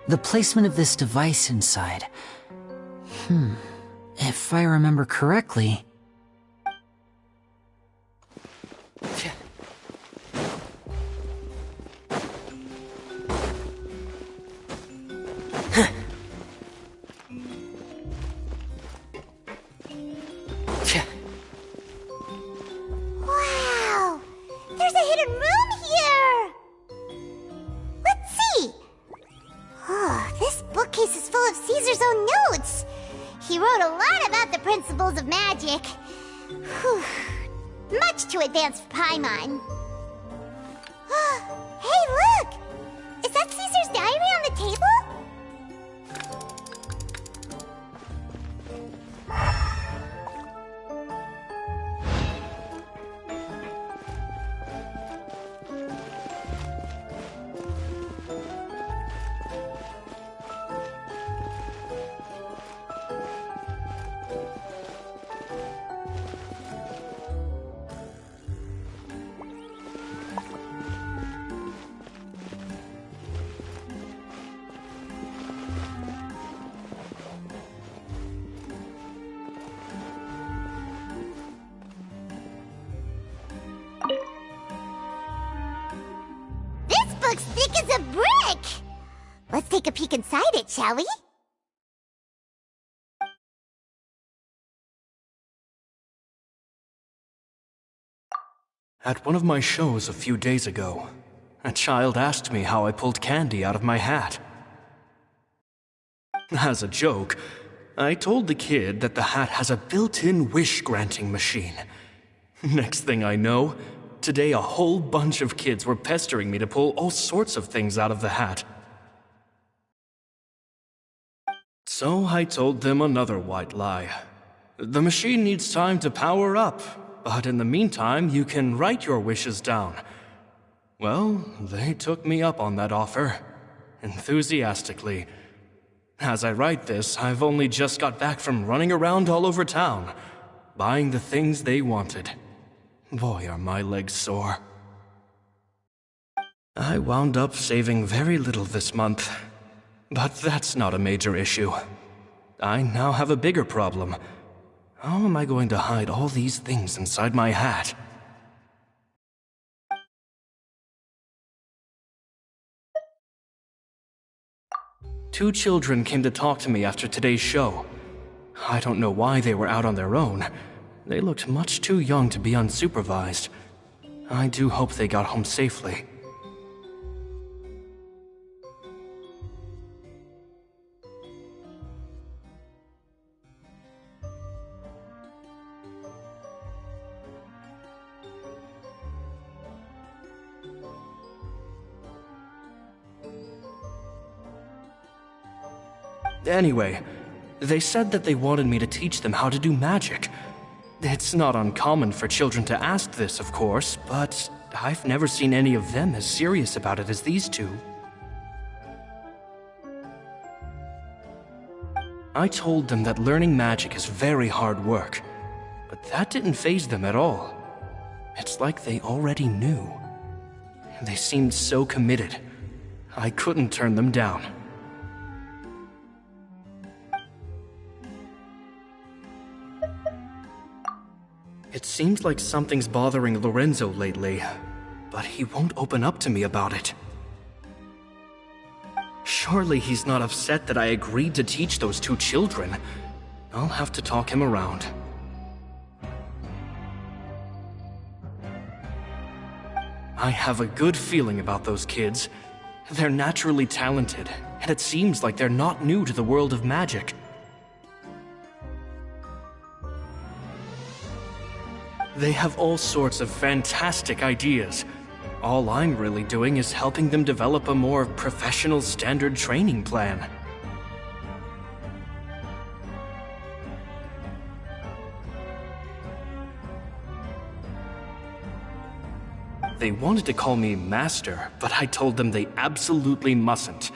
The placement of this device inside. If I remember correctly... Wow! There's a hidden room here! Let's see! Oh, this bookcase is full of Caesar's own notes! He wrote a lot about the principles of magic. Whew. Much too advanced for Paimon. Hey, look! Is that Caesar's diary on the table? This book's thick as a brick! Let's take a peek inside it, shall we? At one of my shows a few days ago, a child asked me how I pulled candy out of my hat. As a joke, I told the kid that the hat has a built-in wish-granting machine. Next thing I know, today a whole bunch of kids were pestering me to pull all sorts of things out of the hat. So I told them another white lie. The machine needs time to power up, but in the meantime, you can write your wishes down. Well, they took me up on that offer, enthusiastically. As I write this, I've only just got back from running around all over town, buying the things they wanted. Boy, are my legs sore. I wound up saving very little this month, but that's not a major issue. I now have a bigger problem. How am I going to hide all these things inside my hat? Two children came to talk to me after today's show. I don't know why they were out on their own. They looked much too young to be unsupervised. I do hope they got home safely. Anyway, they said that they wanted me to teach them how to do magic. It's not uncommon for children to ask this, of course, but I've never seen any of them as serious about it as these two. I told them that learning magic is very hard work, but that didn't faze them at all. It's like they already knew. They seemed so committed. I couldn't turn them down. It seems like something's bothering Lorenzo lately, but he won't open up to me about it. Surely he's not upset that I agreed to teach those two children. I'll have to talk him around. I have a good feeling about those kids. They're naturally talented, and it seems like they're not new to the world of magic. They have all sorts of fantastic ideas. All I'm really doing is helping them develop a more professional standard training plan. They wanted to call me Master, but I told them they absolutely mustn't.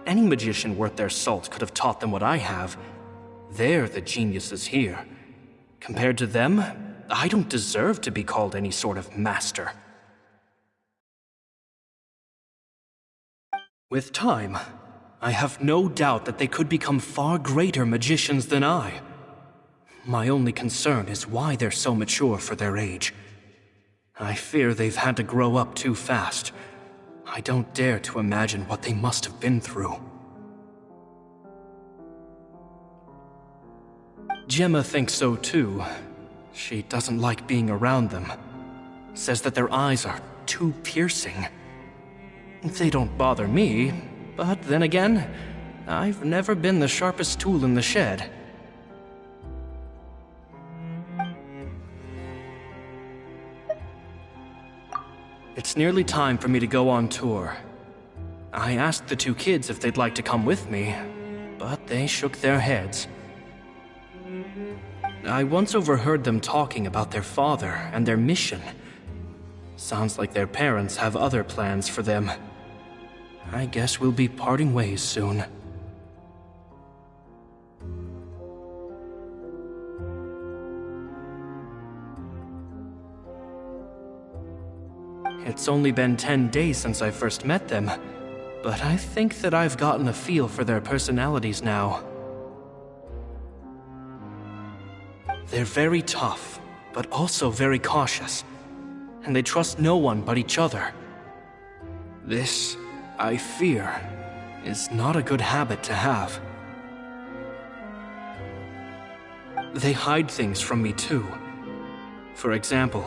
Any magician worth their salt could have taught them what I have. They're the geniuses here. Compared to them, I don't deserve to be called any sort of master. With time, I have no doubt that they could become far greater magicians than I. My only concern is why they're so mature for their age. I fear they've had to grow up too fast. I don't dare to imagine what they must have been through. Gemma thinks so too. She doesn't like being around them. Says that their eyes are too piercing. They don't bother me, but then again, I've never been the sharpest tool in the shed. It's nearly time for me to go on tour. I asked the two kids if they'd like to come with me, but they shook their heads. I once overheard them talking about their father and their mission. Sounds like their parents have other plans for them. I guess we'll be parting ways soon. It's only been 10 days since I first met them, but I think that I've gotten a feel for their personalities now. They're very tough, but also very cautious, and they trust no one but each other. This, I fear, is not a good habit to have. They hide things from me too. For example,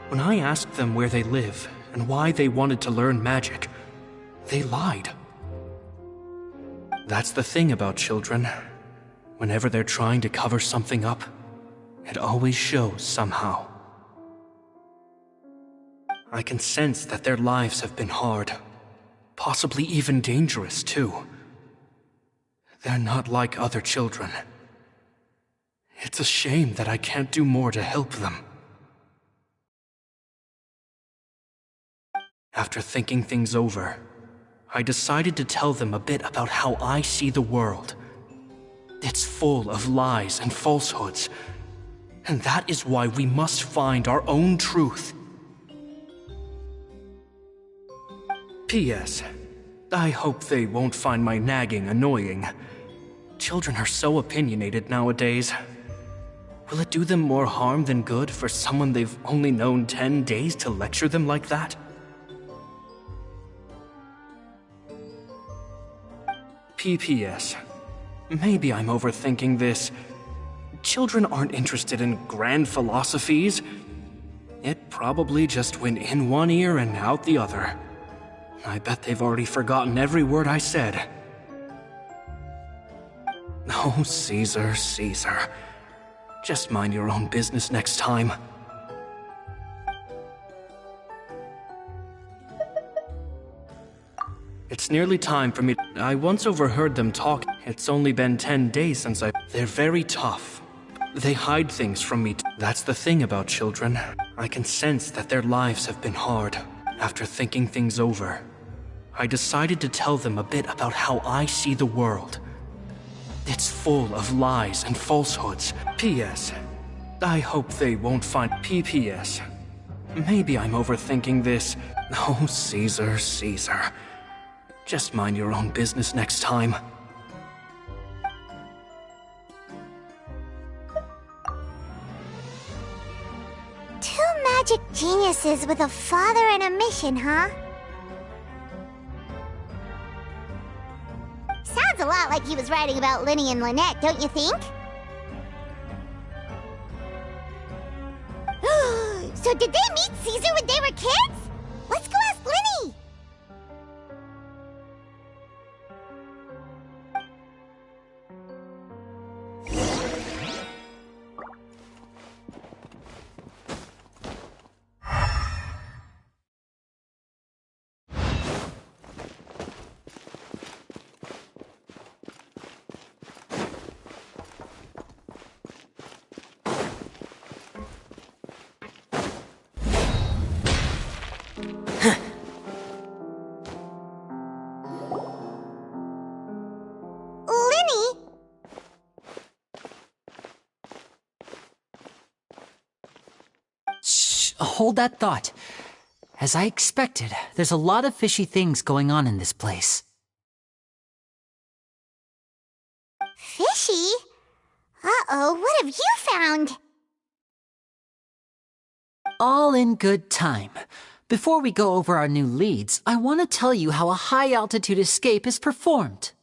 when I asked them where they live and why they wanted to learn magic, they lied. That's the thing about children. Whenever they're trying to cover something up, it always shows somehow. I can sense that their lives have been hard, possibly even dangerous too. They're not like other children. It's a shame that I can't do more to help them. After thinking things over, I decided to tell them a bit about how I see the world. It's full of lies and falsehoods, and that is why we must find our own truth. P.S. I hope they won't find my nagging annoying. Children are so opinionated nowadays. Will it do them more harm than good for someone they've only known 10 days to lecture them like that? P.P.S. Maybe I'm overthinking this. Children aren't interested in grand philosophies. It probably just went in one ear and out the other. I bet they've already forgotten every word I said. Oh, Caesar, Caesar. Just mind your own business next time. It's nearly time for me. I once overheard them talk. It's only been 10 days since They're very tough. They hide things from me. That's the thing about children. I can sense that their lives have been hard. After thinking things over, I decided to tell them a bit about how I see the world. It's full of lies and falsehoods. P.S. I hope they won't find P.P.S. Maybe I'm overthinking this. Oh, Caesar, Caesar. Just mind your own business next time. Geniuses with a father and a mission, huh? Sounds a lot like he was writing about Lyney and Lynette, don't you think? So did they meet Caesar when they were kids? Let's go ask Lyney! Hold that thought. As I expected, there's a lot of fishy things going on in this place. Fishy? Uh-oh, what have you found? All in good time. Before we go over our new leads, I want to tell you how a high-altitude escape is performed.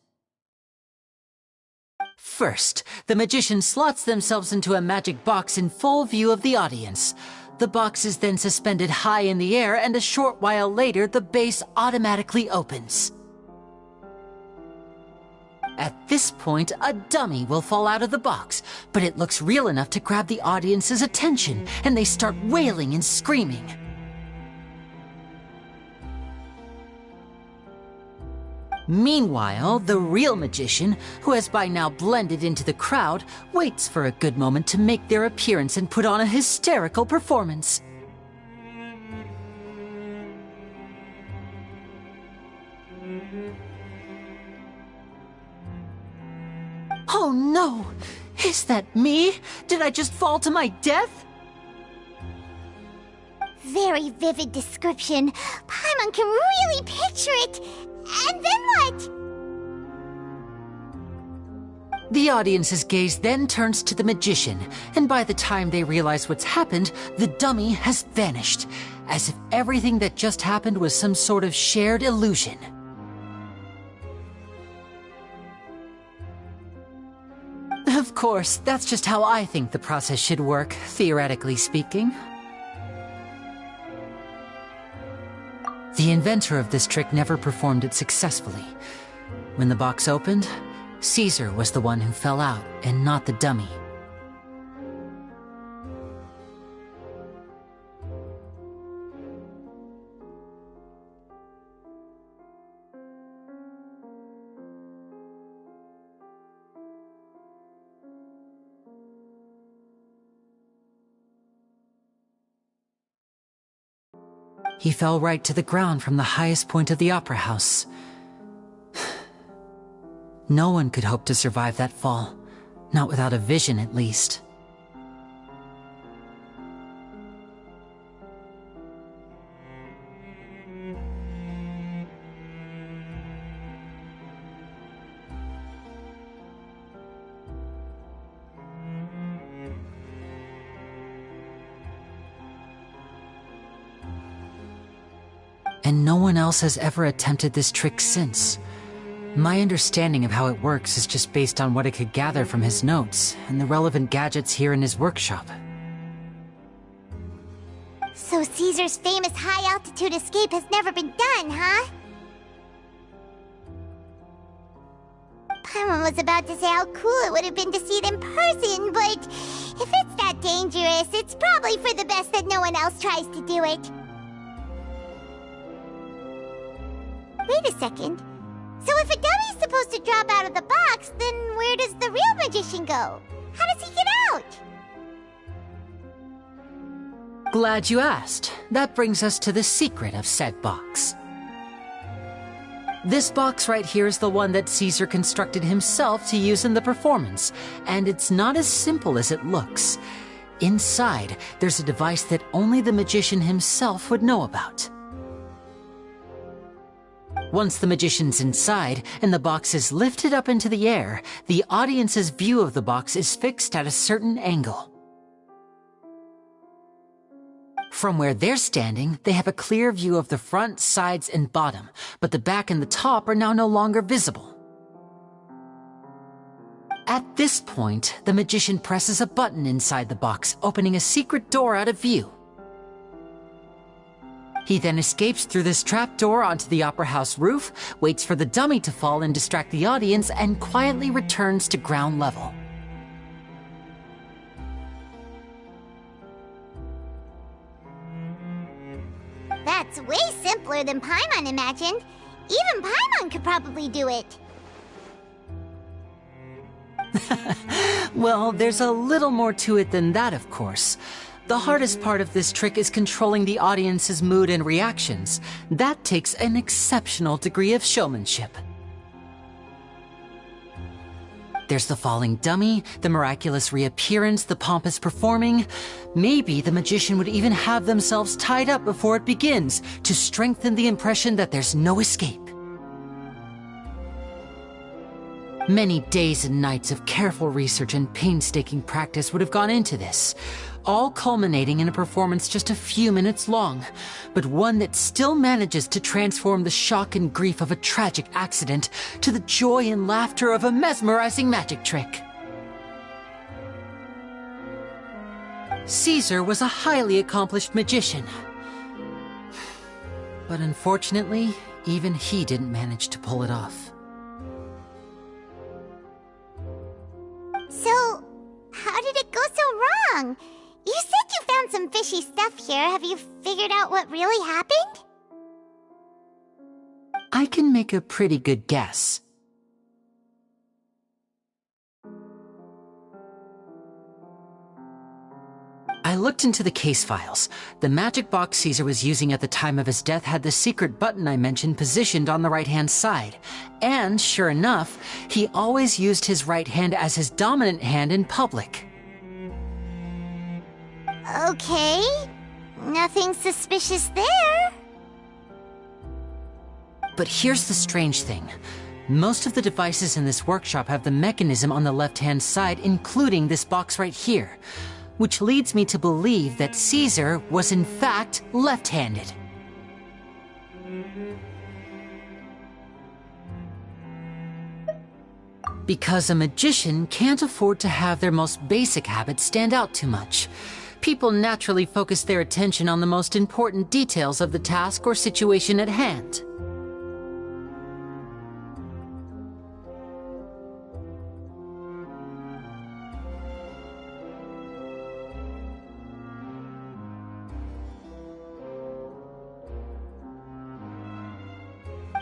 First, the magician slots themselves into a magic box in full view of the audience. The box is then suspended high in the air, and a short while later, the base automatically opens. At this point, a dummy will fall out of the box, but it looks real enough to grab the audience's attention, and they start wailing and screaming. Meanwhile, the real magician, who has by now blended into the crowd, waits for a good moment to make their appearance and put on a hysterical performance. Oh no! Is that me? Did I just fall to my death? Very vivid description. Paimon can really picture it. And then what? The audience's gaze then turns to the magician, and by the time they realize what's happened, the dummy has vanished, as if everything that just happened was some sort of shared illusion. Of course, that's just how I think the process should work, theoretically speaking. The inventor of this trick never performed it successfully. When the box opened, Caesar was the one who fell out, and not the dummy. He fell right to the ground from the highest point of the opera house. No one could hope to survive that fall, not without a vision at least. And no one else has ever attempted this trick since. My understanding of how it works is just based on what I could gather from his notes and the relevant gadgets here in his workshop. So Caesar's famous high-altitude escape has never been done, huh? Paimon was about to say how cool it would have been to see it in person, but if it's that dangerous, it's probably for the best that no one else tries to do it. Wait a second. So if a dummy's supposed to drop out of the box, then where does the real magician go? How does he get out? Glad you asked. That brings us to the secret of said box. This box right here is the one that Caesar constructed himself to use in the performance, and it's not as simple as it looks. Inside, there's a device that only the magician himself would know about. Once the magician's inside and the box is lifted up into the air, the audience's view of the box is fixed at a certain angle. From where they're standing, they have a clear view of the front, sides, and bottom, but the back and the top are now no longer visible. At this point, the magician presses a button inside the box, opening a secret door out of view. He then escapes through this trapdoor onto the opera house roof, waits for the dummy to fall and distract the audience, and quietly returns to ground level. That's way simpler than Paimon imagined. Even Paimon could probably do it. Well, there's a little more to it than that, of course. The hardest part of this trick is controlling the audience's mood and reactions. That takes an exceptional degree of showmanship. There's the falling dummy, the miraculous reappearance, the pompous performing. Maybe the magician would even have themselves tied up before it begins to strengthen the impression that there's no escape. Many days and nights of careful research and painstaking practice would have gone into this, all culminating in a performance just a few minutes long, but one that still manages to transform the shock and grief of a tragic accident to the joy and laughter of a mesmerizing magic trick. Caesar was a highly accomplished magician, but unfortunately, even he didn't manage to pull it off. So, how did it go so wrong? You said you found some fishy stuff here. Have you figured out what really happened? I can make a pretty good guess. I looked into the case files. The magic box Caesar was using at the time of his death had the secret button I mentioned positioned on the right-hand side. And, sure enough, he always used his right hand as his dominant hand in public. Okay, nothing suspicious there. But here's the strange thing. Most of the devices in this workshop have the mechanism on the left-hand side, including this box right here, which leads me to believe that Caesar was in fact left-handed. Because a magician can't afford to have their most basic habits stand out too much. People naturally focus their attention on the most important details of the task or situation at hand.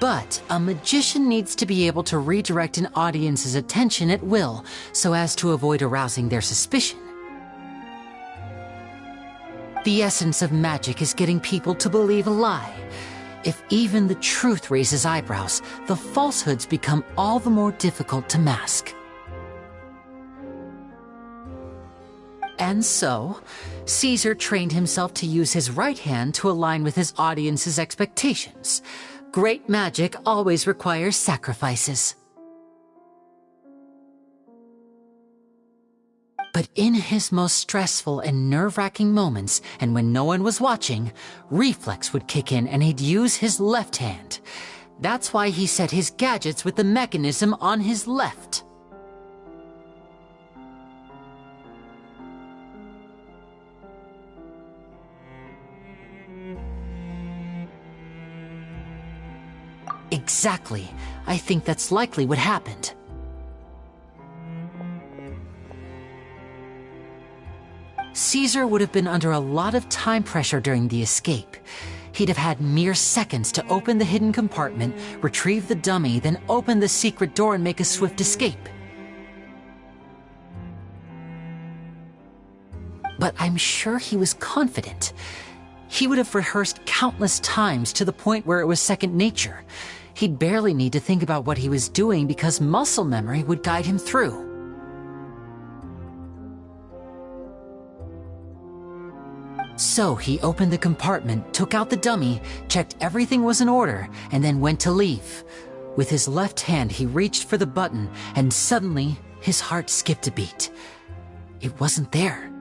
But a magician needs to be able to redirect an audience's attention at will so as to avoid arousing their suspicion. The essence of magic is getting people to believe a lie. If even the truth raises eyebrows, the falsehoods become all the more difficult to mask. And so, Caesar trained himself to use his right hand to align with his audience's expectations. Great magic always requires sacrifices. But in his most stressful and nerve-wracking moments, and when no one was watching, reflex would kick in and he'd use his left hand. That's why he set his gadgets with the mechanism on his left. Exactly. I think that's likely what happened. Caesar would have been under a lot of time pressure during the escape. He'd have had mere seconds to open the hidden compartment, retrieve the dummy, then open the secret door and make a swift escape. But I'm sure he was confident. He would have rehearsed countless times to the point where it was second nature. He'd barely need to think about what he was doing because muscle memory would guide him through. So he opened the compartment, took out the dummy, checked everything was in order, and then went to leave. With his left hand, he reached for the button, and suddenly his heart skipped a beat. It wasn't there.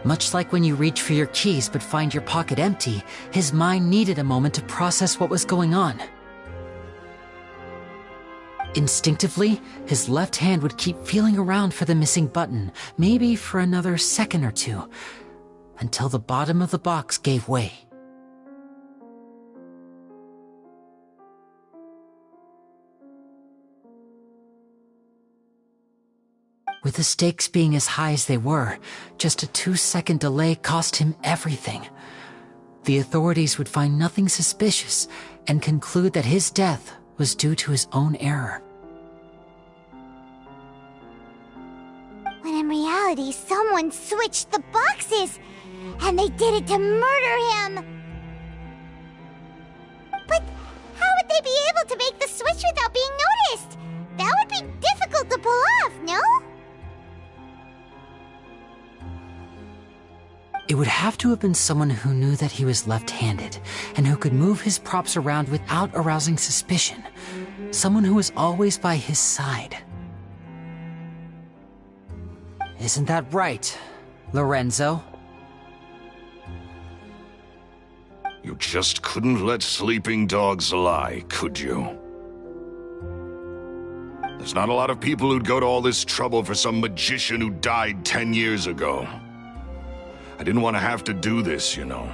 Much like when you reach for your keys but find your pocket empty, his mind needed a moment to process what was going on. Instinctively, his left hand would keep feeling around for the missing button, maybe for another second or two, until the bottom of the box gave way. With the stakes being as high as they were, just a 2-second delay cost him everything. The authorities would find nothing suspicious and conclude that his death was due to his own error. When in reality, someone switched the boxes, and they did it to murder him. But how would they be able to make the switch without being noticed? That would be difficult to pull off, no? It would have to have been someone who knew that he was left-handed, and who could move his props around without arousing suspicion. Someone who was always by his side. Isn't that right, Lorenzo? You just couldn't let sleeping dogs lie, could you? There's not a lot of people who'd go to all this trouble for some magician who died 10 years ago. I didn't want to have to do this, you know.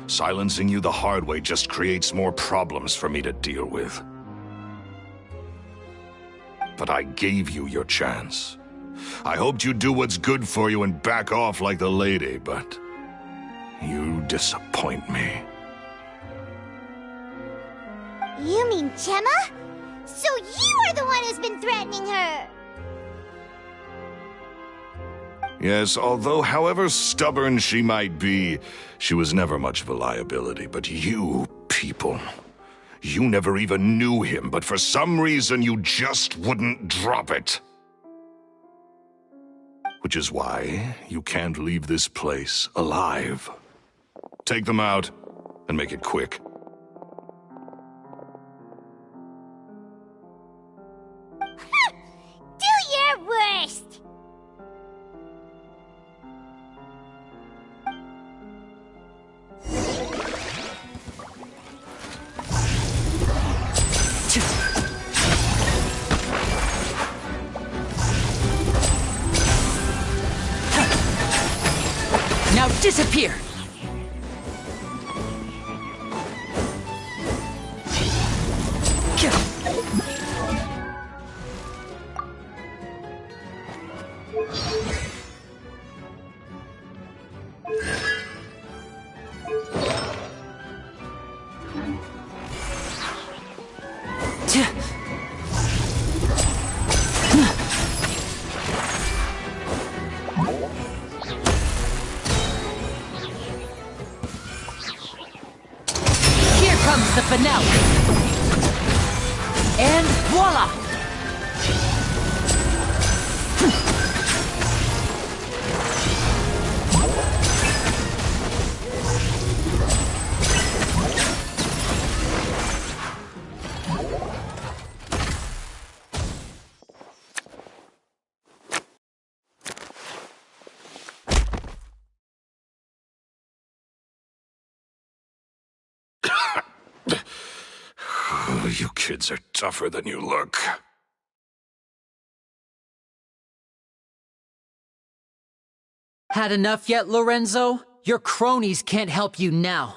Silencing you the hard way just creates more problems for me to deal with. But I gave you your chance. I hoped you'd do what's good for you and back off like the lady, but you disappoint me. You mean Gemma? So you are the one who's been threatening her! Yes, although however stubborn she might be, she was never much of a liability. But you people, you never even knew him, but for some reason you just wouldn't drop it. Which is why you can't leave this place alive. Take them out, and make it quick. Do your worst! Now disappear! The finale. And voila! You kids are tougher than you look. Had enough yet, Lorenzo? Your cronies can't help you now.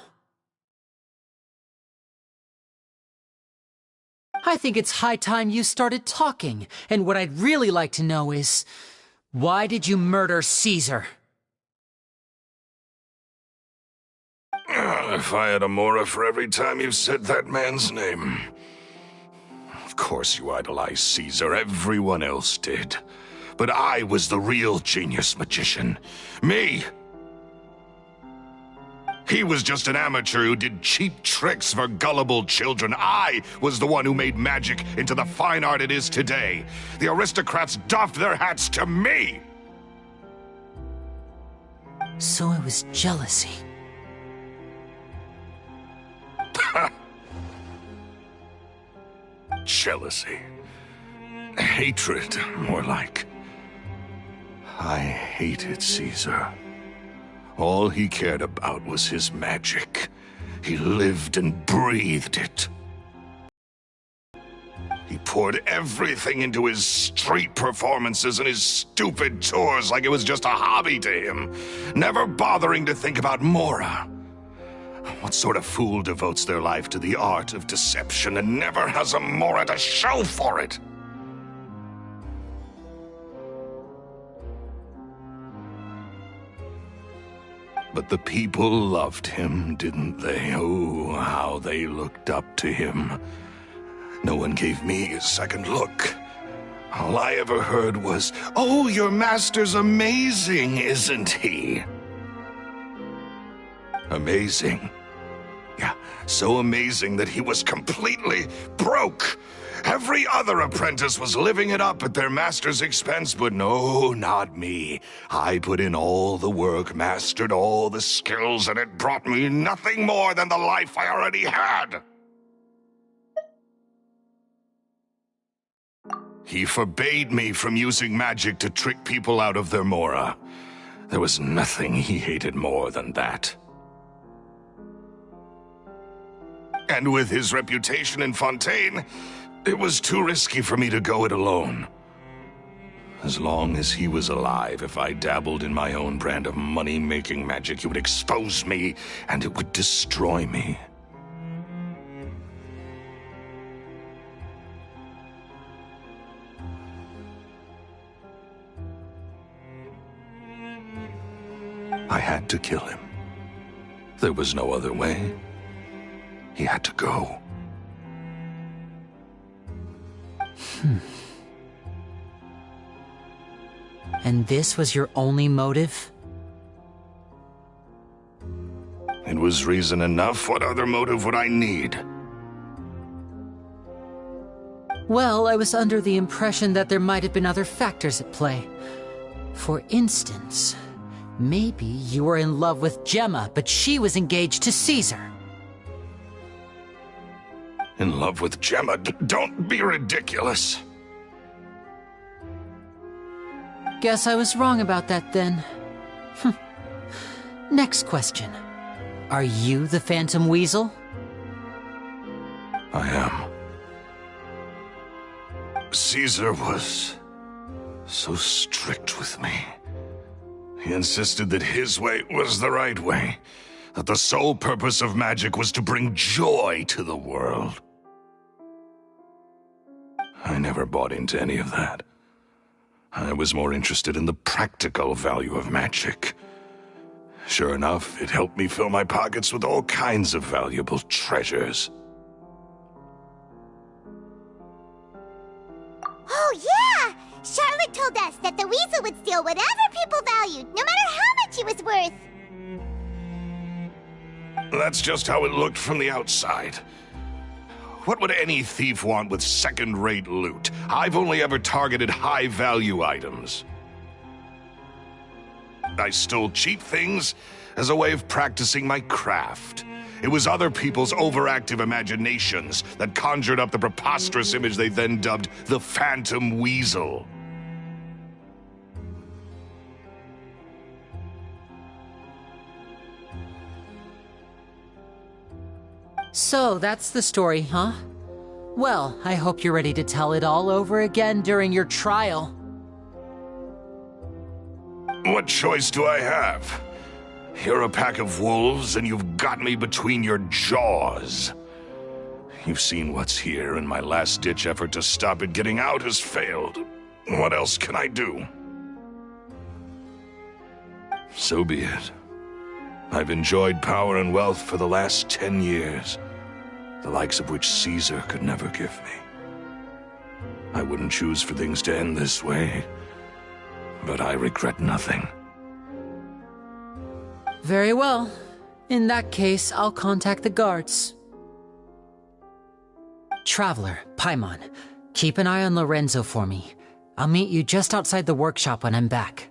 I think it's high time you started talking, and what I'd really like to know is, why did you murder Caesar? If I had a mora for every time you said that man's name. Of course you idolized Caesar, everyone else did. But I was the real genius magician. Me! He was just an amateur who did cheap tricks for gullible children. I was the one who made magic into the fine art it is today. The aristocrats doffed their hats to me! So it was jealousy. Jealousy. Hatred, more like. I hated Caesar. All he cared about was his magic. He lived and breathed it. He poured everything into his street performances and his stupid tours like it was just a hobby to him, never bothering to think about Mora. What sort of fool devotes their life to the art of deception and never has a Mora to show for it? But the people loved him, didn't they? Oh, how they looked up to him. No one gave me a second look. All I ever heard was, "Oh, your master's amazing, isn't he?" Amazing. Yeah, so amazing that he was completely broke. Every other apprentice was living it up at their master's expense, but no, not me. I put in all the work, mastered all the skills, and it brought me nothing more than the life I already had. He forbade me from using magic to trick people out of their Mora. There was nothing he hated more than that. And with his reputation in Fontaine, it was too risky for me to go it alone. As long as he was alive, if I dabbled in my own brand of money-making magic, he would expose me, and it would destroy me. I had to kill him. There was no other way. He had to go. And this was your only motive? It was reason enough. What other motive would I need? Well, I was under the impression that there might have been other factors at play. For instance, maybe you were in love with Gemma, but she was engaged to Caesar. In love with Gemma? Don't be ridiculous. Guess I was wrong about that then. Next question. Are you the Phantom Weasel? I am. Caesar was so strict with me. He insisted that his way was the right way, that the sole purpose of magic was to bring joy to the world. I never bought into any of that. I was more interested in the practical value of magic. Sure enough, it helped me fill my pockets with all kinds of valuable treasures. Oh, yeah! Charlotte told us that the weasel would steal whatever people valued, no matter how much he was worth. That's just how it looked from the outside. What would any thief want with second-rate loot? I've only ever targeted high-value items. I stole cheap things as a way of practicing my craft. It was other people's overactive imaginations that conjured up the preposterous image they then dubbed the Phantom Weasel. So, that's the story, huh? Well, I hope you're ready to tell it all over again during your trial. What choice do I have? You're a pack of wolves, and you've got me between your jaws. You've seen what's here, and my last-ditch effort to stop it getting out has failed. What else can I do? So be it. I've enjoyed power and wealth for the last 10 years, the likes of which Caesar could never give me. I wouldn't choose for things to end this way, but I regret nothing. Very well. In that case, I'll contact the guards. Traveler, Paimon, keep an eye on Lorenzo for me. I'll meet you just outside the workshop when I'm back.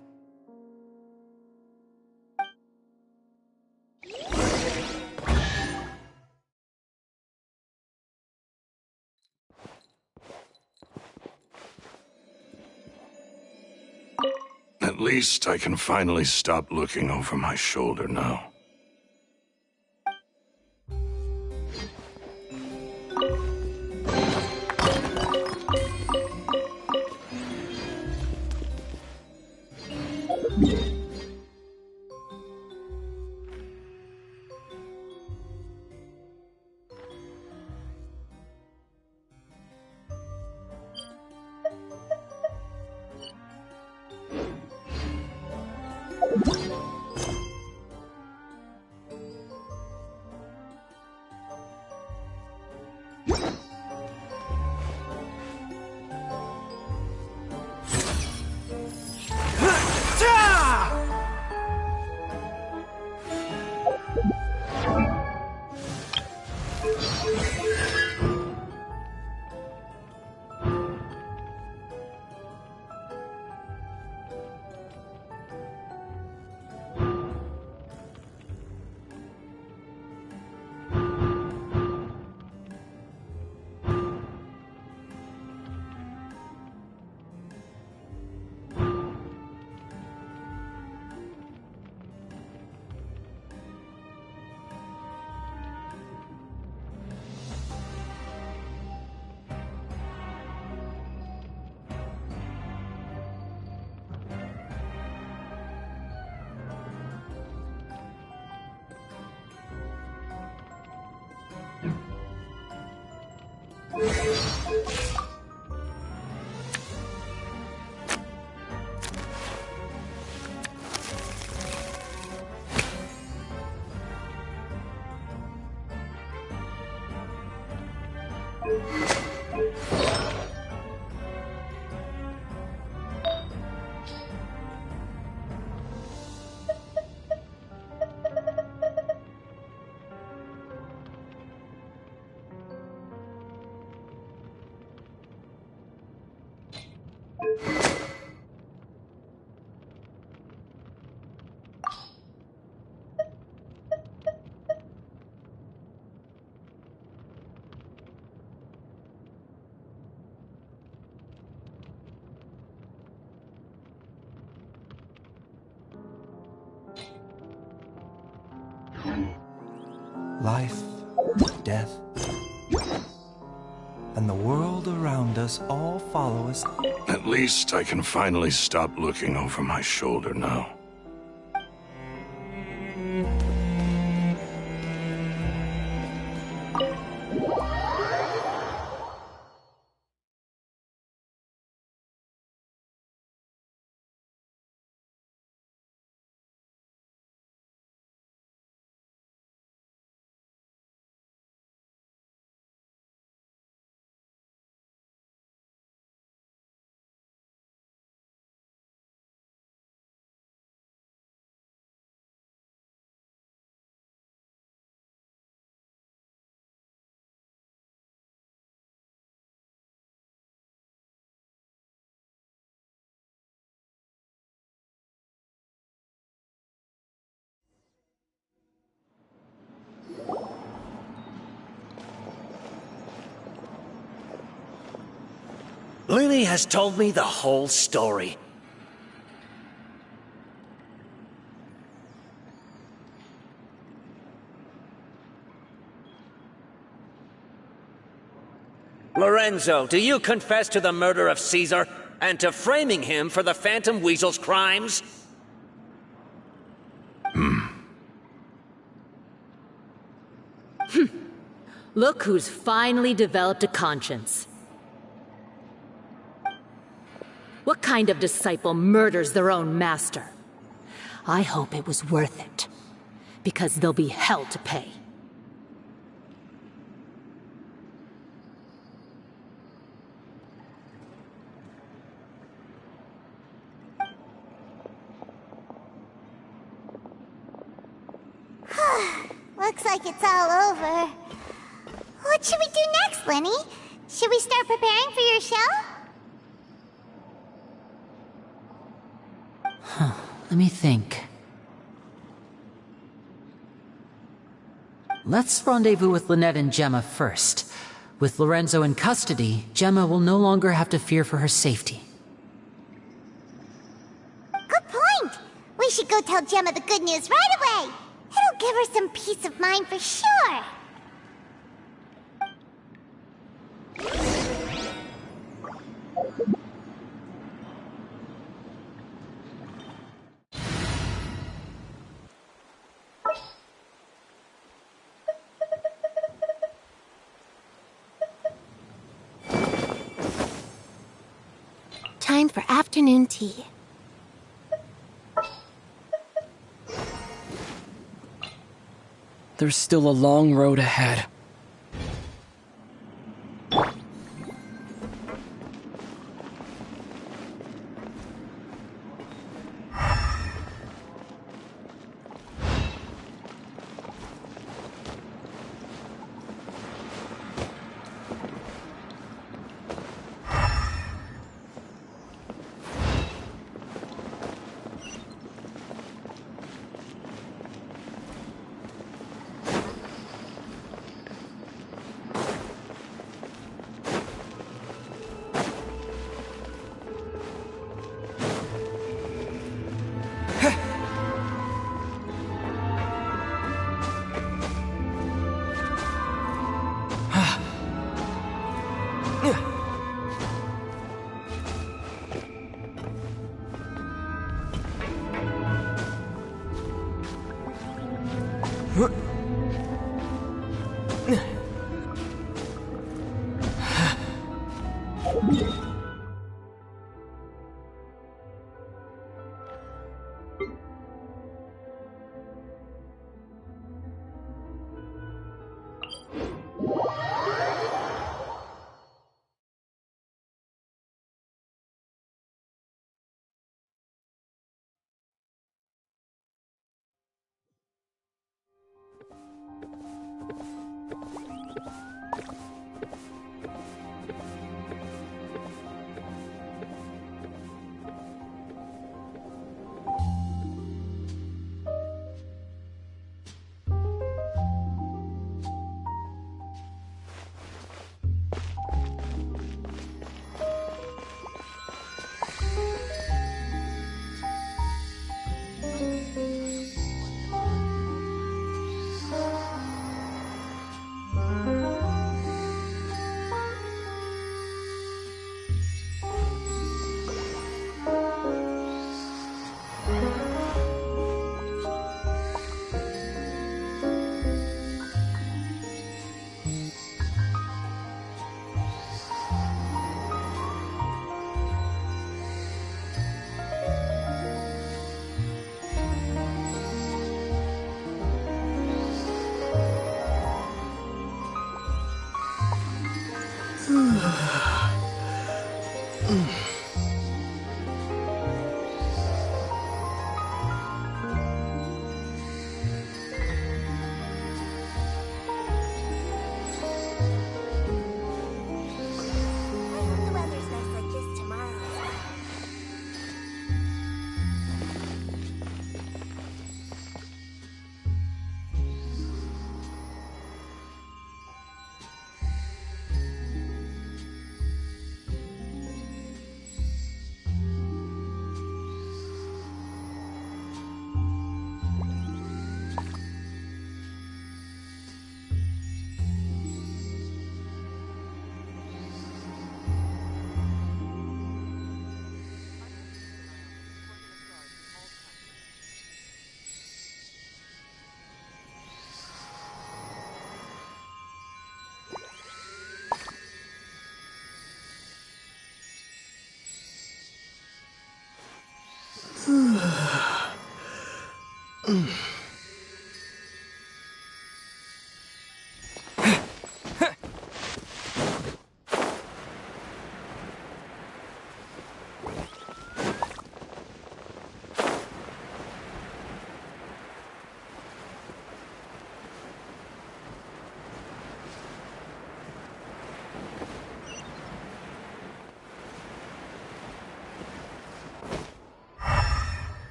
At At least I can finally stop looking over my shoulder now. Life, death, and the world around us all follow us. At least I can finally stop looking over my shoulder now. Lyney has told me the whole story. Lorenzo, do you confess to the murder of Caesar and to framing him for the Phantom Weasel's crimes? Look who's finally developed a conscience. What kind of disciple murders their own master? I hope it was worth it, because there'll be hell to pay. Looks like it's all over. What should we do next, Lyney? Should we start preparing for your show? Let me think. Let's rendezvous with Lynette and Gemma first. With Lorenzo in custody, Gemma will no longer have to fear for her safety. Good point! We should go tell Gemma the good news right away! It'll give her some peace of mind for sure! Time for afternoon tea. There's still a long road ahead.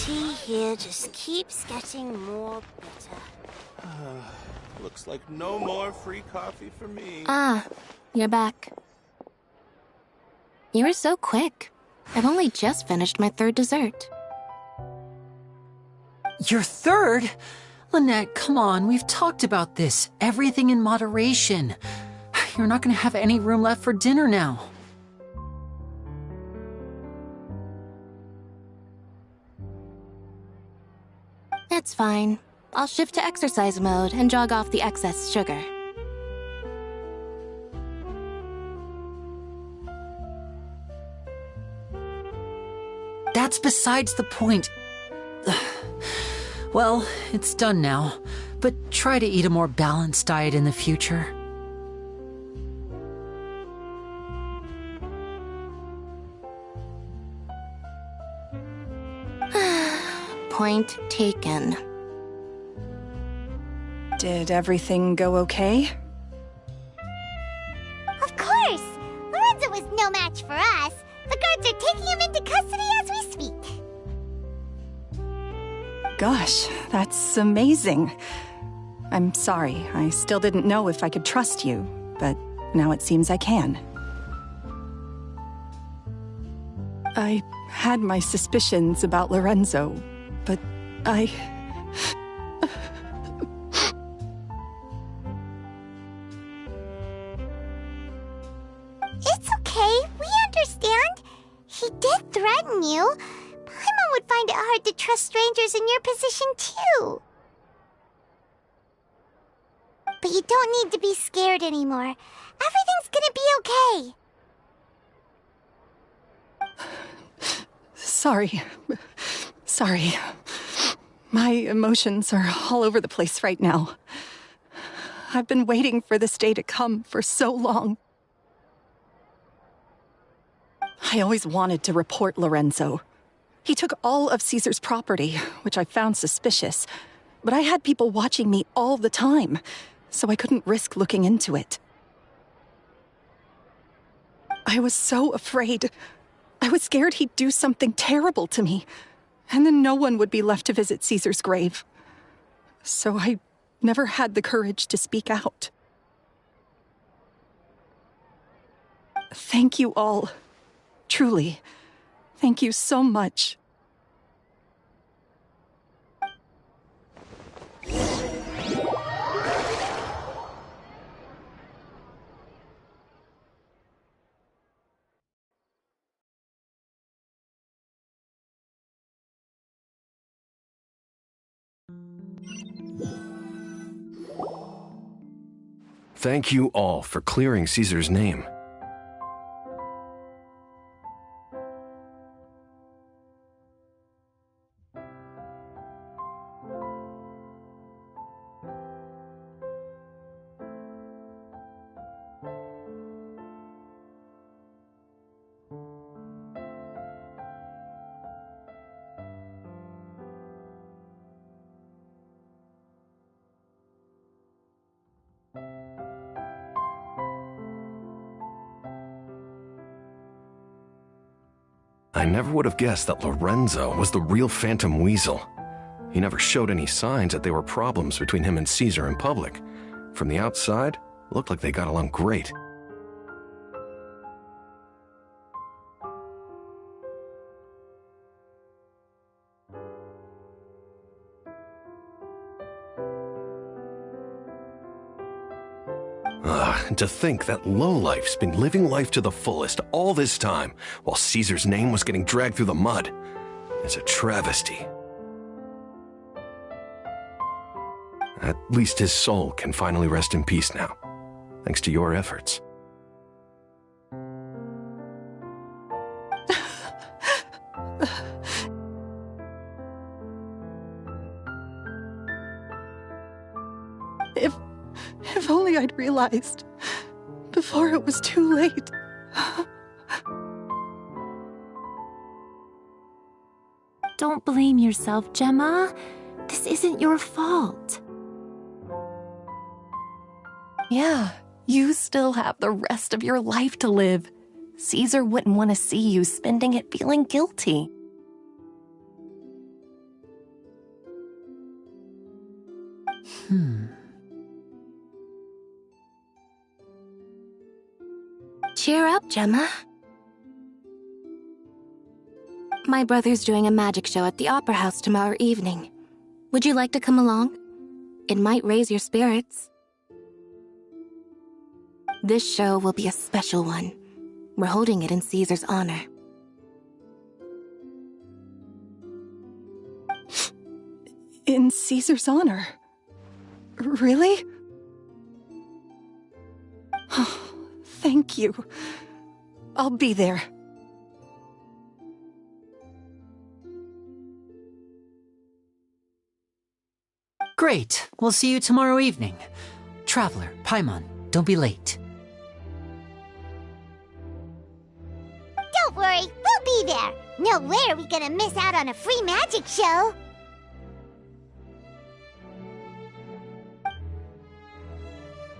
Tea here just keeps getting more bitter. Looks like no more free coffee for me. Ah, you're back. You were so quick. I've only just finished my third dessert. Your third? Lynette, come on, we've talked about this. Everything in moderation. You're not gonna have any room left for dinner now. It's fine. I'll shift to exercise mode and jog off the excess sugar. That's besides the point. Well, it's done now, but try to eat a more balanced diet in the future. Point taken. Did everything go okay? Of course! Lorenzo was no match for us. The guards are taking him into custody as we speak. Gosh, that's amazing. I'm sorry, I still didn't know if I could trust you, but now it seems I can. I had my suspicions about Lorenzo, but I... It's okay, we understand. He did threaten you. Paimon would find it hard to trust strangers in your position, too. But you don't need to be scared anymore. Everything's gonna be okay. Sorry. My emotions are all over the place right now. I've been waiting for this day to come for so long. I always wanted to report Lorenzo. He took all of Caesar's property, which I found suspicious, but I had people watching me all the time, so I couldn't risk looking into it. I was so afraid. I was scared he'd do something terrible to me, and then no one would be left to visit Caesar's grave. So I never had the courage to speak out. Thank you all. Truly. Thank you so much. Thank you all for clearing Caesar's name. I never would have guessed that Lorenzo was the real Phantom Weasel. He never showed any signs that there were problems between him and Caesar in public. From the outside, it looked like they got along great. And to think that lowlife's been living life to the fullest all this time, while Caesar's name was getting dragged through the mud. It's a travesty. At least his soul can finally rest in peace now, thanks to your efforts. If only I'd realized before it was too late. Don't blame yourself, Gemma. This isn't your fault. Yeah, you still have the rest of your life to live. Caesar wouldn't want to see you spending it feeling guilty. Cheer up, Gemma. My brother's doing a magic show at the Opera House tomorrow evening. Would you like to come along? It might raise your spirits. This show will be a special one. We're holding it in Caesar's honor. In Caesar's honor? Really? Oh, thank you. I'll be there. Great. We'll see you tomorrow evening. Traveler, Paimon, don't be late. Don't worry, we'll be there. No way are we gonna miss out on a free magic show.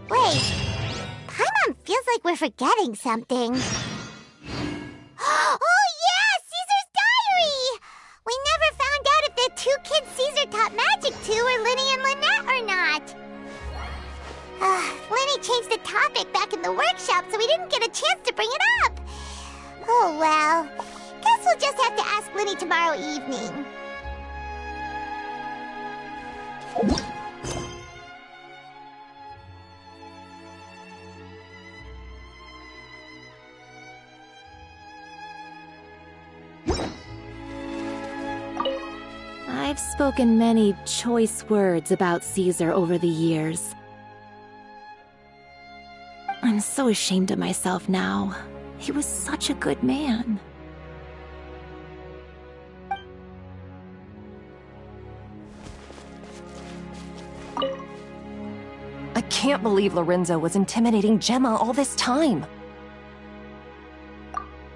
Wait, Paimon feels like we're forgetting something. Oh yeah, Caesar's diary! We never found out if the two kids Caesar taught magic to were Lyney and Lynette or not. Lyney changed the topic back in the workshop, so we didn't get a chance to bring it up. Oh well, guess we'll just have to ask Lyney tomorrow evening. I've spoken many choice words about Caesar over the years. I'm so ashamed of myself now. He was such a good man. I can't believe Lorenzo was intimidating Gemma all this time.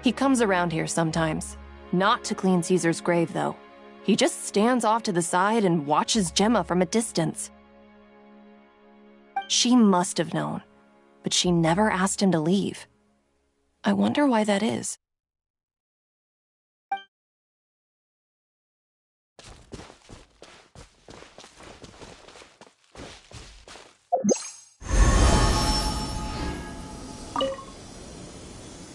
He comes around here sometimes. Not to clean Caesar's grave, though. He just stands off to the side and watches Gemma from a distance. She must have known, but she never asked him to leave. I wonder why that is.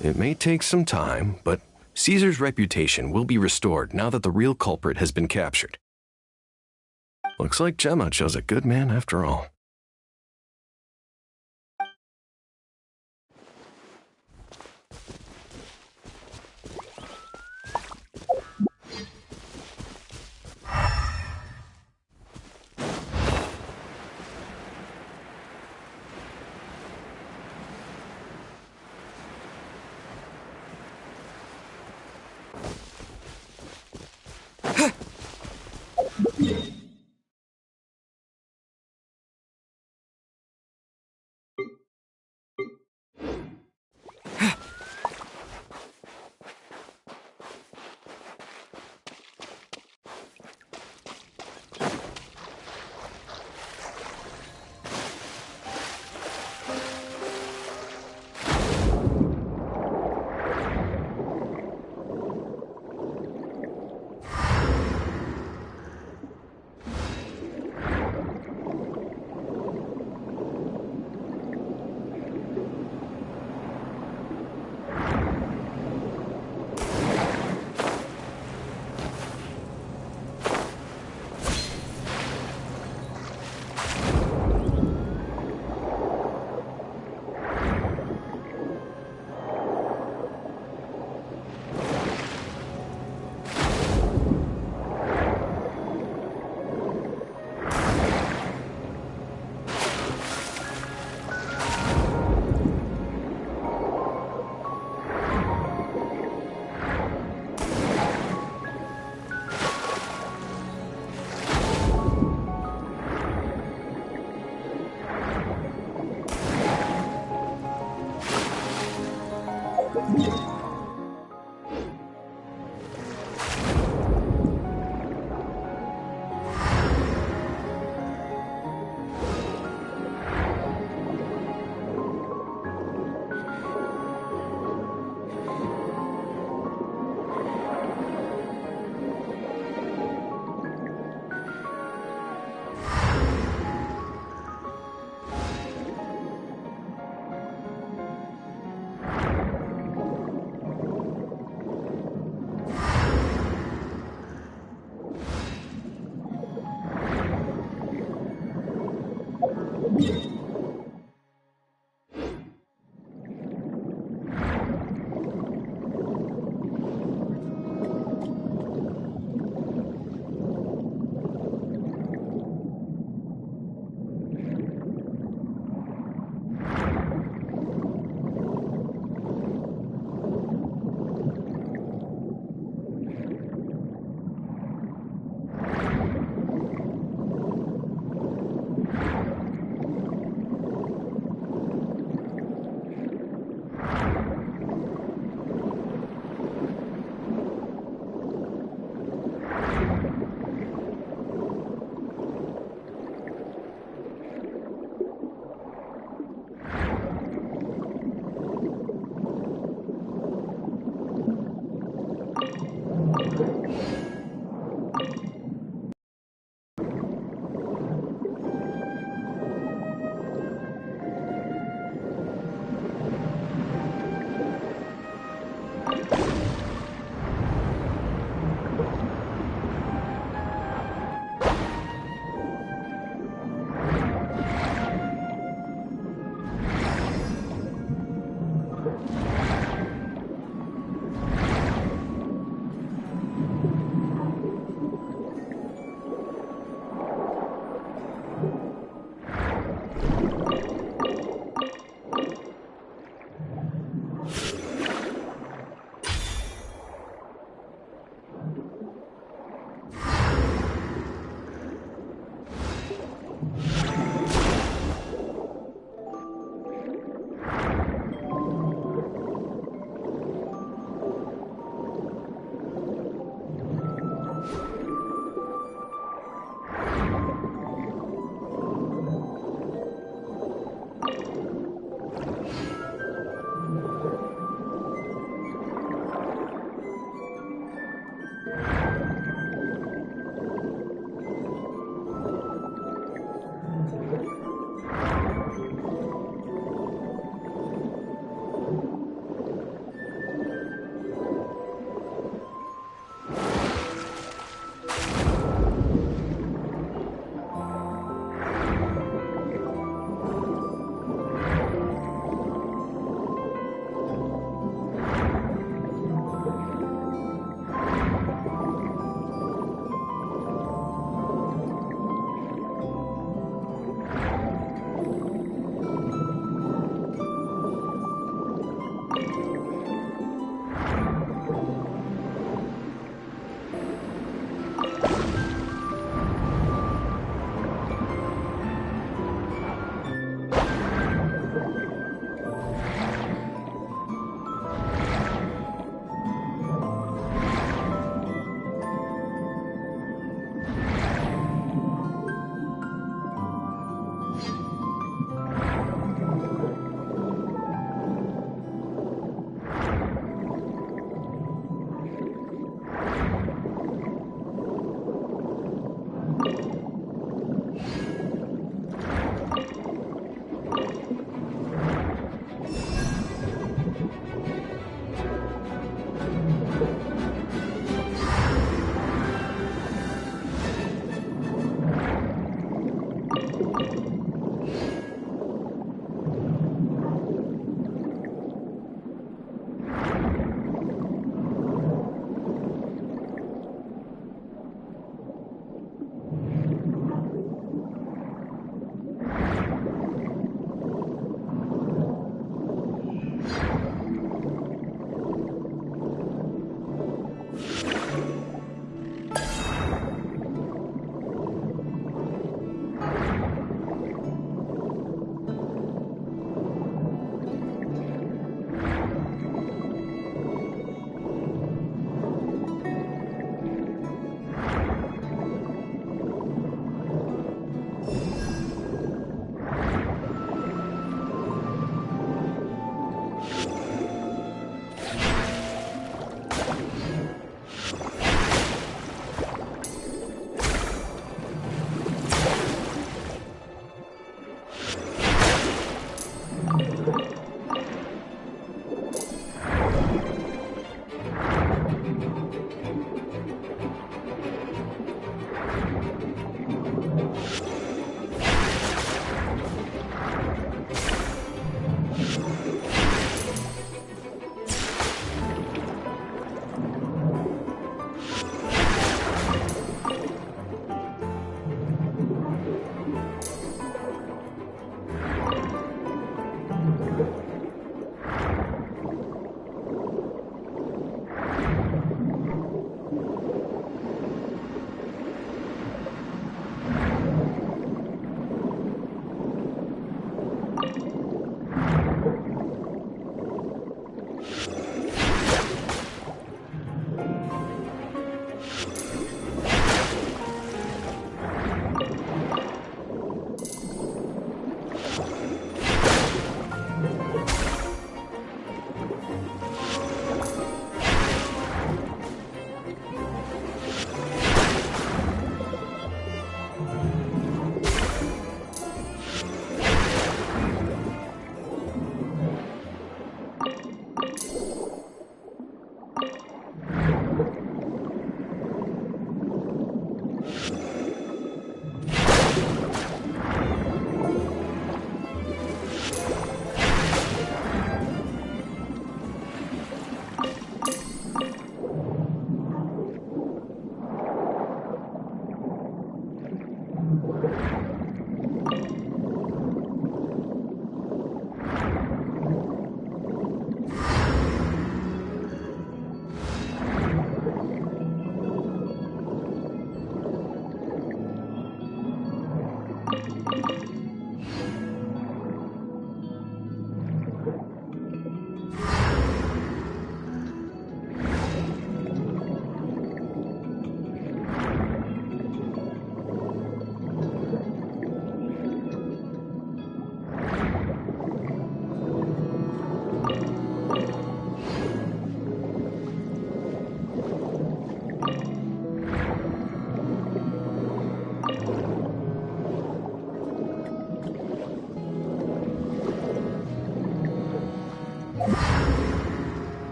It may take some time, but Caesar's reputation will be restored now that the real culprit has been captured. Looks like Gemma chose a good man after all.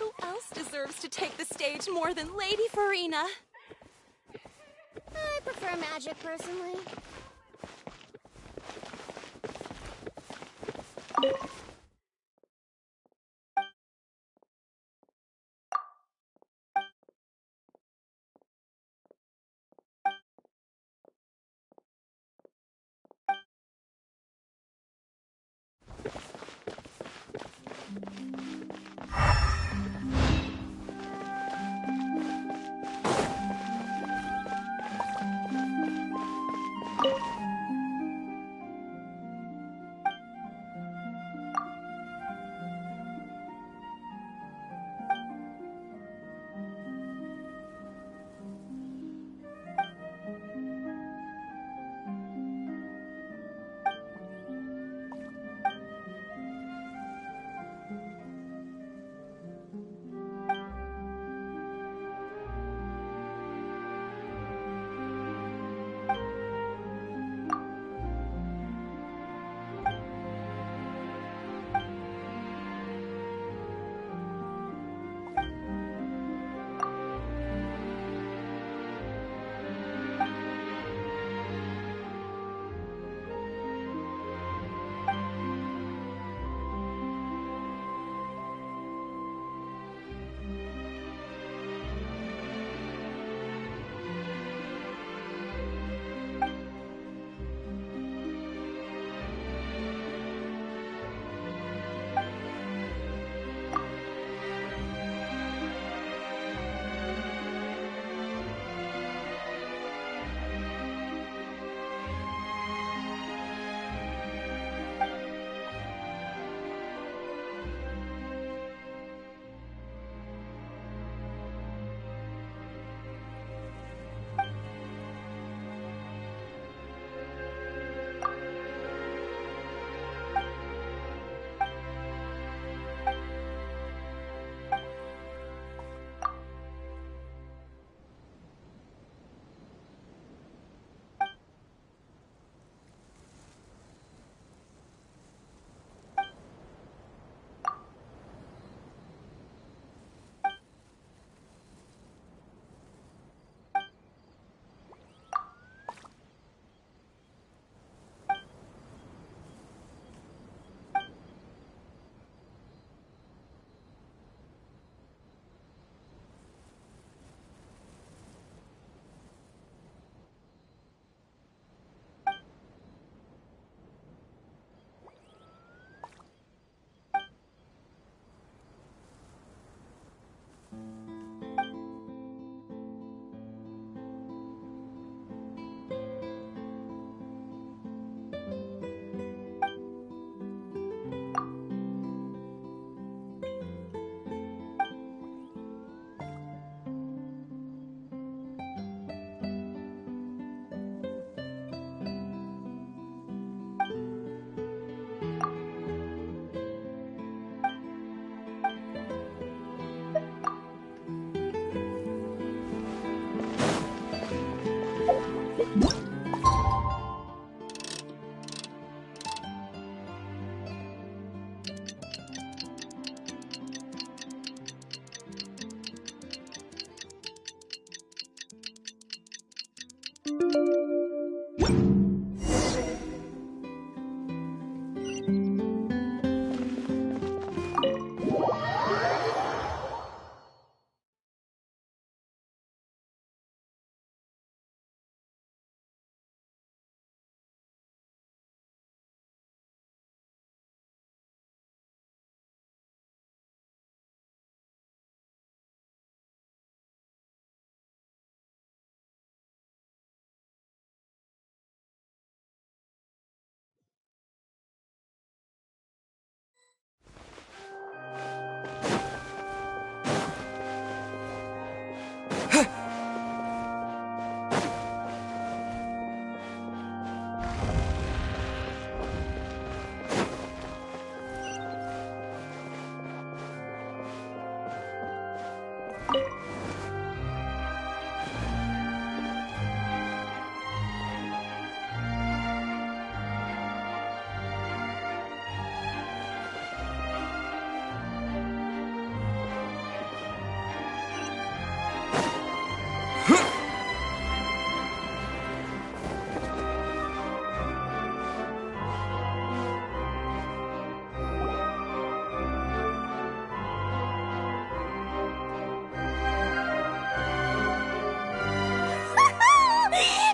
Who else deserves to take the stage more than Lady Farina? I prefer magic, personally.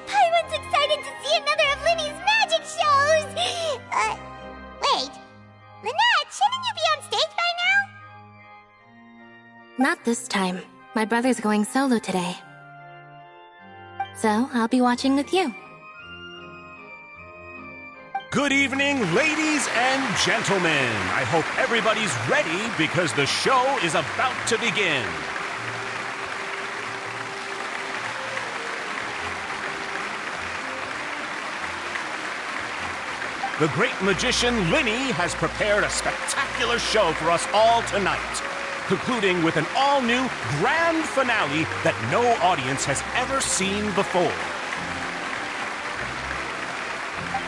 Paimon's excited to see another of Lyney's magic shows! Wait. Lynette, shouldn't you be on stage by now? Not this time. My brother's going solo today. So, I'll be watching with you. Good evening, ladies and gentlemen. I hope everybody's ready because the show is about to begin. The great magician Lyney has prepared a spectacular show for us all tonight, concluding with an all-new grand finale that no audience has ever seen before.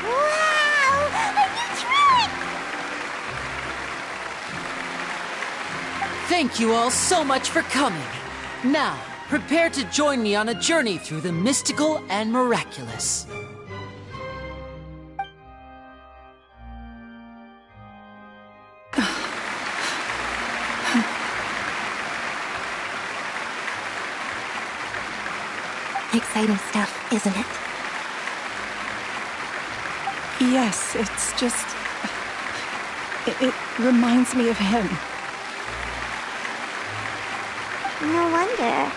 Wow! Are you thrilled? Thank you all so much for coming. Now, prepare to join me on a journey through the mystical and miraculous. Exciting stuff, isn't it? Yes, it's just... It reminds me of him. No wonder.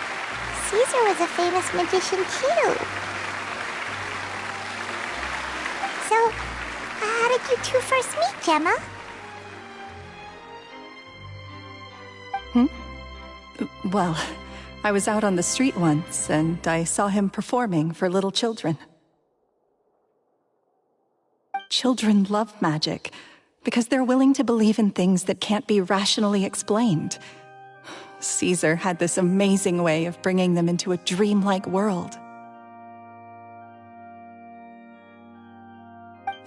Caesar was a famous magician too. So, how did you two first meet, Gemma? Well, I was out on the street once, and I saw him performing for little children. Children love magic, because they're willing to believe in things that can't be rationally explained. Caesar had this amazing way of bringing them into a dreamlike world.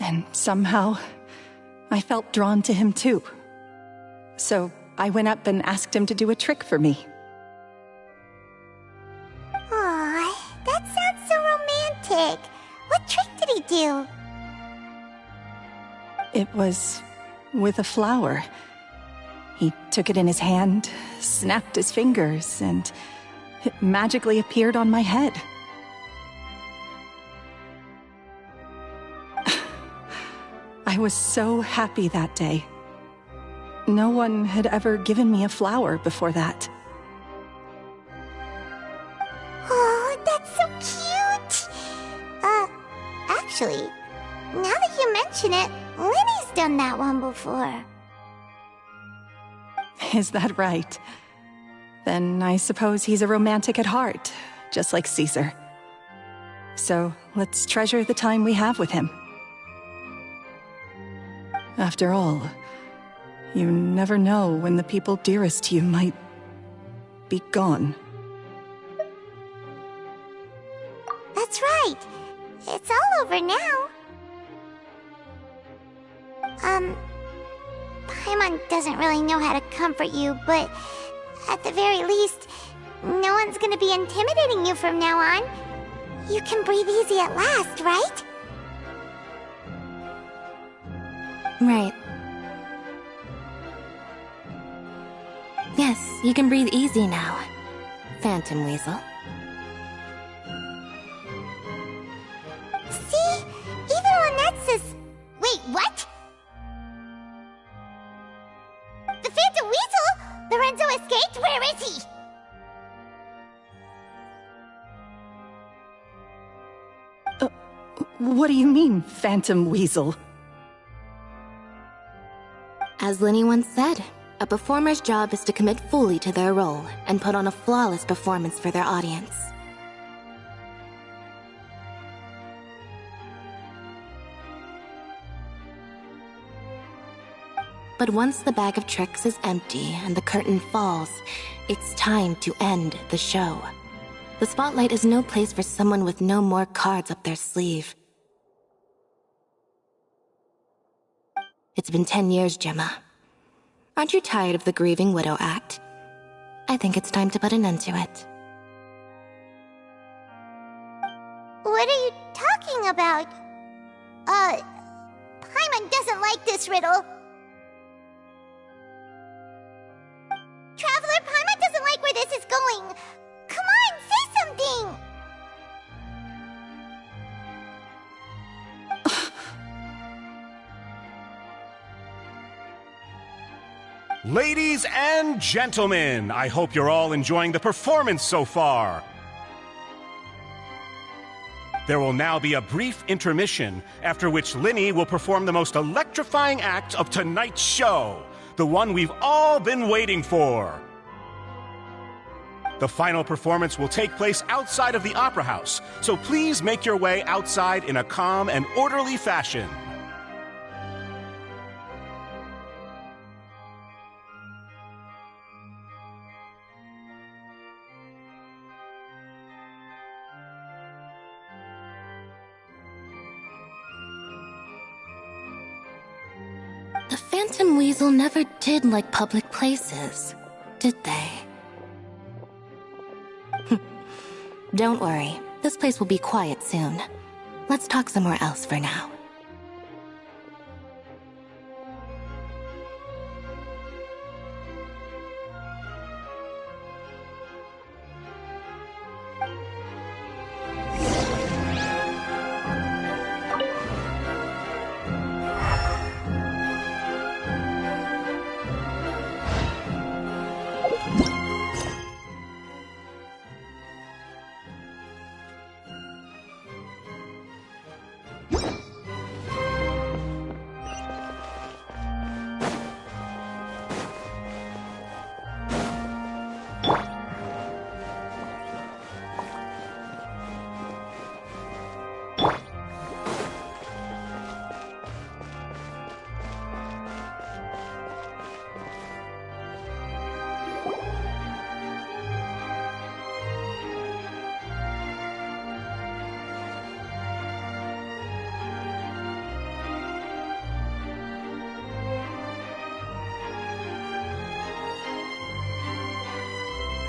And somehow, I felt drawn to him too. So I went up and asked him to do a trick for me. Aw, that sounds so romantic. What trick did he do? It was with a flower. He took it in his hand, snapped his fingers, and it magically appeared on my head. I was so happy that day. No one had ever given me a flower before that. Oh, that's so cute! Actually, now that you mention it, Lyney's done that one before. Is that right? Then I suppose he's a romantic at heart, just like Caesar. So let's treasure the time we have with him. After all, you never know when the people dearest to you might be gone. That's right. It's all over now. Paimon doesn't really know how to comfort you, but at the very least, no one's gonna be intimidating you from now on. You can breathe easy at last, right? Right. Yes, you can breathe easy now, Phantom Weasel. See? Even Lynette says... Wait, what? The Phantom Weasel? Lorenzo escaped? Where is he? What do you mean, Phantom Weasel? As Lyney once said, a performer's job is to commit fully to their role and put on a flawless performance for their audience. But once the bag of tricks is empty and the curtain falls, it's time to end the show. The spotlight is no place for someone with no more cards up their sleeve. It's been 10 years, Gemma. Aren't you tired of the grieving widow act? I think it's time to put an end to it. What are you talking about? Paimon doesn't like this riddle. Traveler, Paimon doesn't like where this is going. Come on, say something! Ladies and gentlemen, I hope you're all enjoying the performance so far. There will now be a brief intermission, after which Lyney will perform the most electrifying act of tonight's show, the one we've all been waiting for. The final performance will take place outside of the Opera House, so please make your way outside in a calm and orderly fashion. The Phantom Weasel never did like public places, did they? Don't worry, this place will be quiet soon. Let's talk somewhere else for now.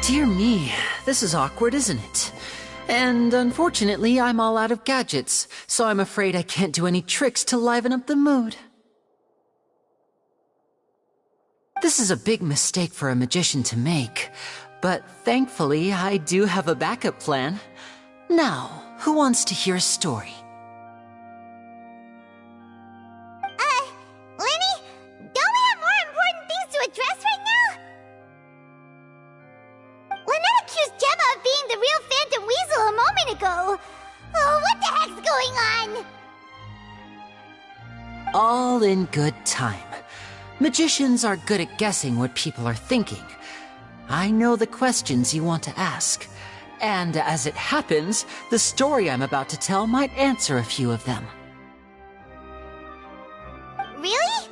Dear me, this is awkward, isn't it? And unfortunately, I'm all out of gadgets, so I'm afraid I can't do any tricks to liven up the mood. This is a big mistake for a magician to make, but thankfully, I do have a backup plan. Now, who wants to hear a story? Lyney, don't we have more important things to address right now? Lynette accused Gemma of being the real Phantom Weasel a moment ago. Oh, what the heck's going on? All in good time. Magicians are good at guessing what people are thinking. I know the questions you want to ask. And as it happens, the story I'm about to tell might answer a few of them. Really?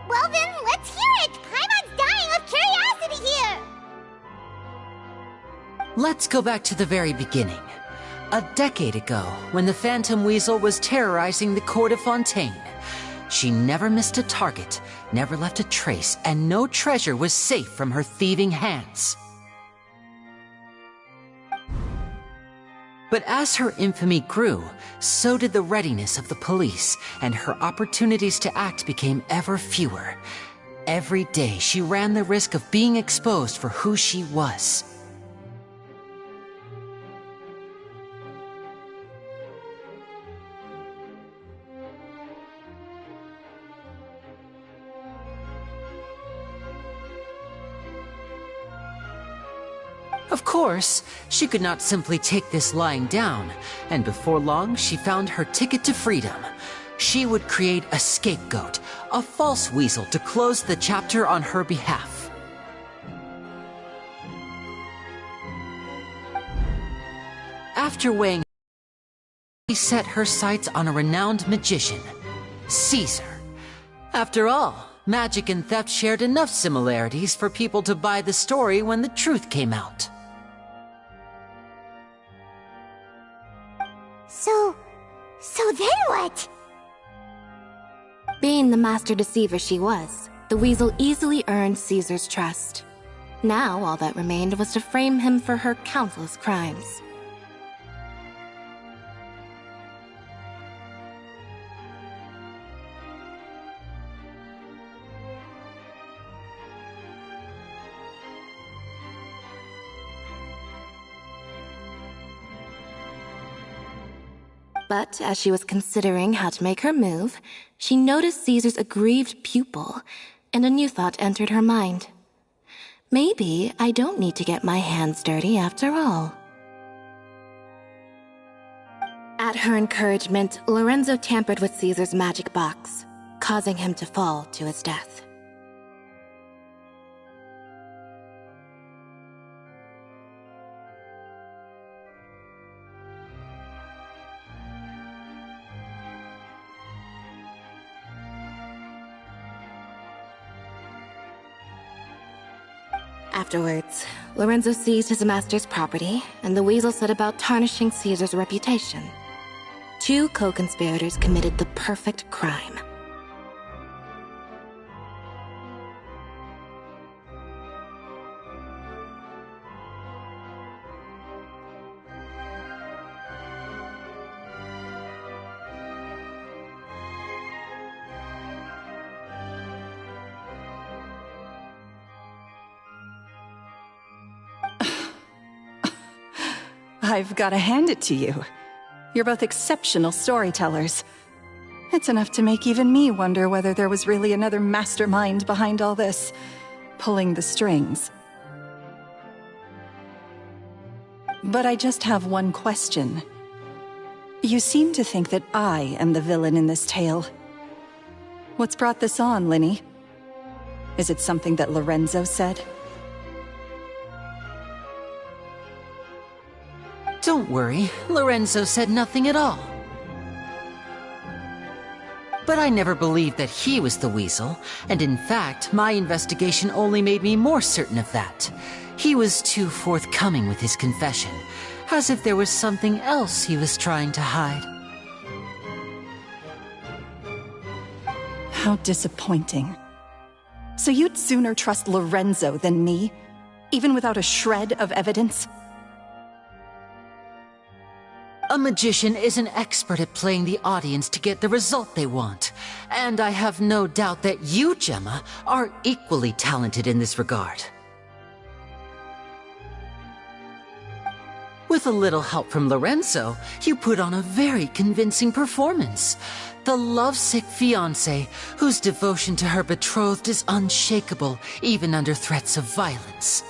Well then, let's hear it! Paimon's dying of curiosity here! Let's go back to the very beginning. A decade ago, when the Phantom Weasel was terrorizing the court of Fontaine. She never missed a target, never left a trace, and no treasure was safe from her thieving hands. But as her infamy grew, so did the readiness of the police, and her opportunities to act became ever fewer. Every day she ran the risk of being exposed for who she was. Of course, she could not simply take this lying down, and before long she found her ticket to freedom. She would create a scapegoat, a false weasel to close the chapter on her behalf. After weighing, she set her sights on a renowned magician, Caesar. After all, magic and theft shared enough similarities for people to buy the story when the truth came out. So then what? Being the master deceiver she was, the weasel easily earned Caesar's trust. Now all that remained was to frame him for her countless crimes. But as she was considering how to make her move, she noticed Caesar's aggrieved pupil, and a new thought entered her mind. Maybe I don't need to get my hands dirty after all. At her encouragement, Lorenzo tampered with Caesar's magic box, causing him to fall to his death. Afterwards, Lorenzo seized his master's property, and the weasel set about tarnishing Caesar's reputation. Two co-conspirators committed the perfect crime. I've got to hand it to you. You're both exceptional storytellers. It's enough to make even me wonder whether there was really another mastermind behind all this, pulling the strings. But I just have one question. You seem to think that I am the villain in this tale. What's brought this on, Lyney? Is it something that Lorenzo said? Don't worry, Lorenzo said nothing at all. But I never believed that he was the weasel, and in fact, my investigation only made me more certain of that. He was too forthcoming with his confession, as if there was something else he was trying to hide. How disappointing. So you'd sooner trust Lorenzo than me, even without a shred of evidence? A magician is an expert at playing the audience to get the result they want. And I have no doubt that you, Gemma, are equally talented in this regard. With a little help from Lorenzo, you put on a very convincing performance. The lovesick fiancé, whose devotion to her betrothed is unshakable, even under threats of violence.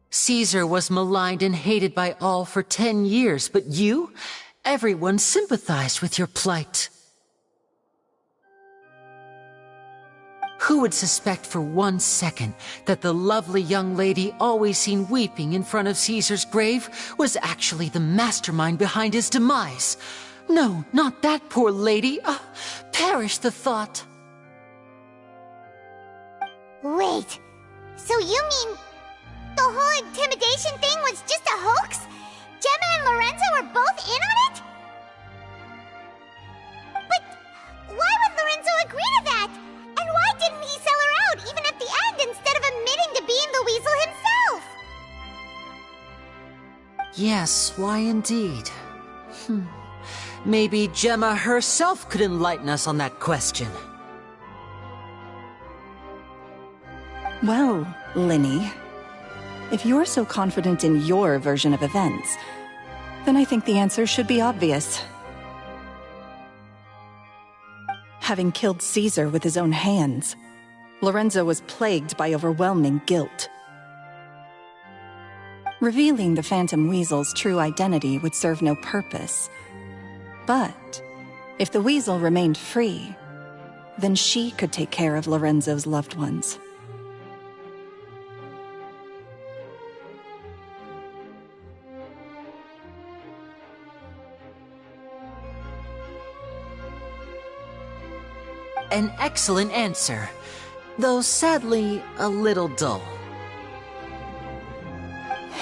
Caesar was maligned and hated by all for 10 years, but you? Everyone sympathized with your plight. Who would suspect for 1 second that the lovely young lady always seen weeping in front of Caesar's grave was actually the mastermind behind his demise? No, not that poor lady. Perish the thought. Wait, so you mean the whole intimidation thing was just a hoax? Gemma and Lorenzo were both in on it? But why would Lorenzo agree to that? And why didn't he sell her out even at the end instead Yes, why indeed? Maybe Gemma herself could enlighten us on that question. Well, Lyney, if you're so confident in your version of events, then I think the answer should be obvious. Having killed Caesar with his own hands, Lorenzo was plagued by overwhelming guilt. Revealing the Phantom Weasel's true identity would serve no purpose. But if the Weasel remained free, then she could take care of Lorenzo's loved ones. An excellent answer, though sadly a little dull.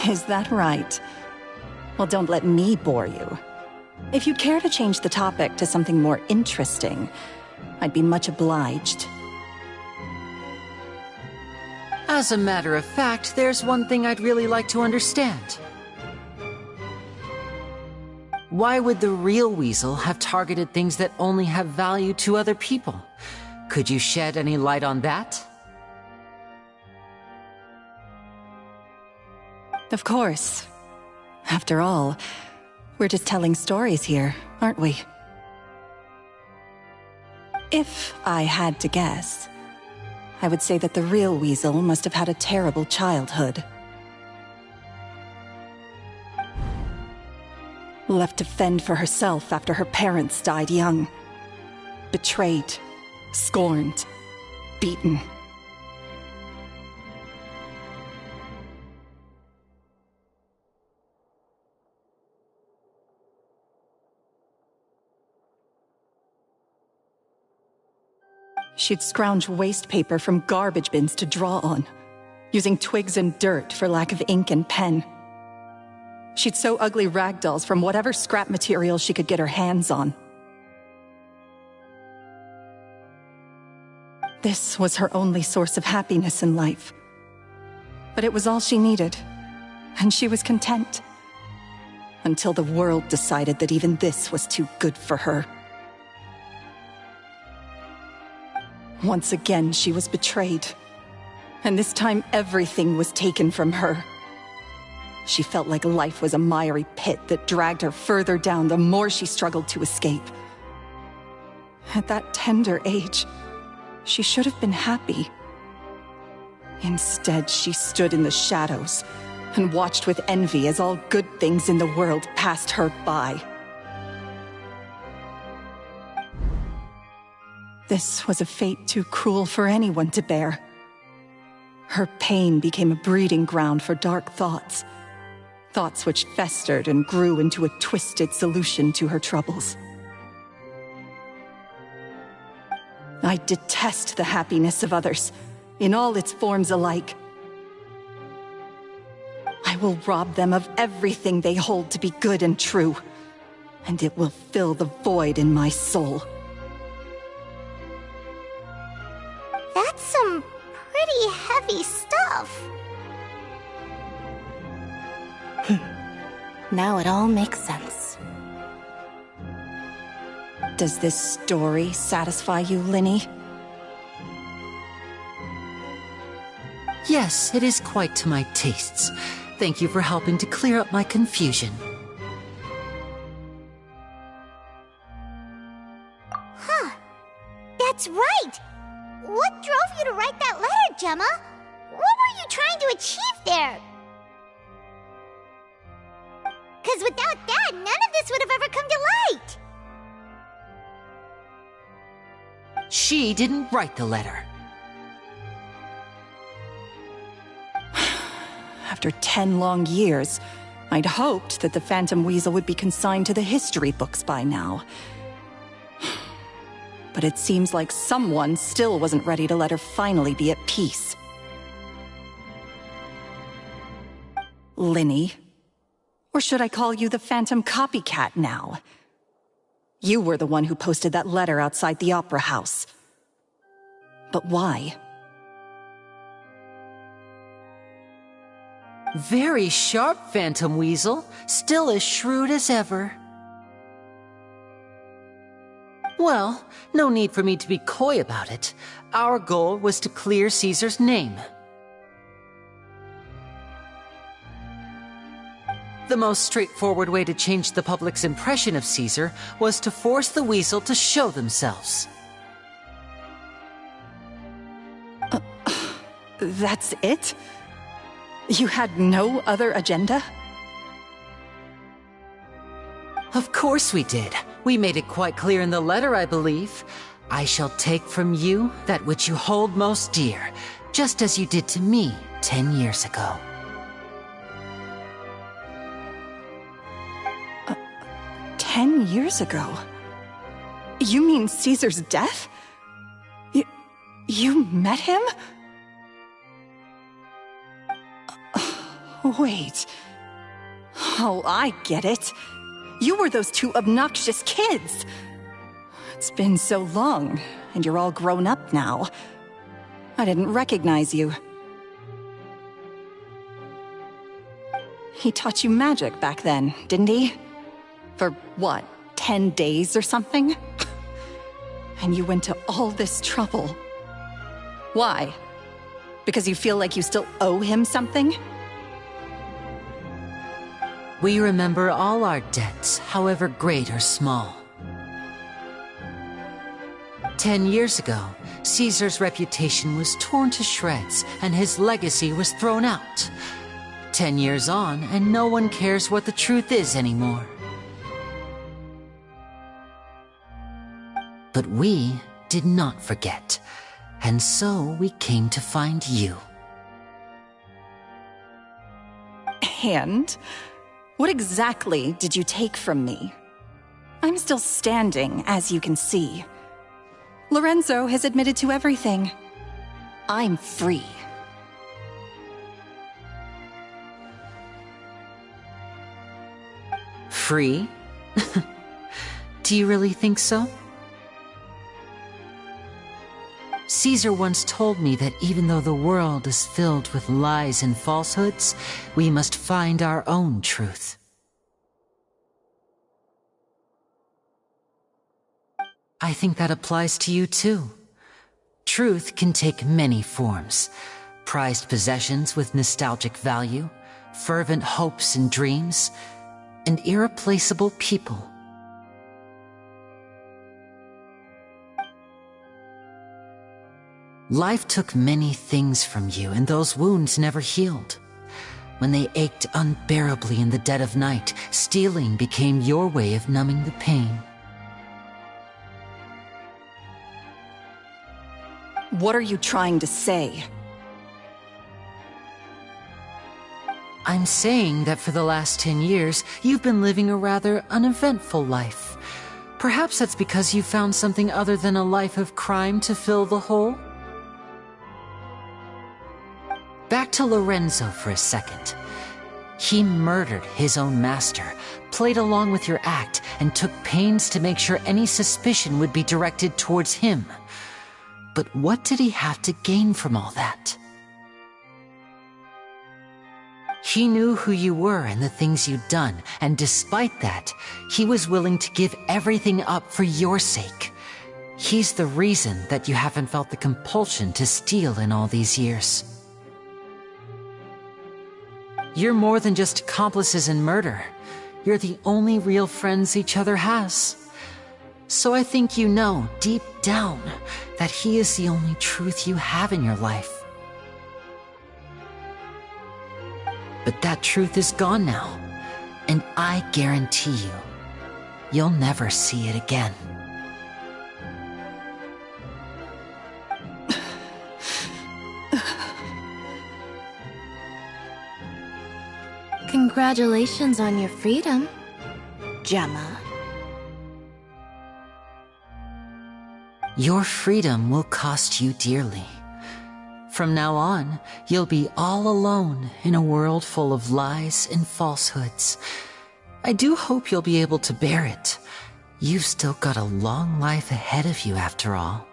Is that right? Well, don't let me bore you. If you'd care to change the topic to something more interesting, I'd be much obliged. As a matter of fact, there's one thing I'd really like to understand. Why would the real Weasel have targeted things that only have value to other people? Could you shed any light on that? Of course. After all, we're just telling stories here, aren't we? If I had to guess, I would say that the real Weasel must have had a terrible childhood. Left to fend for herself after her parents died young. Betrayed, scorned, beaten. She'd scrounge waste paper from garbage bins to draw on, using twigs and dirt for lack of ink and pen. She'd sew ugly rag dolls from whatever scrap material she could get her hands on. This was her only source of happiness in life. But it was all she needed, and she was content. Until the world decided that even this was too good for her. Once again, she was betrayed. And this time, everything was taken from her. She felt like life was a miry pit that dragged her further down the more she struggled to escape. At that tender age, she should have been happy. Instead, she stood in the shadows and watched with envy as all good things in the world passed her by. This was a fate too cruel for anyone to bear. Her pain became a breeding ground for dark thoughts. Thoughts which festered and grew into a twisted solution to her troubles. I detest the happiness of others, in all its forms alike. I will rob them of everything they hold to be good and true, and it will fill the void in my soul. That's some pretty heavy stuff. Now it all makes sense. Does this story satisfy you, Lyney? Yes, it is quite to my tastes. Thank you for helping to clear up my confusion. Huh. That's right! What drove you to write that letter, Gemma? What were you trying to achieve there? 'Cause without that, none of this would have ever come to light! She didn't write the letter. After 10 long years, I'd hoped that the Phantom Weasel would be consigned to the history books by now. But it seems like someone still wasn't ready to let her finally be at peace. Lyney. Or should I call you the Phantom Copycat now? You were the one who posted that letter outside the Opera House. But why? Very sharp, Phantom Weasel. Still as shrewd as ever. Well, no need for me to be coy about it. Our goal was to clear Caesar's name. The most straightforward way to change the public's impression of Caesar was to force the Weasel to show themselves. That's it? You had no other agenda? Of course we did. We made it quite clear in the letter, I believe. I shall take from you that which you hold most dear, just as you did to me 10 years ago. 10 years ago? You mean Caesar's death? You met him? Wait. Oh, I get it. You were those two obnoxious kids. It's been so long, and you're all grown up now. I didn't recognize you. He taught you magic back then, didn't he? For what, 10 days or something? And you went to all this trouble. Why? Because you feel like you still owe him something? We remember all our debts, however great or small. 10 years ago, Caesar's reputation was torn to shreds, and his legacy was thrown out. 10 years on, and no one cares what the truth is anymore. But we did not forget, and so we came to find you. And? What exactly did you take from me? I'm still standing, as you can see. Lorenzo has admitted to everything. I'm free. Free? Do you really think so? Caesar once told me that even though the world is filled with lies and falsehoods, we must find our own truth. I think that applies to you too. Truth can take many forms. Prized possessions with nostalgic value, fervent hopes and dreams, and irreplaceable people. Life took many things from you, and those wounds never healed. When they ached unbearably in the dead of night, stealing became your way of numbing the pain. What are you trying to say? I'm saying that for the last 10 years, you've been living a rather uneventful life. Perhaps that's because you found something other than a life of crime to fill the hole? Back to Lorenzo for a second. He murdered his own master, played along with your act, and took pains to make sure any suspicion would be directed towards him. But what did he have to gain from all that? He knew who you were and the things you'd done, and despite that, he was willing to give everything up for your sake. He's the reason that you haven't felt the compulsion to steal in all these years. You're more than just accomplices in murder. You're the only real friends each other has. So I think you know, deep down, that he is the only truth you have in your life. But that truth is gone now, and I guarantee you, you'll never see it again. Congratulations on your freedom, Gemma. Your freedom will cost you dearly. From now on, you'll be all alone in a world full of lies and falsehoods. I do hope you'll be able to bear it. You've still got a long life ahead of you after all.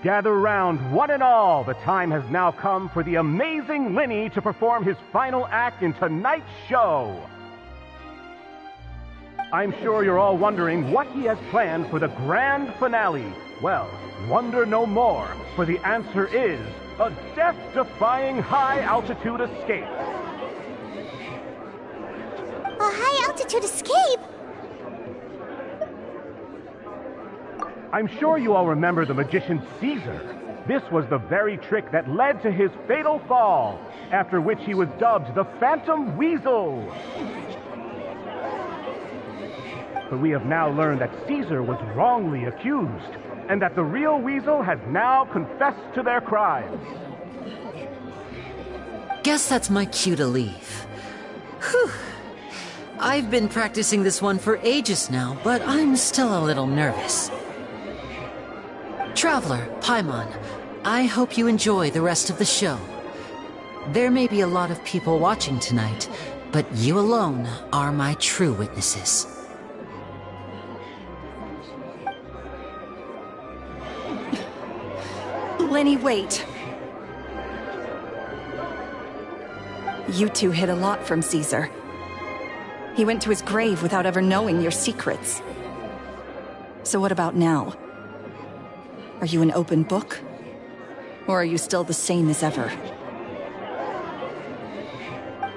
Gather round, one and all. The time has now come for the amazing Lyney to perform his final act in tonight's show. I'm sure you're all wondering what he has planned for the grand finale. Well, wonder no more, for the answer is a death-defying high-altitude escape. A high-altitude escape? I'm sure you all remember the magician Caesar. This was the very trick that led to his fatal fall, after which he was dubbed the Phantom Weasel. But we have now learned that Caesar was wrongly accused, and that the real Weasel has now confessed to their crimes. Guess that's my cue to leave. Whew. I've been practicing this one for ages now, but I'm still a little nervous. Traveler, Paimon, I hope you enjoy the rest of the show. There may be a lot of people watching tonight, but you alone are my true witnesses. Lyney, wait. You two hid a lot from Caesar. He went to his grave without ever knowing your secrets. So what about now? Are you an open book? Or are you still the same as ever?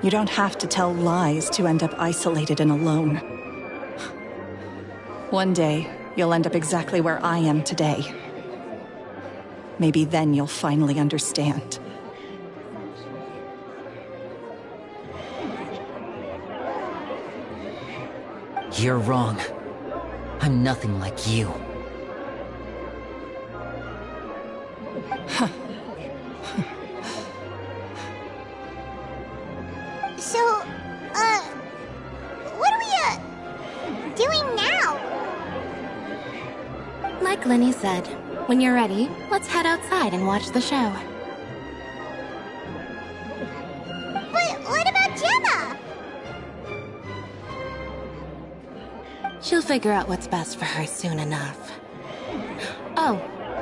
You don't have to tell lies to end up isolated and alone. One day, you'll end up exactly where I am today. Maybe then you'll finally understand. You're wrong. I'm nothing like you. So, what are we, doing now? Like Lyney said, when you're ready, let's head outside and watch the show. But what about Gemma? She'll figure out what's best for her soon enough. Oh,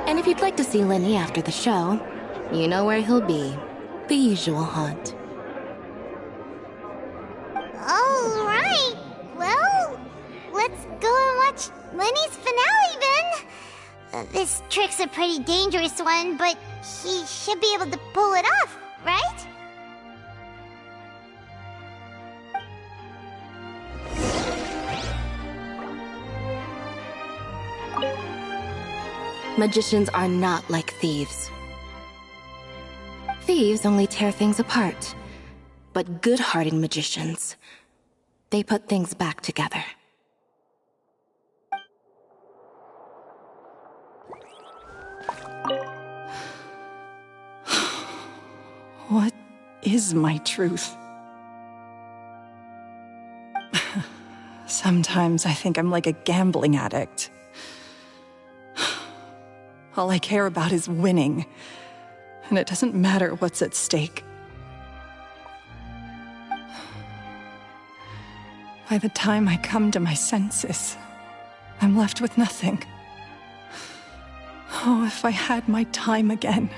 and if you'd like to see Lyney after the show, you know where he'll be. The usual haunt. All right. Well, let's go and watch Lyney's finale then. This trick's a pretty dangerous one, but he should be able to pull it off, right? Magicians are not like thieves. Thieves only tear things apart. But good-hearted magicians, they put things back together. What is my truth? Sometimes I think I'm like a gambling addict. All I care about is winning, and it doesn't matter what's at stake. By the time I come to my senses, I'm left with nothing. Oh, if I had my time again.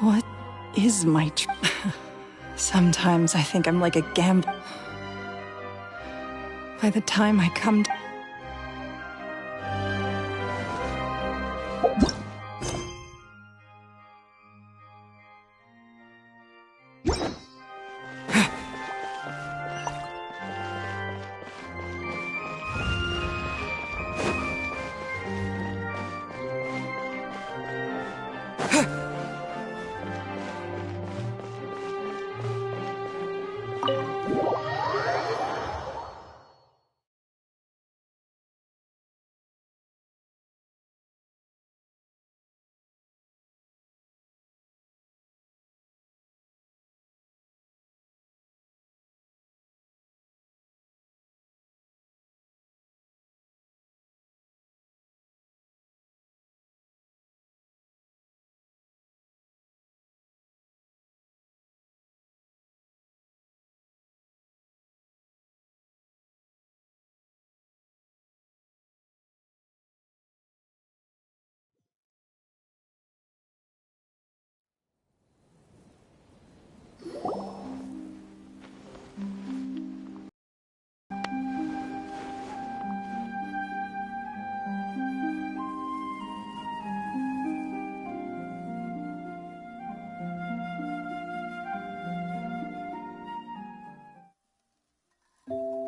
What is my Sometimes I think I'm like a gambler. By the time I come to...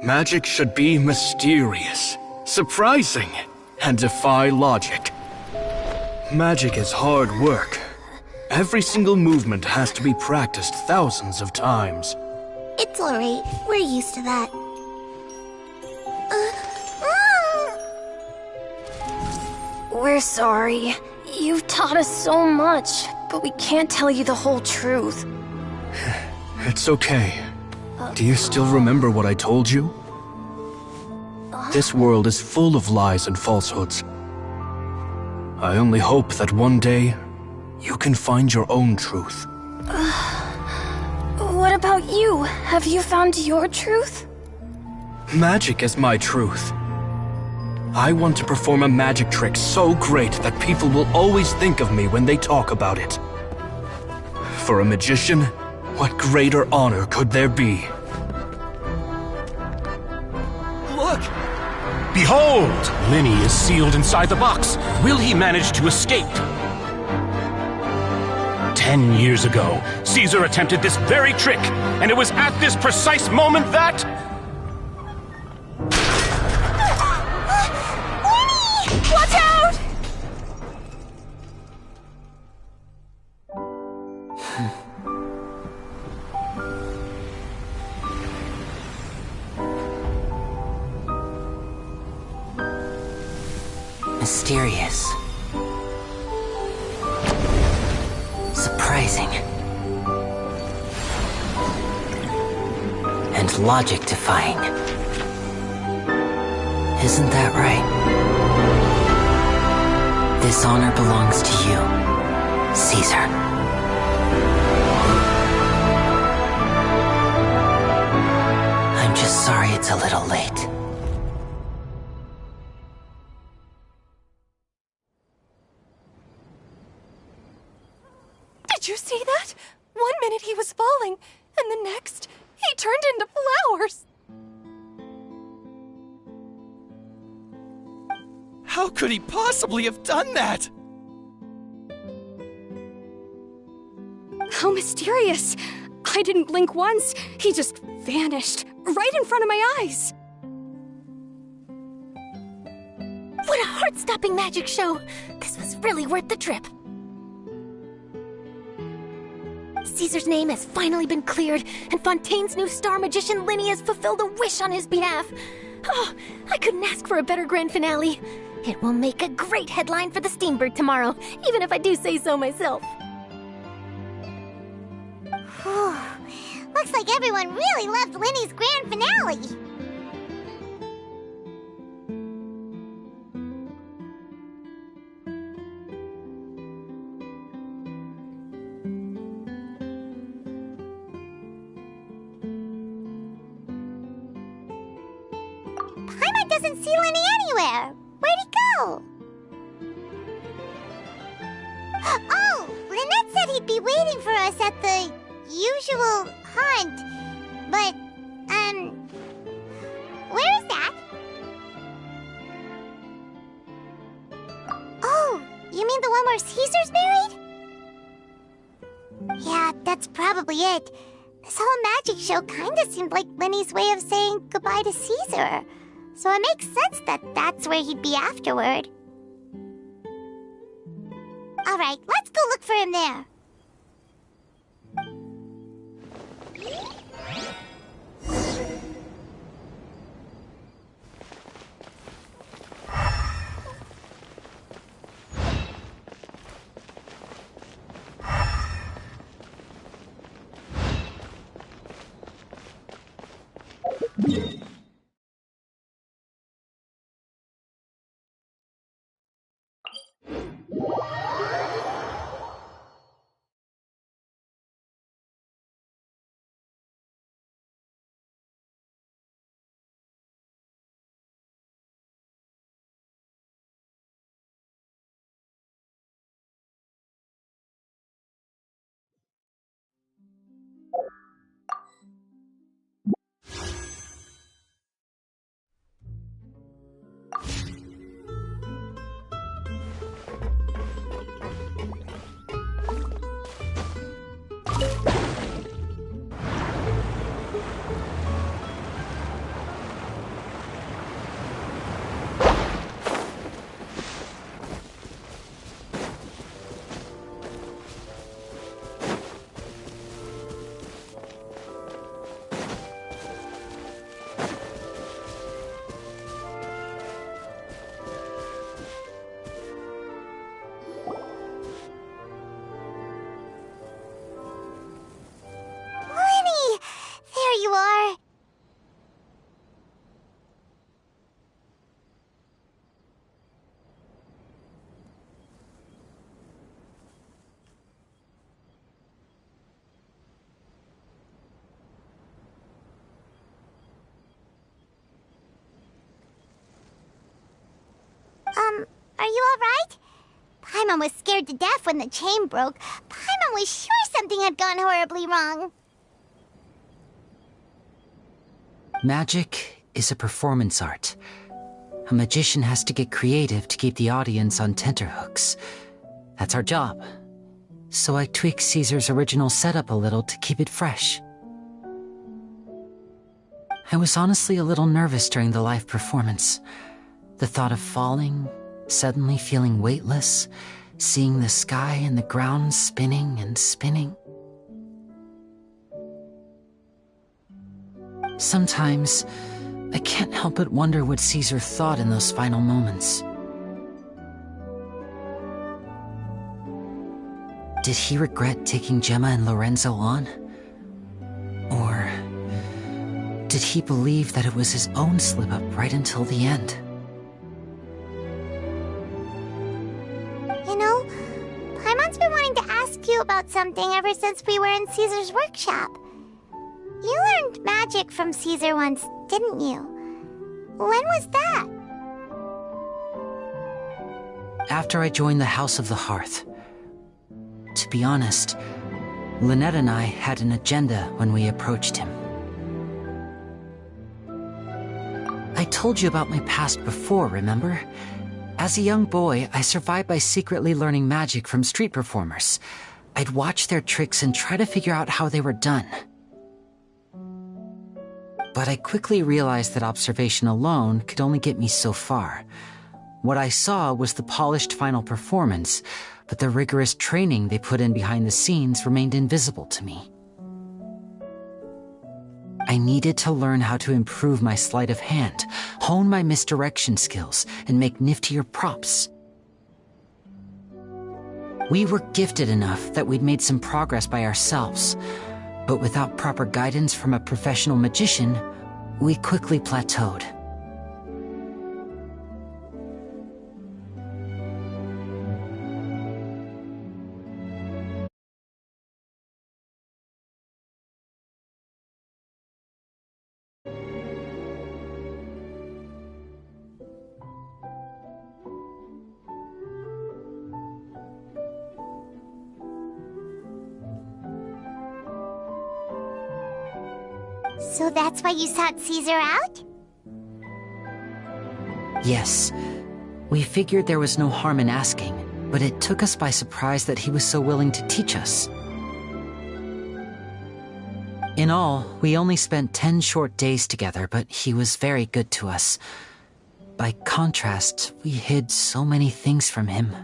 Magic should be mysterious, surprising, and defy logic. Magic is hard work. Every single movement has to be practiced thousands of times. It's alright. We're used to that. We're sorry. You've taught us so much, but we can't tell you the whole truth. It's okay. Do you still remember what I told you? This world is full of lies and falsehoods. I only hope that one day, you can find your own truth. What about you? Have you found your truth? Magic is my truth. I want to perform a magic trick so great that people will always think of me when they talk about it. For a magician, what greater honor could there be? Look! Behold! Lyney is sealed inside the box. Will he manage to escape? 10 years ago, Caesar attempted this very trick, and it was at this precise moment that... Watch out! Mysterious. Surprising. And logic-defying. Isn't that right? This honor belongs to you, Caesar. I'm just sorry it's a little late. Did you see that? 1 minute he was falling, and the next, he turned into flowers. How could he possibly have done that? How mysterious. I didn't blink once. He just vanished, right in front of my eyes. What a heart-stopping magic show! This was really worth the trip. Caesar's name has finally been cleared, and Fontaine's new star magician Lyney has fulfilled a wish on his behalf. Oh, I couldn't ask for a better grand finale. It will make a great headline for the Steambird tomorrow, even if I do say so myself. Whew. Looks like everyone really loved Lyney's grand finale. Paimon doesn't see Lyney anywhere. Where'd he go? Oh, Lynette said he'd be waiting for us at the usual hunt. But, where is that? Oh, you mean the one where Caesar's buried? Yeah, that's probably it. This whole magic show kinda seemed like Lyney's way of saying goodbye to Caesar. So it makes sense that that's where he'd be afterward. Alright, let's go look for him there. Are you alright? Paimon was scared to death when the chain broke. Paimon was sure something had gone horribly wrong. Magic is a performance art. A magician has to get creative to keep the audience on tenterhooks. That's our job. So I tweaked Caesar's original setup a little to keep it fresh. I was honestly a little nervous during the live performance. The thought of falling, suddenly feeling weightless, seeing the sky and the ground spinning and spinning. Sometimes, I can't help but wonder what Caesar thought in those final moments. Did he regret taking Gemma and Lorenzo on? Or did he believe that it was his own slip-up right until the end? You know, Paimon's been wanting to ask you about something ever since we were in Caesar's workshop. You learned magic from Caesar once, didn't you? When was that? After I joined the House of the Hearth. To be honest, Lynette and I had an agenda when we approached him. I told you about my past before, remember? As a young boy, I survived by secretly learning magic from street performers. I'd watch their tricks and try to figure out how they were done. But I quickly realized that observation alone could only get me so far. What I saw was the polished final performance, but the rigorous training they put in behind the scenes remained invisible to me. I needed to learn how to improve my sleight of hand, hone my misdirection skills, and make niftier props. We were gifted enough that we'd made some progress by ourselves, but without proper guidance from a professional magician, we quickly plateaued. So that's why you sought Caesar out? Yes. We figured there was no harm in asking, but it took us by surprise that he was so willing to teach us. In all, we only spent 10 short days together, but he was very good to us. By contrast, we hid so many things from him.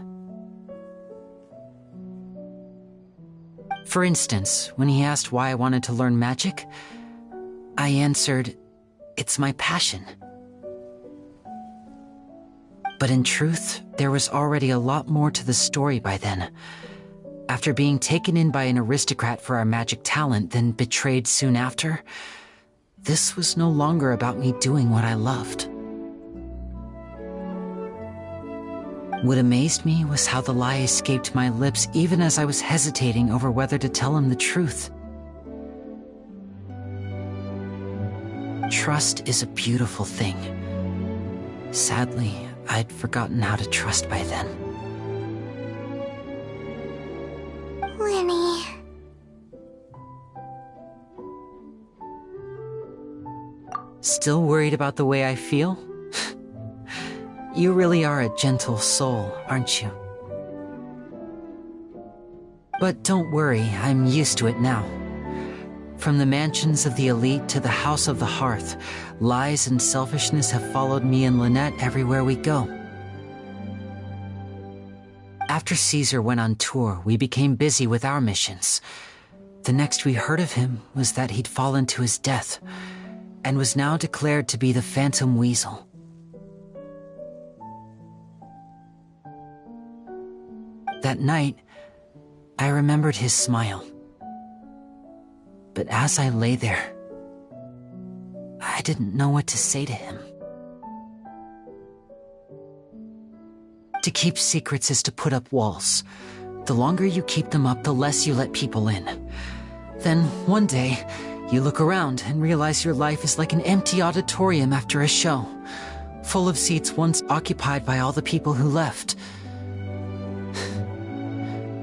For instance, when he asked why I wanted to learn magic, I answered, "It's my passion." But in truth, there was already a lot more to the story by then. After being taken in by an aristocrat for our magic talent, then betrayed soon after, this was no longer about me doing what I loved. What amazed me was how the lie escaped my lips even as I was hesitating over whether to tell him the truth. Trust is a beautiful thing. Sadly, I'd forgotten how to trust by then. Lyney. Still worried about the way I feel? You really are a gentle soul, aren't you? But don't worry, I'm used to it now. From the mansions of the elite to the House of the Hearth, lies and selfishness have followed me and Lynette everywhere we go. After Caesar went on tour, we became busy with our missions. The next we heard of him was that he'd fallen to his death, and was now declared to be the Phantom Weasel. That night, I remembered his smile. But as I lay there, I didn't know what to say to him. To keep secrets is to put up walls. The longer you keep them up, the less you let people in. Then, one day, you look around and realize your life is like an empty auditorium after a show. full of seats once occupied by all the people who left.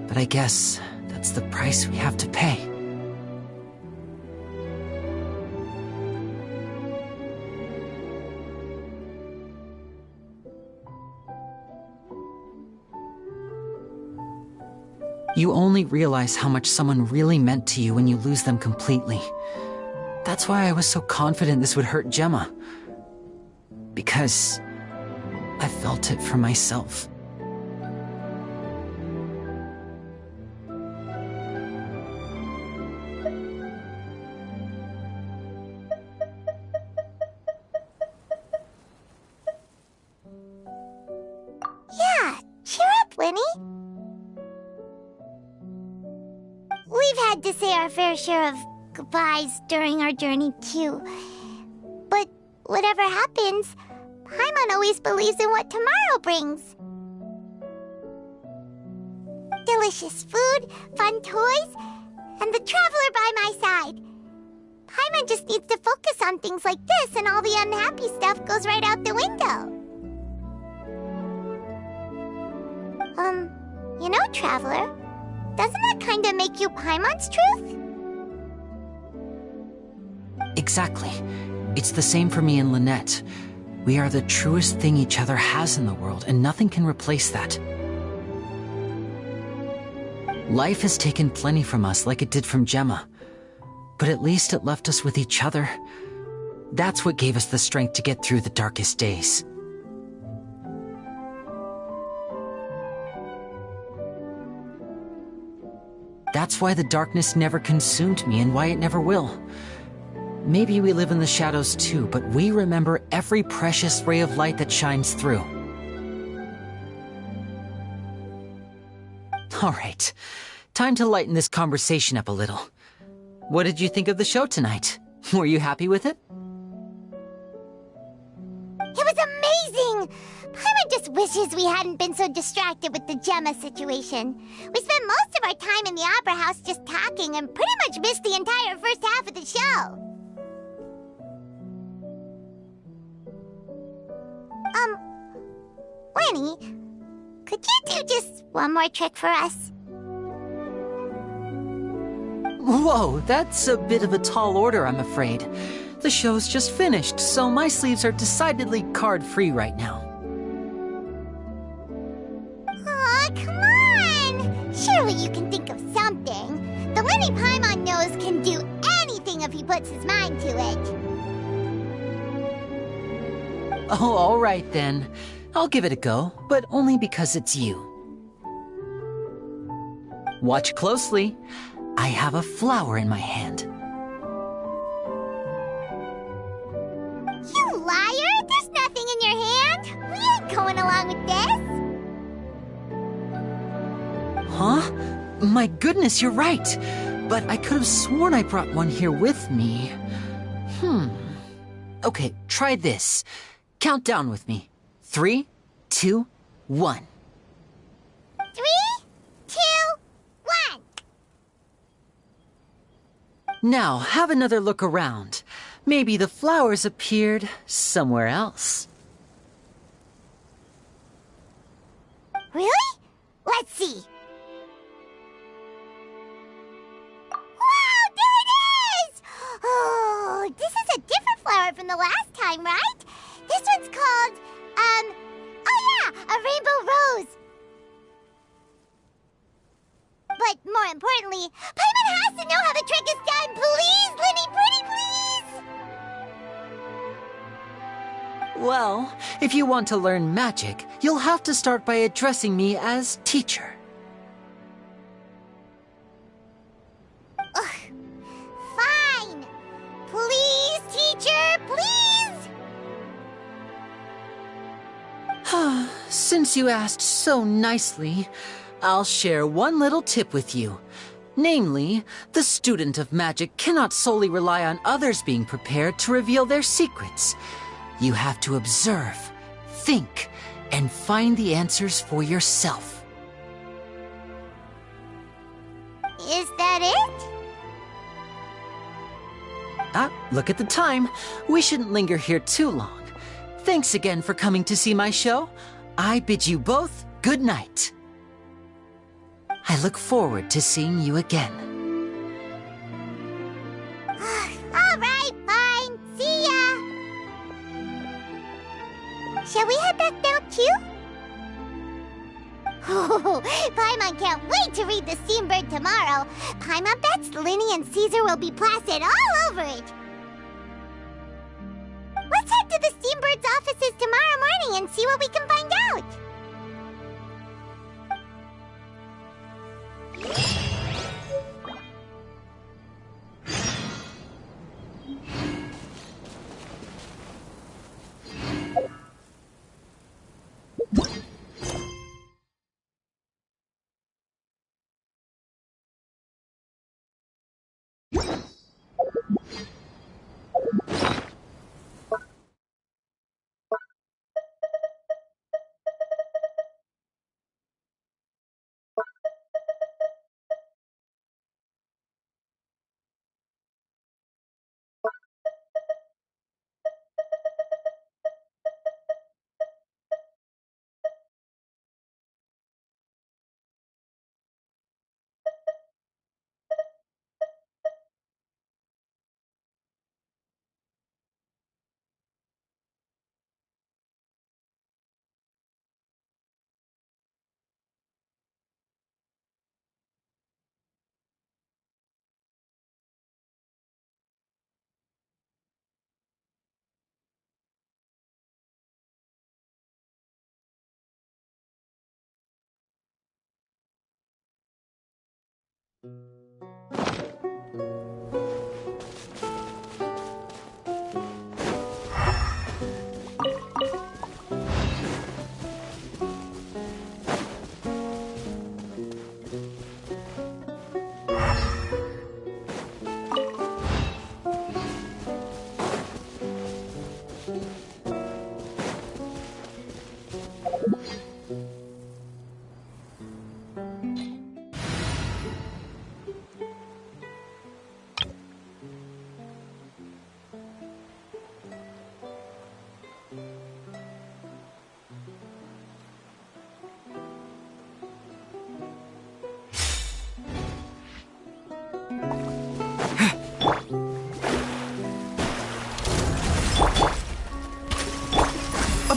But I guess that's the price we have to pay. You only realize how much someone really meant to you when you lose them completely. That's why I was so confident this would hurt Gemma. Because I felt it for myself. Yeah, cheer up, Lyney. We've had to say our fair share of goodbyes during our journey, too. But whatever happens, Paimon always believes in what tomorrow brings. Delicious food, fun toys, and the Traveler by my side. Paimon just needs to focus on things like this, and all the unhappy stuff goes right out the window. You know, Traveler, doesn't that kinda make you Paimon's truth? Exactly. It's the same for me and Lynette. We are the truest thing each other has in the world, and nothing can replace that. Life has taken plenty from us, like it did from Gemma. But at least it left us with each other. That's what gave us the strength to get through the darkest days. That's why the darkness never consumed me and why it never will. Maybe we live in the shadows too, but we remember every precious ray of light that shines through. All right, time to lighten this conversation up a little. What did you think of the show tonight? Were you happy with it? It was amazing! Paimon just wishes we hadn't been so distracted with the Gemma situation. We spent most of our time in the Opera House just talking and pretty much missed the entire first half of the show. Lyney, could you do just one more trick for us? Whoa, that's a bit of a tall order, I'm afraid. The show's just finished, so my sleeves are decidedly card-free right now. Aw, come on! Surely you can think of something. The Lyney Paimon knows can do anything if he puts his mind to it. Oh, all right then. I'll give it a go, but only because it's you. Watch closely. I have a flower in my hand. You liar! There's nothing in your hand! We ain't going along with this! Huh? My goodness, you're right. But I could have sworn I brought one here with me. Okay, try this. Count down with me. 3, 2, 1. 3, 2, 1. Now, have another look around. Maybe the flowers appeared somewhere else. Really? Let's see. Wow, there it is! Oh, this is a different flower from the last time, right? This one's called, oh yeah, a rainbow rose. But more importantly, Paimon has to know how the trick is done. Please, Lyney, pretty please! Well, if you want to learn magic, you'll have to start by addressing me as teacher. Ugh. Fine. Please, teacher, please! Since you asked so nicely, I'll share one little tip with you. Namely, the student of magic cannot solely rely on others being prepared to reveal their secrets. You have to observe, think, and find the answers for yourself. Is that it? Ah, look at the time. We shouldn't linger here too long. Thanks again for coming to see my show. I bid you both good night. I look forward to seeing you again. All right, fine. See ya. Shall we head back now, too? Oh, Paimon can't wait to read The Steam Bird tomorrow. Paimon bets Lyney and Caesar will be plastered all over it. Let's head to the Steam Bird's offices tomorrow morning and see what we can find out.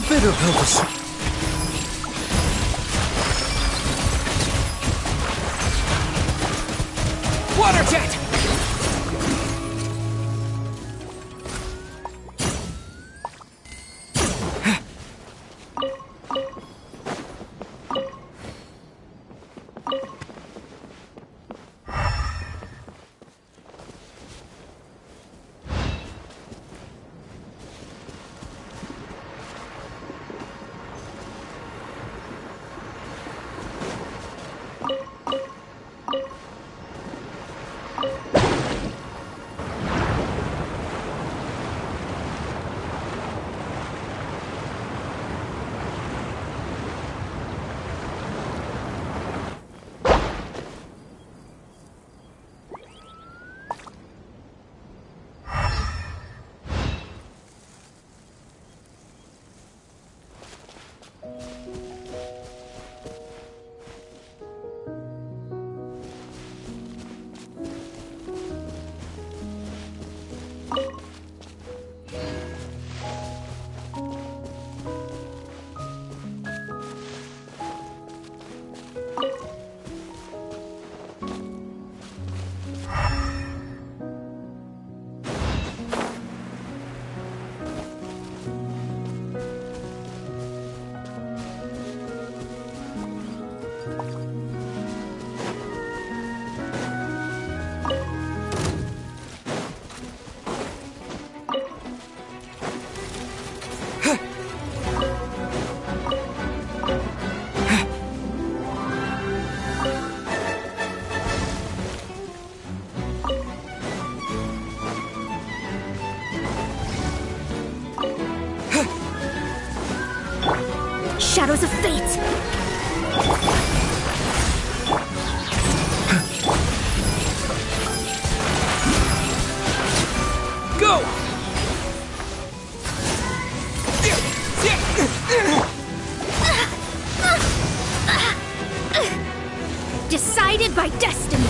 Bit of help us. Water jet! Shadows of fate! Go! Decided by destiny.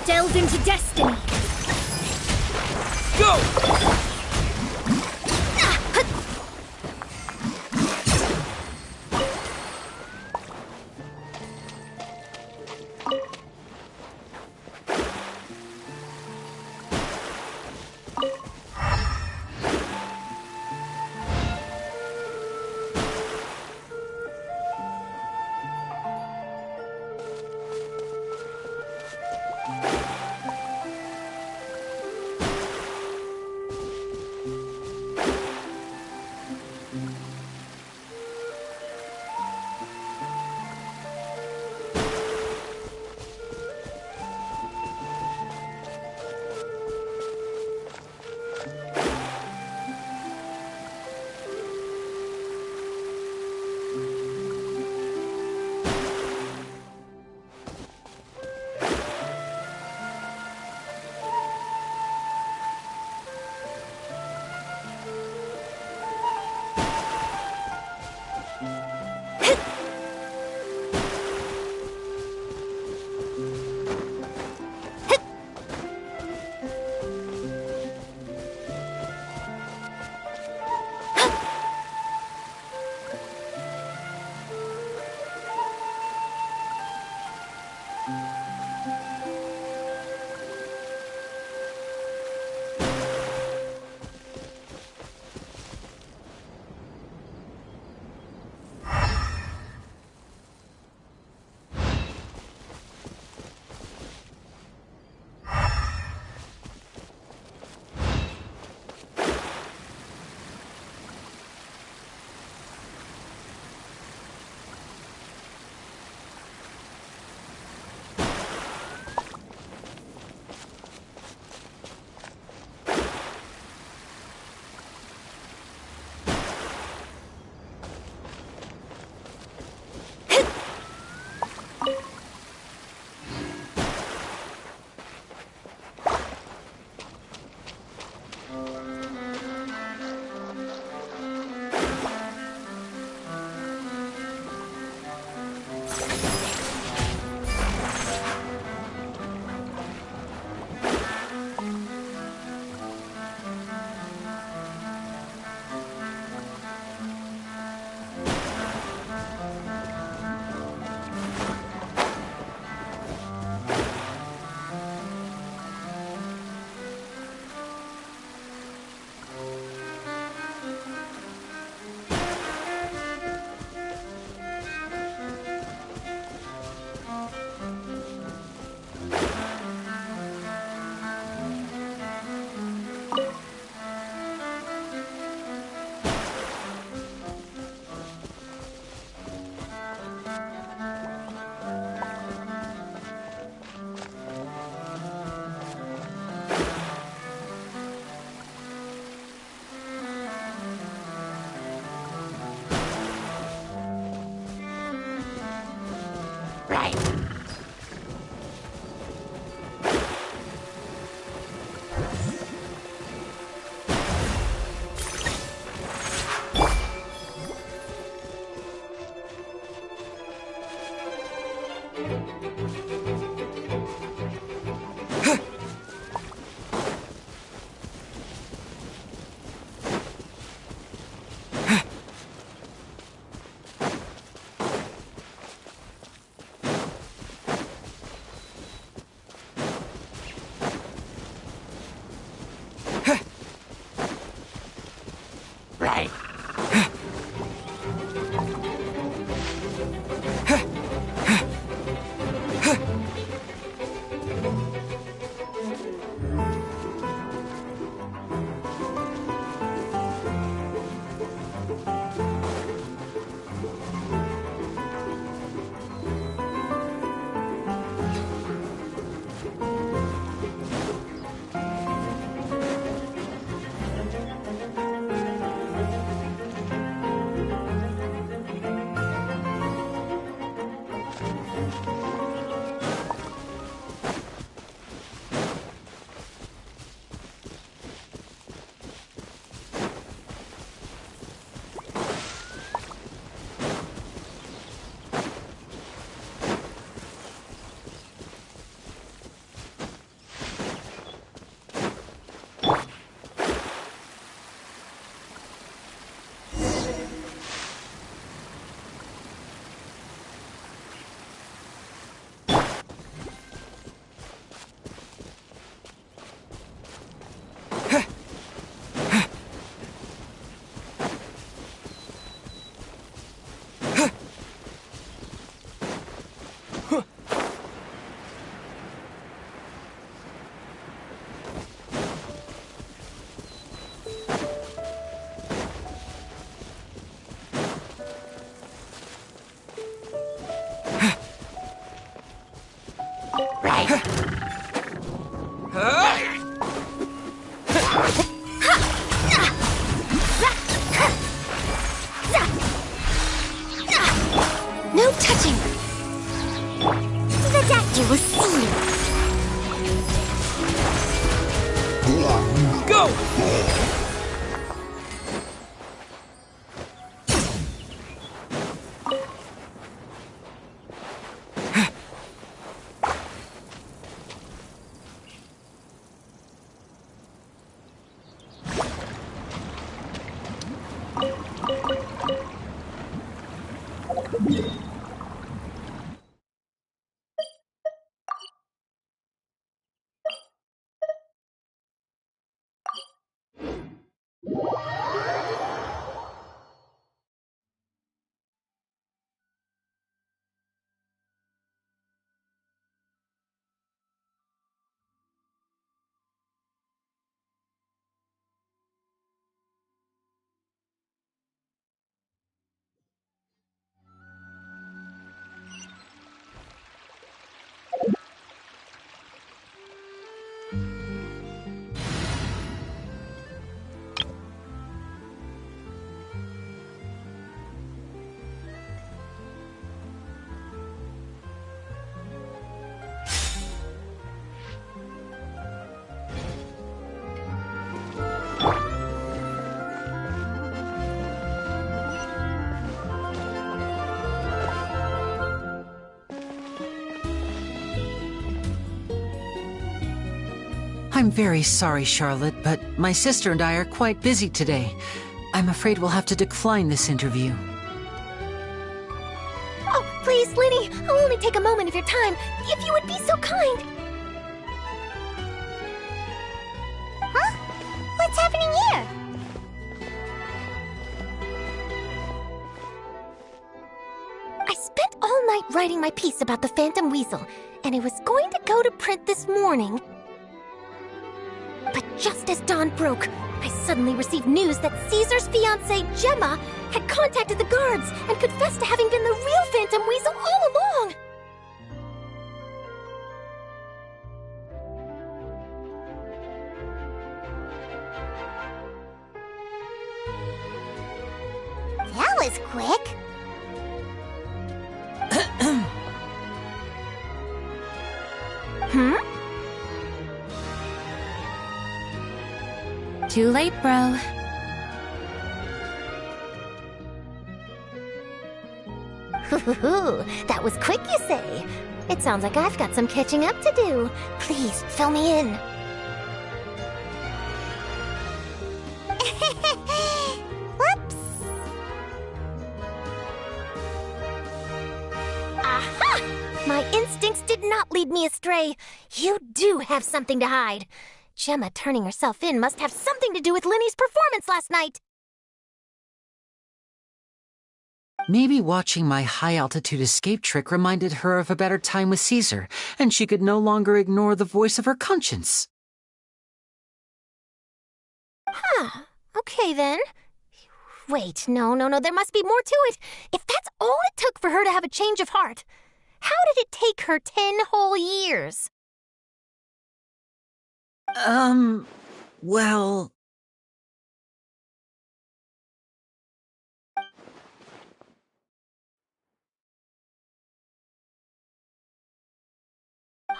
Delve into destiny. Go! I'm very sorry, Charlotte, but my sister and I are quite busy today. I'm afraid we'll have to decline this interview. Oh, please, Lyney, I'll only take a moment of your time, if you would be so kind. Huh? What's happening here? I spent all night writing my piece about the Phantom Weasel, and it was going to go to print this morning. But just as dawn broke, I suddenly received news that Caesar's fiancée, Gemma, had contacted the guards and confessed to having been the real Phantom Weasel all along. That was quick. Hmm? Too late, bro. That was quick, you say? It sounds like I've got some catching up to do. Please, fill me in. Whoops. Aha! My instincts did not lead me astray. You do have something to hide. Gemma turning herself in must have something to do with Lyney's performance last night. Maybe watching my high-altitude escape trick reminded her of a better time with Caesar, and she could no longer ignore the voice of her conscience. Huh. Okay, then. Wait, no, there must be more to it. If that's all it took for her to have a change of heart, how did it take her 10 whole years? Well...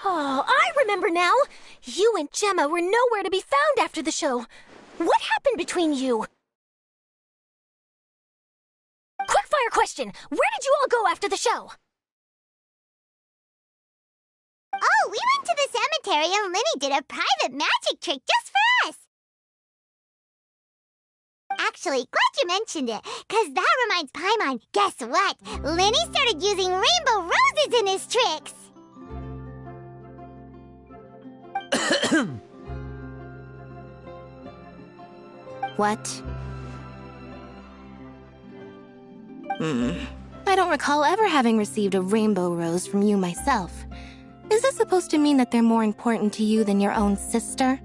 Oh, I remember now! You and Gemma were nowhere to be found after the show. What happened between you? Quickfire question! Where did you all go after the show? Oh, we went to the cemetery and Lyney did a private magic trick just for us. Actually, glad you mentioned it, because that reminds Paimon, guess what? Lyney started using rainbow roses in his tricks. What? I don't recall ever having received a rainbow rose from you myself. Is this supposed to mean that they're more important to you than your own sister?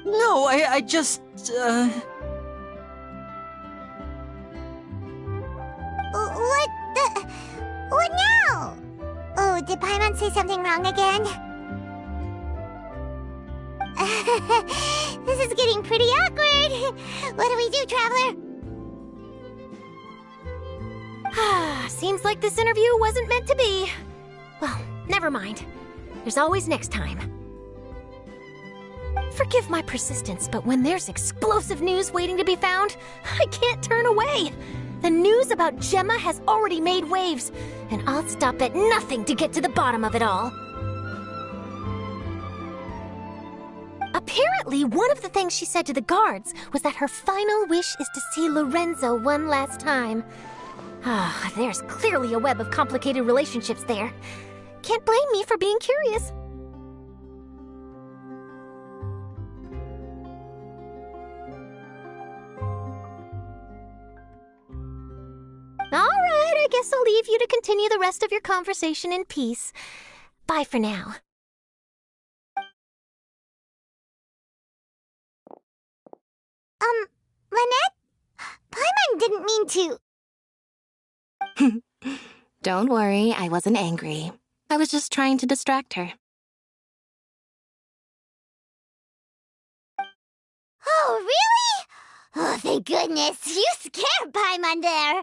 No, I just, What now? Oh, did Paimon say something wrong again? This is getting pretty awkward. What do we do, Traveler? Seems like this interview wasn't meant to be. Well, never mind. There's always next time. Forgive my persistence, but when there's explosive news waiting to be found, I can't turn away. The news about Gemma has already made waves, and I'll stop at nothing to get to the bottom of it all. Apparently, one of the things she said to the guards was that her final wish is to see Lorenzo one last time. There's clearly a web of complicated relationships there. Can't blame me for being curious. guess I'll leave you to continue the rest of your conversation in peace. Bye for now. Lynette? Paimon didn't mean to... Don't worry, I wasn't angry. I was just trying to distract her. Oh, really? Oh, thank goodness. You scared Paimon there.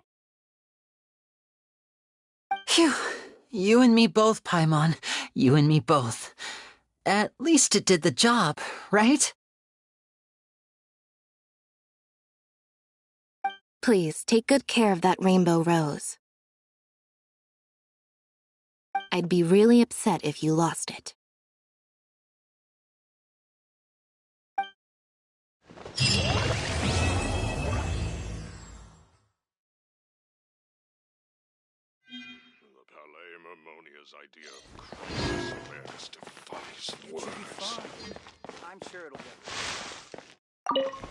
Phew. You and me both, Paimon. You and me both. At least it did the job, right? Please, take good care of that rainbow rose. I'd be really upset if you lost it. The Palais Mermonia's idea of crisis awareness defies words. I'm sure it'll get it.